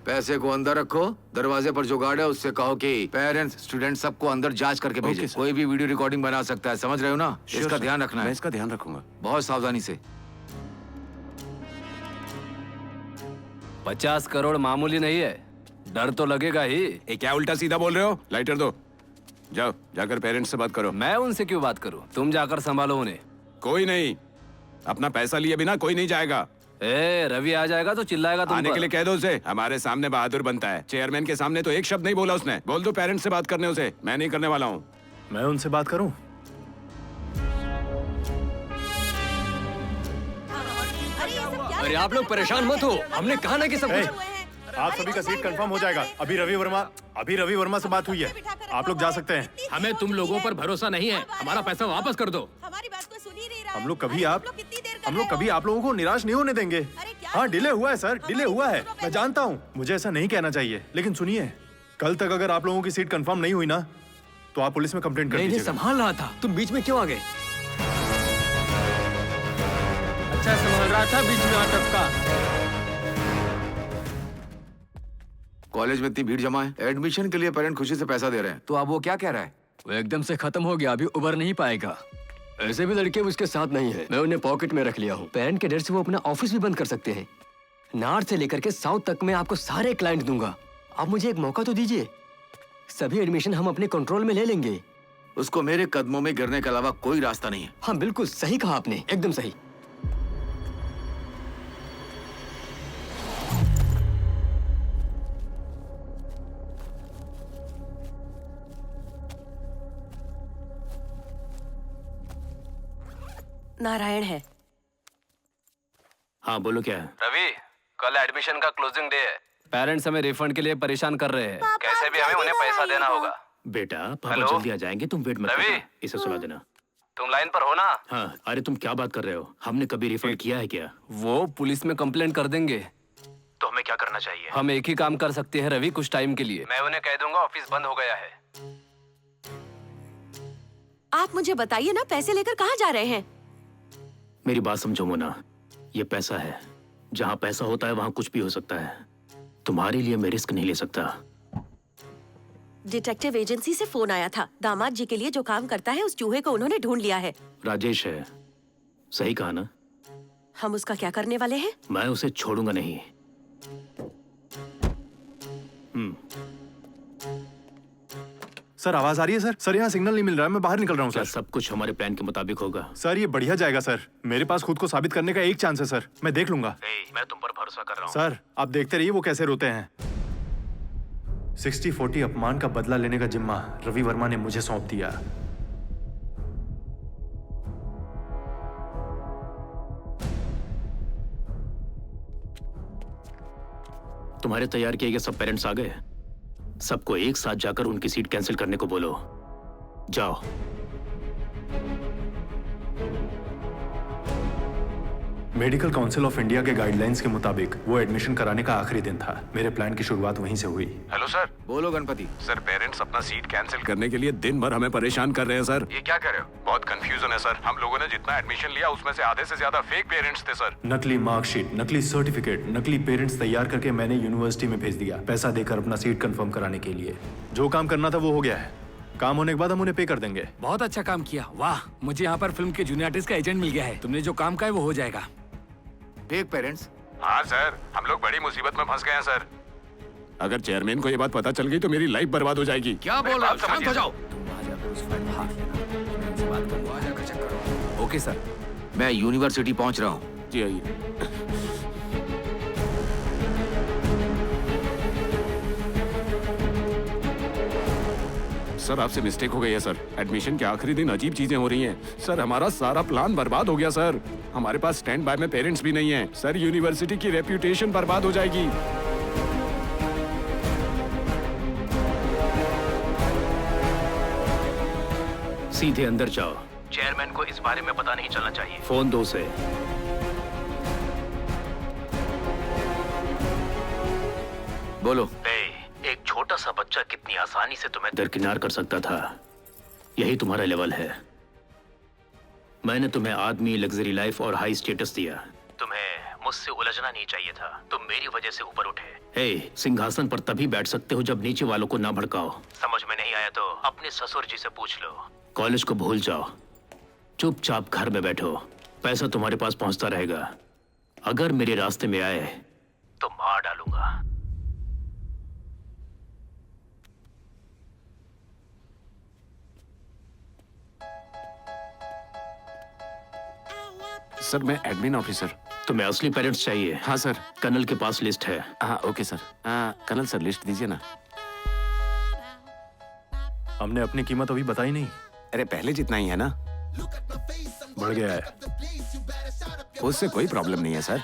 पैसे को अंदर रखो। दरवाजे पर जो गार्ड है उससे कहो कि पेरेंट्स स्टूडेंट सबको अंदर जांच करके भेजे। कोई भी वीडियो रिकॉर्डिंग बना सकता है, समझ रहे हो ना? इसका ध्यान रखना है। मैं इसका ध्यान रखूंगा। बहुत सावधानी से। 50 करोड़ मामूली नहीं है, डर तो लगेगा ही। ये क्या उल्टा सीधा बोल रहे हो? लाइटर दो। जाओ, जाकर पेरेंट्स से बात करो। मैं उनसे क्यों बात करूं? तुम जाकर संभालो उन्हें। कोई नहीं, अपना पैसा लिए बिना कोई नहीं जाएगा। रवि आ जाएगा तो चिल्लाएगा तुम आने पर। के लिए कह दो उसे। हमारे सामने बहादुर बनता है, चेयरमैन के सामने तो एक शब्द नहीं बोला उसने। बोल दो पेरेंट्स से बात करने उसे। मैं नहीं करने वाला हूँ। मैं उनसे बात करूं? अरे आप लोग परेशान मत हो, हमने कहा ना कि सब कुछ। आप सभी का सीट कंफर्म हो जाएगा। अभी रवि वर्मा से बात हुई है। आप लोग जा सकते हैं। हमें तुम लोगों पर भरोसा नहीं है। हमारा पैसा वापस कर दो। हमारी बात को सुन ही नहीं रहा। हम लोग कभी आप लोगों को निराश नहीं होने देंगे। हाँ, डिले हुआ है सर, डिले हुआ है। मैं जानता हूँ, मुझे ऐसा नहीं कहना चाहिए, लेकिन सुनिए, कल तक अगर आप लोगों की सीट कंफर्म नहीं हुई ना, तो आप पुलिस में कंप्लेंट कर दीजिएगा। संभाल रहा था, तुम बीच में क्यों आ गए? अच्छा संभाल रहा था, बीच में अटका। कॉलेज में इतनी भीड़ जमा है, एडमिशन के लिए पेरेंट खुशी से पैसा दे रहे हैं, तो अब वो क्या कह रहा है? वो एकदम से खत्म हो गया, अभी उबर नहीं पाएगा। ऐसे भी लड़के उसके साथ नहीं है, मैं उन्हें पॉकेट में रख लिया हूँ। पेरेंट के डर से वो अपना ऑफिस भी बंद कर सकते हैं। नॉर्थ से लेकर के साउथ तक मैं आपको सारे क्लाइंट दूंगा। आप मुझे एक मौका तो दीजिए, सभी एडमिशन हम अपने कंट्रोल में ले लेंगे। उसको मेरे कदमों में गिरने के अलावा कोई रास्ता नहीं है। हाँ बिल्कुल सही कहा आपने, एकदम सही। नारायण है। हाँ बोलो, क्या है? रवि, कल एडमिशन का क्लोजिंग डे है। पेरेंट्स हमें रिफंड के लिए परेशान कर रहे हैं। कैसे भी हमें उन्हें पैसा देना होगा। बेटा पापा हेलो? जल्दी आ जाएंगे, तुम वेट मत रवि? करना, इसे सुला देना। तुम लाइन पर हो ना? हाँ, अरे तुम क्या बात कर रहे हो? हमने कभी रिफंड किया है क्या? वो पुलिस में कंप्लेंट कर देंगे। तो हमें क्या करना चाहिए? हम एक ही काम कर सकते हैं रवि, कुछ टाइम के लिए। मैं उन्हें कह दूंगा ऑफिस बंद हो गया है। आप मुझे बताइए ना, पैसे लेकर कहाँ जा रहे हैं? मेरी बात समझो मोना, ये पैसा है, जहाँ पैसा होता है वहाँ कुछ भी हो सकता है। तुम्हारे लिए मैं रिस्क नहीं ले सकता। डिटेक्टिव एजेंसी से फोन आया था। दामाद जी के लिए जो काम करता है उस चूहे को उन्होंने ढूंढ लिया है। राजेश है, सही कहा ना? हम उसका क्या करने वाले हैं? मैं उसे छोड़ूंगा नहीं। सर आवाज आ रही है सर? सर यहाँ सिग्नल नहीं मिल रहा है, मैं बाहर निकल रहा हूँ क्या सर। सब कुछ हमारे प्लान के मुताबिक होगा? सर ये बढ़िया जाएगा सर, मेरे पास खुद को साबित करने का एक चांस है सर, मैं देख लूंगा। मैं तुम पर भरोसा कर रहा हूँ। सर आप देखते रहिए वो कैसे रोते हैं। 60-40 अपमान का बदला लेने का जिम्मा रवि वर्मा ने मुझे सौंप दिया। तुम्हारे तैयार किए गए सब पेरेंट्स आ गए? सबको एक साथ जाकर उनकी सीट कैंसिल करने को बोलो। जाओ। मेडिकल काउंसिल ऑफ इंडिया के गाइडलाइंस के मुताबिक वो एडमिशन कराने का आखिरी दिन था। मेरे प्लान की शुरुआत वहीं से हुई। Hello sir. बोलो गणपति। सर पेरेंट्स अपना सीट कैंसिल करने के लिए दिन भर हमें परेशान कर रहे हैं सर। ये क्या कह रहे हो? बहुत कंफ्यूजन है सर। हम लोगों ने जितना एडमिशन लिया उसमें से आधे से ज्यादा फेक पेरेंट्स थे सर। नकली मार्कशीट, नकली सर्टिफिकेट, नकली पेरेंट्स तैयार करके मैंने यूनिवर्सिटी में भेज दिया, पैसा देकर अपना सीट कंफर्म कराने के लिए। जो काम करना था वो हो गया है, काम होने के बाद हम उन्हें पे कर देंगे। बहुत अच्छा काम किया, वाह। मुझे यहाँ पर फिल्म के जूनियर आर्टिस्ट का एजेंट मिल गया है। तुमने जो काम का है वो हो जाएगा। Fake parents? हाँ सर, हम लोग बड़ी मुसीबत में फंस गए हैं सर। अगर चेयरमैन को ये बात पता चल गई तो मेरी लाइफ बर्बाद हो जाएगी। क्या बोल रहा हो? शांत हो जाओ। Okay sir. मैं यूनिवर्सिटी पहुंच रहा हूँ। जी आइए। सर आपसे मिस्टेक हो गई है सर। एडमिशन के आखिरी दिन अजीब चीजें हो रही हैं। सर हमारा सारा प्लान बर्बाद हो गया सर। हमारे पास स्टैंड बाय में पेरेंट्स भी नहीं हैं। सर यूनिवर्सिटी की रेप्यूटेशन बर्बाद हो जाएगी। सीधे अंदर जाओ। चेयरमैन को इस बारे में पता नहीं चलना चाहिए। फोन दो उसे। बोलो। एक छोटा सा बच्चा कितनी आसानी से तुम्हें दरकिनार कर सकता था। यही तुम्हारा लेवल है। मैंने तुम्हें आदमी, लग्जरी लाइफ और हाई स्टेटस दिया। तुम्हें मुझसे उलझना नहीं चाहिए था। तुम मेरी वजह से ऊपर उठे। हे, सिंहासन पर तभी बैठ सकते हो जब नीचे वालों को ना भड़काओ। समझ में नहीं आया तो अपने ससुर जी से पूछ लो। कॉलेज को भूल जाओ, चुपचाप घर में बैठो। पैसा तुम्हारे पास पहुंचता रहेगा। अगर मेरे रास्ते में आए तो मार डालूंगा। सर मैं एडमिन ऑफिसर। तुम्हें असली पेरेंट्स चाहिए? हाँ सर। कर्नल के पास लिस्ट है। हाँ okay sir. Colonel sir list दीजिए ना। हमने अपनी कीमत अभी बताई नहीं। अरे पहले जितना ही है ना। बढ़ गया है। उससे कोई प्रॉब्लम नहीं है सर।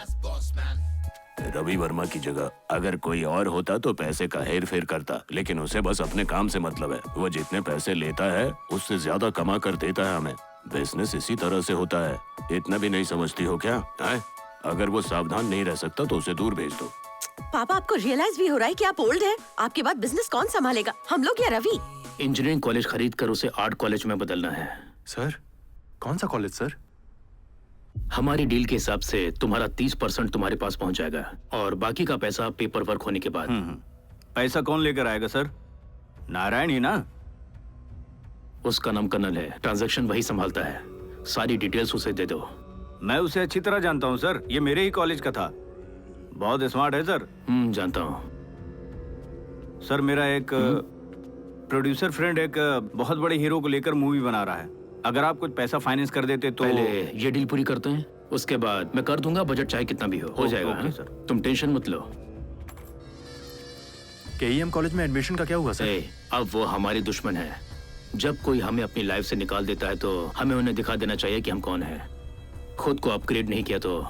रवि वर्मा की जगह अगर कोई और होता तो पैसे का हेर फेर करता, लेकिन उसे बस अपने काम से मतलब है। वो जितने पैसे लेता है उससे ज्यादा कमा कर देता है हमें। बिजनेस इसी तरह से होता है। इतना भी नहीं समझती हो क्या? अगर वो सावधान नहीं रह सकता तो उसे दूर भेज दो। पापा आपको रियलाइज भी हो रहा है कि आप ओल्ड हैं? आपके बाद बिजनेस कौन संभालेगा, हम लोग या रवि? इंजीनियरिंग कॉलेज खरीद कर उसे आर्ट कॉलेज में बदलना है। सर कौन सा कॉलेज सर? हमारी डील के हिसाब से तुम्हारा 30% तुम्हारे पास पहुंच जाएगा और बाकी का पैसा पेपर वर्क होने के बाद। पैसा कौन लेकर आएगा सर? नारायण ही ना? उसका नाम कर्नल है, ट्रांजैक्शन वही संभालता है। सारी डिटेल्स उसे दे दो। मैं उसे अच्छी तरह जानता हूं सर, ये मेरे ही कॉलेज का था। बहुत स्मार्ट है सर। जानता हूं। सर मेरा एक प्रोड्यूसर फ्रेंड एक बहुत बड़े हीरो को लेकर मूवी बना रहा है। अगर आप कुछ पैसा फाइनेंस कर देते तो। पहले ये डील पूरी करते हैं, उसके बाद मैं कर दूंगा। बजट चाहे कितना भी हो जाएगा। सर तुम टेंशन मत लो। केईएम कॉलेज में एडमिशन का क्या हुआ सर? अब वो हमारे दुश्मन है। जब कोई हमें अपनी लाइफ से निकाल देता है तो हमें उन्हें दिखा देना चाहिए कि हम कौन हैं। खुद को अपग्रेड नहीं किया तो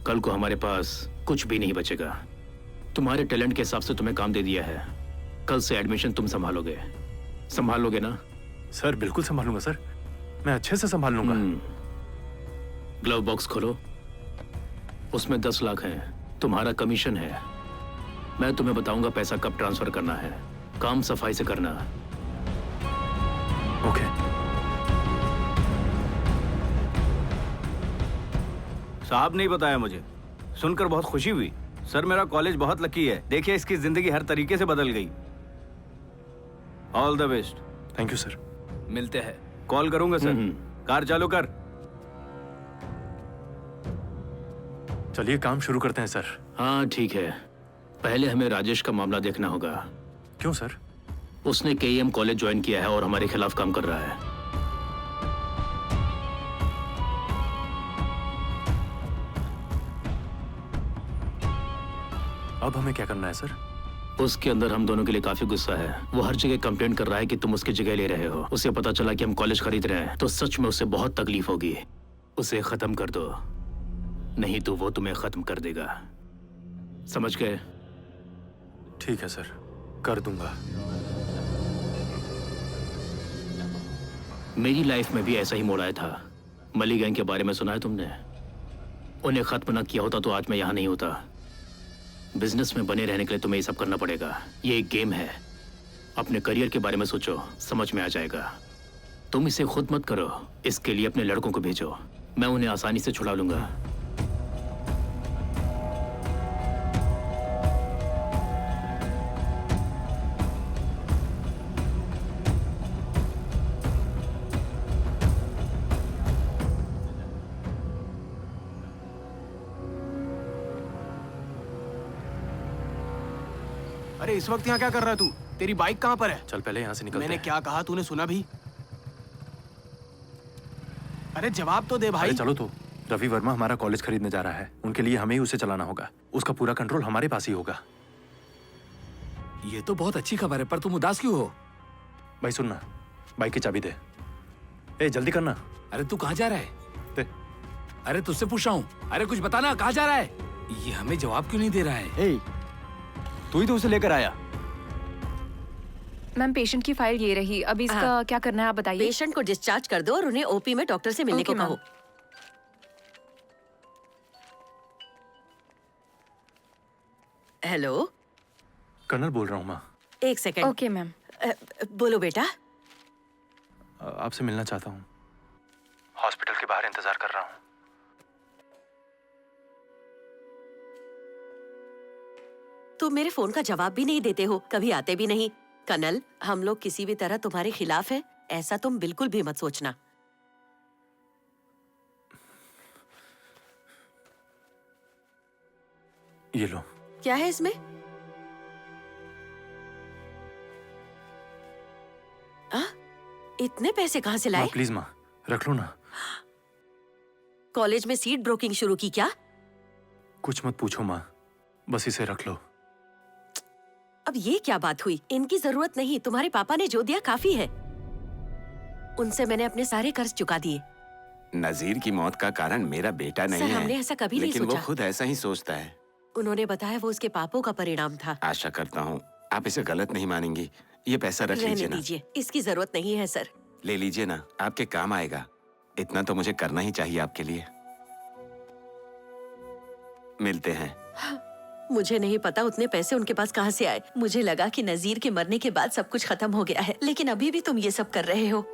कल को हमारे पास कुछ भी नहीं बचेगा। तुम्हारे टैलेंट के हिसाब से तुम्हें काम दे दिया है। कल से एडमिशन तुम संभालोगे। संभाल लोगे ना? सर बिल्कुल संभालूंगा सर, मैं अच्छे से संभाल लूंगा। ग्लव बॉक्स खोलो, उसमें 10 लाख है, तुम्हारा कमीशन है। मैं तुम्हें बताऊंगा पैसा कब ट्रांसफर करना है, काम सफाई से करना। ओके। साहब नहीं बताया मुझे, सुनकर बहुत खुशी हुई। सर मेरा कॉलेज बहुत लकी है, देखिए इसकी जिंदगी हर तरीके से बदल गई। All the best. Thank you sir. मिलते हैं। कॉल करूंगा सर। कार चालू कर। चलिए काम शुरू करते हैं सर। हाँ ठीक है, पहले हमें राजेश का मामला देखना होगा। क्यों सर? उसने केईएम कॉलेज ज्वाइन किया है और हमारे खिलाफ काम कर रहा है। अब हमें क्या करना है सर? उसके अंदर हम दोनों के लिए काफी गुस्सा है। वो हर जगह कंप्लेंट कर रहा है कि तुम उसकी जगह ले रहे हो। उसे पता चला कि हम कॉलेज खरीद रहे हैं तो सच में उसे बहुत तकलीफ होगी। उसे खत्म कर दो, नहीं तो वो तुम्हें खत्म कर देगा। समझ गए? ठीक है सर, कर दूंगा। मेरी लाइफ में भी ऐसा ही मोड़ आया था। मली गैंग के बारे में सुना है तुमने? उन्हें खत्म न किया होता तो आज मैं यहाँ नहीं होता। बिजनेस में बने रहने के लिए तुम्हें ये सब करना पड़ेगा। ये एक गेम है। अपने करियर के बारे में सोचो, समझ में आ जाएगा। तुम इसे खुद मत करो, इसके लिए अपने लड़कों को भेजो। मैं उन्हें आसानी से छुड़ा लूंगा। अरे इस वक्त यहाँ क्या कर रहा है तू? तेरी बाइक कहाँ पर है? चल पहले यहाँ से निकलते मैंने हैं। क्या कहा तूने सुना भी? अरे जवाब तो दे भाई। अरे चलो तो, रवि वर्मा हमारा कॉलेज खरीदने जा रहा है, उनके लिए हमें ही उसे चलाना होगा। उसका पूरा कंट्रोल हमारे पास ही होगा। ये तो बहुत अच्छी खबर है, पर तुम उदास क्यों हो? भाई सुनना, बाइक की चाबी दे। ए जल्दी करना। अरे तू कहाँ जा रहा है? दे। अरे तुझसे पूछ रहा हूँ, अरे कुछ बताना, कहाँ जा रहा है? ये हमें जवाब क्यों नहीं दे रहा है? तू ही तो उसे लेकर आया। मैम पेशेंट की फाइल ये रही, अभी इसका क्या करना है आप बताइए। पेशेंट को डिस्चार्ज कर दो और उन्हें ओपी में डॉक्टर से मिलने को कहो। हेलो, कर्नल बोल रहा हूँ माँ। एक सेकंड। Okay ma'am. बोलो बेटा। आपसे मिलना चाहता हूँ। हॉस्पिटल के बाहर इंतजार कर रहा हूँ। तुम मेरे फोन का जवाब भी नहीं देते हो, कभी आते भी नहीं। कर्नल, हम लोग किसी भी तरह तुम्हारे खिलाफ हैं, ऐसा तुम बिल्कुल भी मत सोचना। ये लो। क्या है इसमें? इतने पैसे कहाँ से लाए? प्लीज माँ, रख लो ना। कॉलेज में सीट ब्रोकिंग शुरू की क्या? कुछ मत पूछो माँ, बस इसे रख लो। अब ये क्या बात हुई? इनकी जरूरत नहीं, तुम्हारे पापा ने जो दिया काफी है। उनसे मैंने अपने सारे कर्ज चुका दिए। नजीर की मौत का कारण मेरा बेटा नहीं सर, है, हमने ऐसा कभी नहीं लेकिन वो सोचा। खुद ऐसा ही सोचता है। उन्होंने बताया वो उसके पापों का परिणाम था। आशा करता हूँ आप इसे गलत नहीं मानेंगी। ये पैसा रख रहने लीजिए ना। दीजिए, इसकी जरूरत नहीं है सर। ले लीजिए ना, आपके काम आएगा। इतना तो मुझे करना ही चाहिए आपके लिए। मिलते हैं। मुझे नहीं पता उतने पैसे उनके पास कहाँ से आए। मुझे लगा कि नजीर के मरने के बाद सब कुछ खत्म हो गया है, लेकिन अभी भी तुम ये सब कर रहे हो।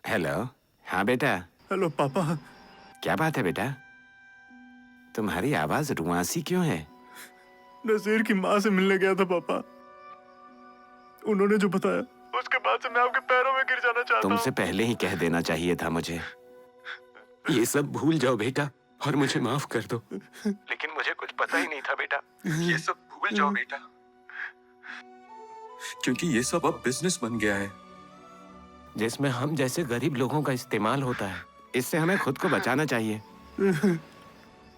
हेलो। हाँ बेटा। हेलो पापा। क्या बात है बेटा, तुम्हारी आवाज रुआसी क्यों है? नजीर की माँ से मिलने गया था पापा। उन्होंने जो बताया उसके बाद से मैं आपके पैरों में गिर जाना चाहता हूँ। तुमसे पहले ही कह देना चाहिए था मुझे। ये सब भूल जाओ बेटा और मुझे माफ कर दो। लेकिन मुझे कुछ पता ही नहीं था बेटा। ये सब भूल जाओ बेटा, क्योंकि ये सब अब बिजनेस बन गया है जिसमें हम जैसे गरीब लोगों का इस्तेमाल होता है। इससे हमें खुद को बचाना चाहिए।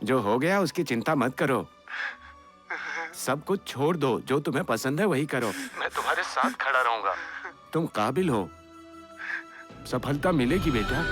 जो हो गया उसकी चिंता मत करो, सब कुछ छोड़ दो, जो तुम्हें पसंद है वही करो। मैं तुम्हारे साथ खड़ा रहूंगा। तुम काबिल हो, सफलता मिलेगी बेटा।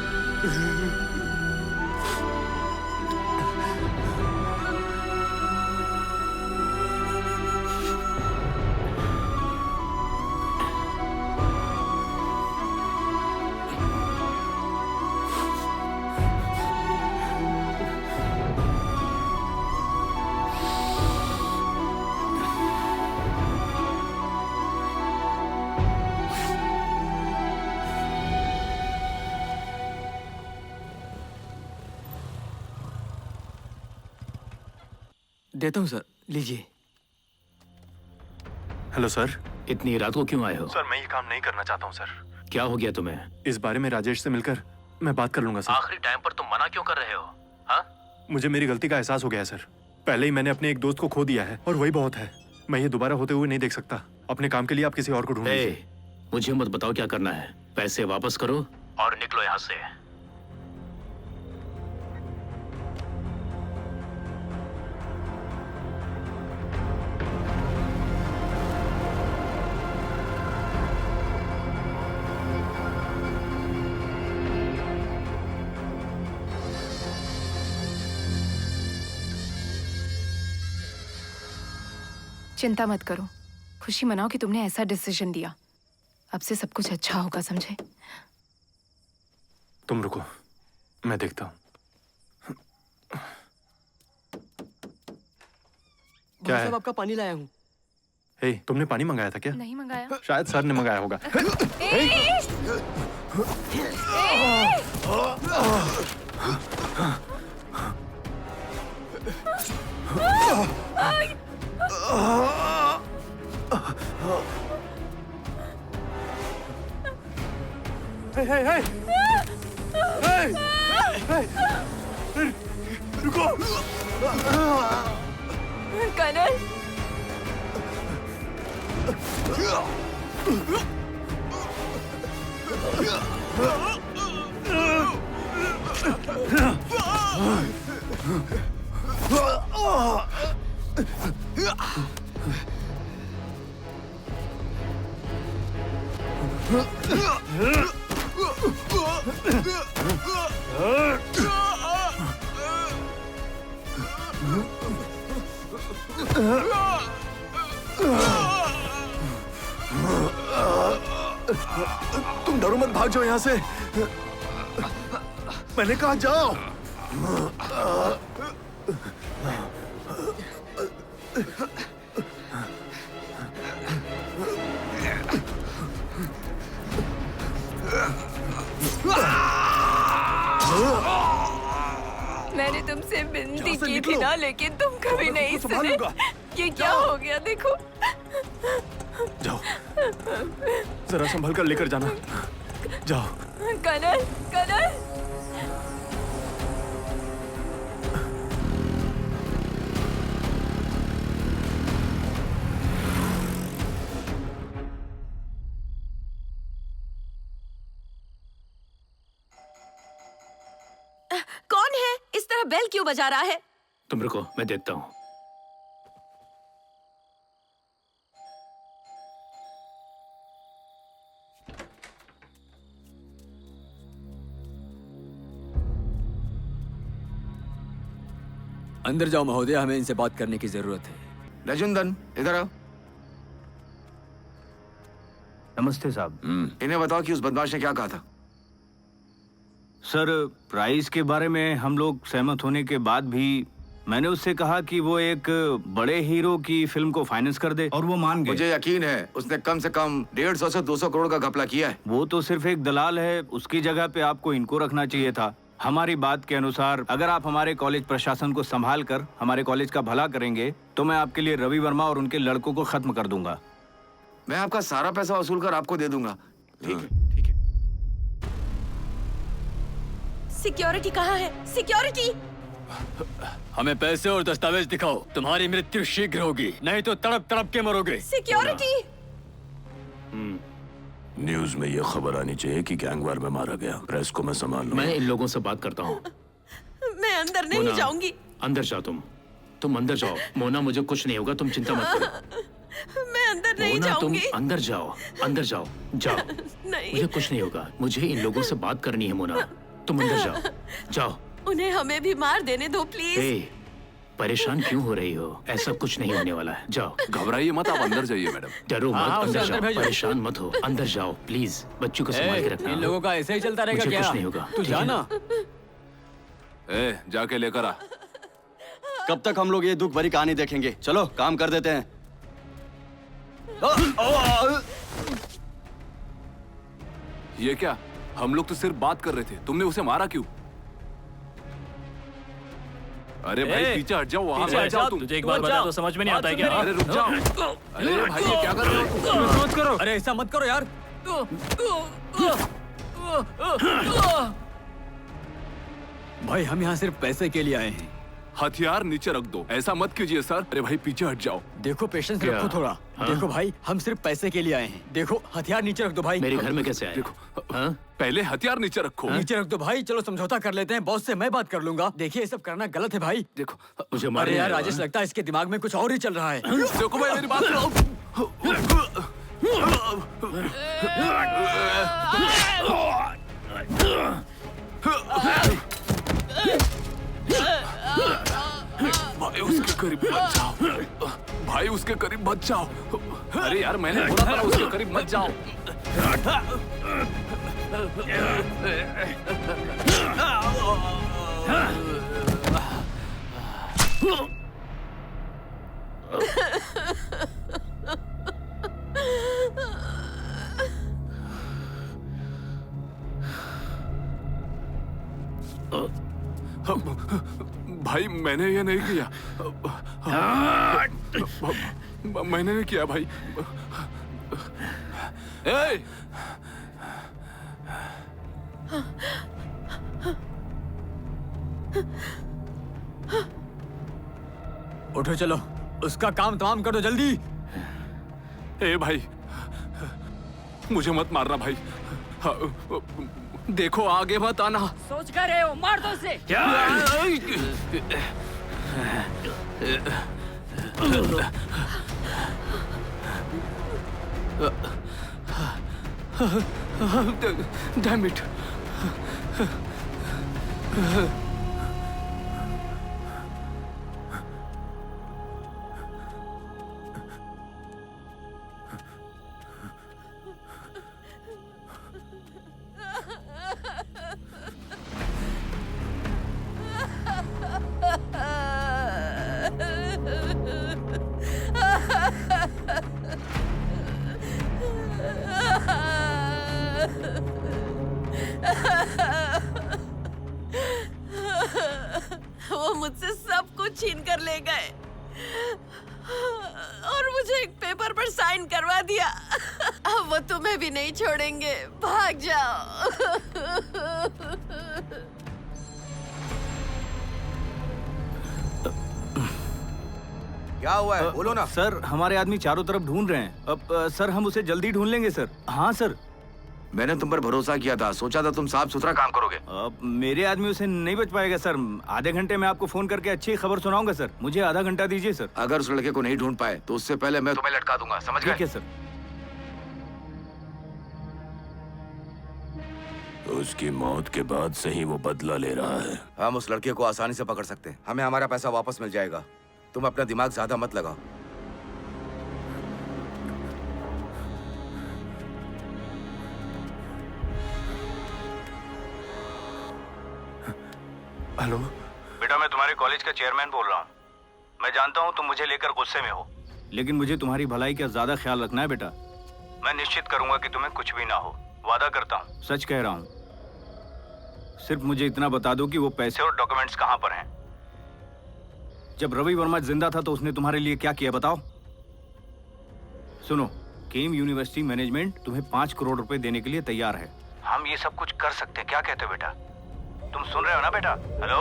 देता हूँ सर, लीजिए। Hello sir. इतनी रात को क्यों आए हो? सर मैं ये काम नहीं करना चाहता हूँ सर। क्या हो गया तुम्हें? इस बारे में राजेश से मिलकर मैं बात कर लूंगा सर। आखिरी टाइम पर तुम मना क्यों कर रहे हो? हाँ? मुझे मेरी गलती का एहसास हो गया है सर। पहले ही मैंने अपने एक दोस्त को खो दिया है और वही बहुत है। मैं ये दोबारा होते हुए नहीं देख सकता। अपने काम के लिए आप किसी और को ढूंढ लीजिए। मुझे मत बताओ क्या करना है। पैसे वापस करो और निकलो यहाँ से। चिंता मत करो, खुशी मनाओ कि तुमने ऐसा डिसीजन लिया। अब से सब कुछ अच्छा होगा, समझे? तुम रुको, मैं देखता हूँ। क्या है? आपका पानी लाया हूँ। हे, तुमने पानी मंगाया था क्या? नहीं मंगाया। शायद सर ने मंगाया होगा। Hey, hey, hey! Hey! Hey! रुको! कनल! तुम डरो मत, भाग जाओ यहाँ से। मैंने कहा जाओ। मैंने तुमसे विनती की थी ना, लेकिन तुम कभी नहीं सुने। ये क्या हो गया देखो। जाओ, जरा संभल कर लेकर जाना। जाओ। कनल, कनल। कौन है? इस तरह बेल क्यों बजा रहा है? तुम रुको, मैं देखता हूँ। अंदर जाओ महोदय, हमें इनसे बात करने की जरूरत है। रजुंदन, इधर आओ। नमस्ते साहब। इन्हें बताओ कि उस बदमाश ने क्या कहा था। सर, प्राइस के बारे में हम लोग सहमत होने के बाद भी मैंने उससे कहा कि वो एक बड़े हीरो की फिल्म को फाइनेंस कर दे और वो मान गए। मुझे यकीन है उसने कम से कम 150 से 200 करोड़ का घपला किया है। वो तो सिर्फ एक दलाल है, उसकी जगह पे आपको इनको रखना चाहिए था। हमारी बात के अनुसार अगर आप हमारे कॉलेज प्रशासन को संभाल कर हमारे कॉलेज का भला करेंगे तो मैं आपके लिए रवि वर्मा और उनके लड़कों को खत्म कर दूंगा। मैं आपका सारा पैसा वसूल कर आपको दे दूंगा। ठीक है। सिक्योरिटी कहाँ है? सिक्योरिटी! हमें पैसे और दस्तावेज दिखाओ, तुम्हारी मृत्यु शीघ्र होगी, नहीं तो तड़प तड़प के मरोगे। सिक्योरिटी! न्यूज में ये खबर आनी चाहिए कि गैंगवार में मारा गया। प्रेस को मैं संभाल लूंगा। मैं इन लोगों से बात करता हूँ। मैं अंदर नहीं जाऊंगी। अंदर जाओ तुम अंदर जाओ। मोना, मुझे कुछ नहीं होगा, तुम चिंता मत करो। मैं अंदर नहीं मोना, तुम जाऊंगी। अंदर जाओ जाओ। नहीं। मुझे कुछ नहीं होगा, मुझे इन लोगों से बात करनी है। मोना, तुम अंदर जाओ। उन्हें हमें भी मार देने दो प्लीज। परेशान क्यों हो रही हो? ऐसा कुछ नहीं होने वाला है, जाओ। घबराइए मत, आप अंदर जाइए मैडम। डरो मत, अंदर जाओ। परेशान मत हो, अंदर जाओ प्लीज। बच्चों को संभाल के रखना। इन लोगों का ऐसे ही चलता रहेगा मुझे क्या? कुछ नहीं होगा, तू ठीक है जाना। जाके लेकर आ। कब तक हम लोग ये दुख भरी कहानी देखेंगे? चलो काम कर देते हैं। ये क्या? हम लोग तो सिर्फ बात कर रहे थे, तुमने उसे मारा क्यों? अरे भाई पीछे हट जाओ, वहाँ बैठ जाओ तुम। तुझे एक बार बता तो समझ में नहीं आता है क्या? अरे रुक जाओ। अरे भाई ये क्या कर रहे हो तुम? मत करो। अरे ऐसा मत करो यार। भाई हम यहाँ सिर्फ पैसे के लिए आए हैं। हथियार नीचे रख दो। ऐसा मत कीजिए सर। अरे भाई पीछे हट जाओ। देखो पेशेंस क्या? रखो थोड़ा। हाँ? देखो भाई हम सिर्फ पैसे के लिए आए हैं। देखो हथियार नीचे रख दो भाई। मेरे घर में कैसे आए? देखो पहले हथियार नीचे रखो। नीचे रख दो भाई। चलो समझौता कर लेते हैं, बॉस से मैं बात कर लूंगा। देखिए ये सब करना गलत है भाई। देखो मुझे अरे मारने यार आए हो, राजेश, लगता है इसके दिमाग में कुछ और ही चल रहा है। देखो भाई मेरी बात सुनो। भाई उसके करीब मत जाओ। भाई उसके करीब मत जाओ। अरे यार मैंने बोला था उसके करीब मत जाओ। भाई मैंने ये नहीं किया। मैंने नहीं किया भाई। ए! उठो चलो, उसका काम तमाम कर दो जल्दी। ए भाई मुझे मत मारना भाई। देखो आगे मत आना। सोच कर रहे हो, मार दो उसे। Damn it. वो मुझसे सब कुछ छीन कर ले गए और मुझे एक पेपर पर साइन करवा दिया। अब वो तुम्हें भी नहीं छोड़ेंगे, भाग जाओ। क्या हुआ है? बोलो ना। सर हमारे आदमी चारों तरफ ढूंढ रहे हैं। अब सर हम उसे जल्दी ढूंढ लेंगे सर। हाँ सर। मैंने तुम पर भरोसा किया था, सोचा था तुम साफ सुथरा काम करोगे। अब मेरे आदमी उसे नहीं बच पाएगा सर। आधे घंटे में आपको फोन करके अच्छी खबर सुनाऊंगा सर। मुझे आधा घंटा दीजिए सर। अगर उस लड़के को नहीं ढूंढ पाए तो उससे पहले मैं तुम्हें लटका दूंगा, समझ गए? ठीक है सर। उसकी मौत के बाद से ही वो बदला ले रहा है। हम उस लड़के को आसानी से पकड़ सकते हैं। हमें हमारा पैसा वापस मिल जाएगा। तुम अपना दिमाग ज्यादा मत लगाओ। हेलो बेटा, मैं तुम्हारे कॉलेज का चेयरमैन बोल रहा हूँ। मैं जानता हूँ तुम मुझे लेकर गुस्से में हो, लेकिन मुझे तुम्हारी भलाई का ज्यादा ख्याल रखना है बेटा। मैं निश्चित करूंगा कि तुम्हें कुछ भी ना हो, वादा करता हूँ। सच कह रहा हूँ। सिर्फ मुझे इतना बता दो कि वो पैसे और डॉक्यूमेंट्स कहाँ पर हैं। जब रवि वर्मा जिंदा था तो उसने तुम्हारे लिए क्या किया बताओ। सुनो, केम यूनिवर्सिटी मैनेजमेंट तुम्हें 5 करोड़ रुपए देने के लिए तैयार है। हम ये सब कुछ कर सकते हैं, क्या कहते हो बेटा? तुम सुन रहे हो ना बेटा? हेलो,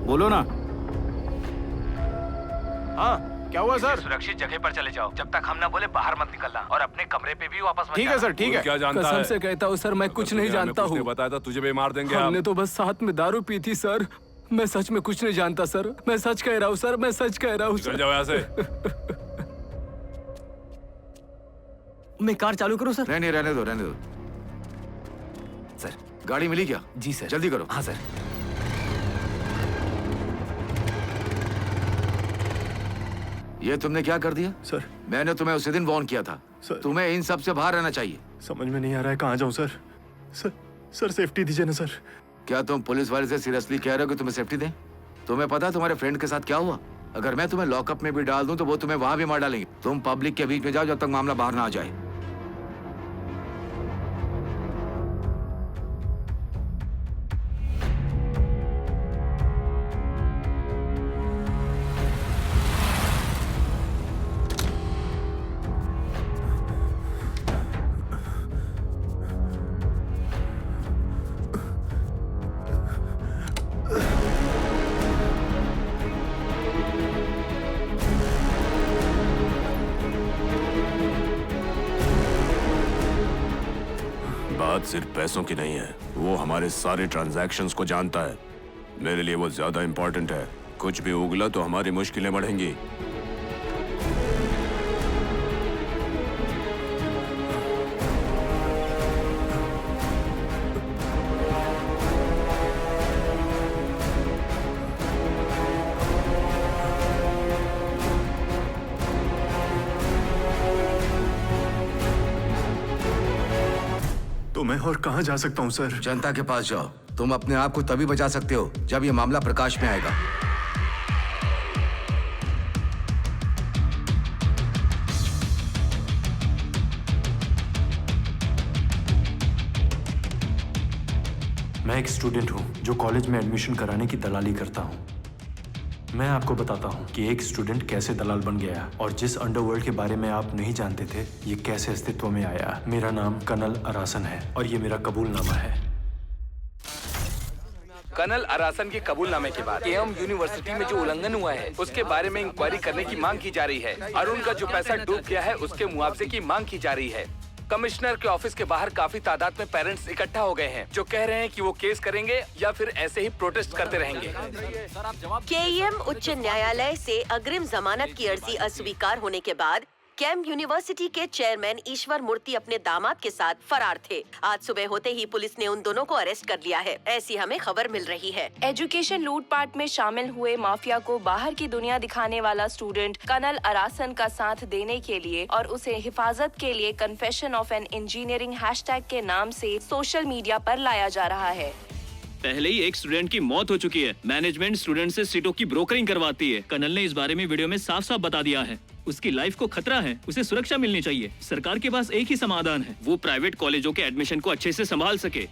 बोलो ना। हाँ, क्या हुआ सर? सुरक्षित जगह पर चले जाओ, जब तक हम ना बोले बाहर मत निकलना, और अपने कमरे पे भी वापस मत ठीक है जाना। सर, ठीक है। क्या जानता कसम है? से कहता हूँ सर, मैं कुछ नहीं जानता हूँ। बताया था तुझे भी मार देंगे। हमने तो बस साथ में दारू पी थी सर। मैं सच में कुछ नहीं जानता सर। मैं सच कह रहा हूँ सर, मैं सच कह रहा हूँ सर। जाओ यहाँ से। मैं कार चालू करूँ सर? नहीं, रहने दो, रहने दो। सर, गाड़ी मिली क्या? जी सर। जल्दी करो। हाँ सर। ये तुमने क्या कर दिया? सर, मैंने तुम्हें उसी दिन वार्न किया था। सर, तुम्हें इन सब से बाहर रहना चाहिए। समझ में नहीं आ रहा है कहाँ जाऊँ सर। सर सेफ्टी दीजिए ना सर। क्या तुम पुलिस वाले से सीरियसली कह रहे हो कि तुम्हें सेफ्टी दें? तुम्हें पता है तुम्हारे फ्रेंड के साथ क्या हुआ? अगर मैं तुम्हें लॉकअप में भी डाल दूं तो वो तुम्हें वहां भी मार डालेंगे। तुम पब्लिक के बीच में जाओ जब तक मामला बाहर ना आ जाए। बात सिर्फ पैसों की नहीं है, वो हमारे सारे ट्रांजैक्शंस को जानता है। मेरे लिए वो ज्यादा इंपॉर्टेंट है। कुछ भी उगला तो हमारी मुश्किलें बढ़ेंगी। तो मैं और कहाँ जा सकता हूँ सर? जनता के पास जाओ। तुम अपने आप को तभी बचा सकते हो जब ये मामला प्रकाश में आएगा। मैं एक स्टूडेंट हूँ जो कॉलेज में एडमिशन कराने की दलाली करता हूँ। मैं आपको बताता हूँ कि एक स्टूडेंट कैसे दलाल बन गया और जिस अंडरवर्ल्ड के बारे में आप नहीं जानते थे ये कैसे अस्तित्व में आया। मेरा नाम कर्नल अरासन है और ये मेरा कबूलनामा है। कर्नल अरासन के कबूलनामे के बाद केएम यूनिवर्सिटी में जो उल्लंघन हुआ है उसके बारे में इंक्वायरी करने की मांग की जा रही है। अरुण का जो पैसा डूब गया है उसके मुआवजे की मांग की जा रही है। कमिश्नर के ऑफिस के बाहर काफी तादाद में पेरेंट्स इकट्ठा हो गए हैं जो कह रहे हैं कि वो केस करेंगे या फिर ऐसे ही प्रोटेस्ट करते रहेंगे। केईएम उच्च न्यायालय से अग्रिम जमानत की अर्जी अस्वीकार होने के बाद केम यूनिवर्सिटी के चेयरमैन ईश्वर मूर्ति अपने दामाद के साथ फरार थे। आज सुबह होते ही पुलिस ने उन दोनों को अरेस्ट कर लिया है, ऐसी हमें खबर मिल रही है। एजुकेशन लूटपाट में शामिल हुए माफिया को बाहर की दुनिया दिखाने वाला स्टूडेंट कर्नल अरासन का साथ देने के लिए और उसे हिफाजत के लिए confession of an engineering hashtag के नाम से सोशल मीडिया पर लाया जा रहा है। पहले ही एक स्टूडेंट की मौत हो चुकी है। मैनेजमेंट स्टूडेंट से सीटों की ब्रोकरिंग करवाती है। कर्नल ने इस बारे में वीडियो में साफ साफ बता दिया है। उसकी लाइफ को खतरा है, उसे सुरक्षा मिलनी चाहिए। सरकार के पास एक ही समाधान है, वो प्राइवेट कॉलेजों के एडमिशन को अच्छे से संभाल सके।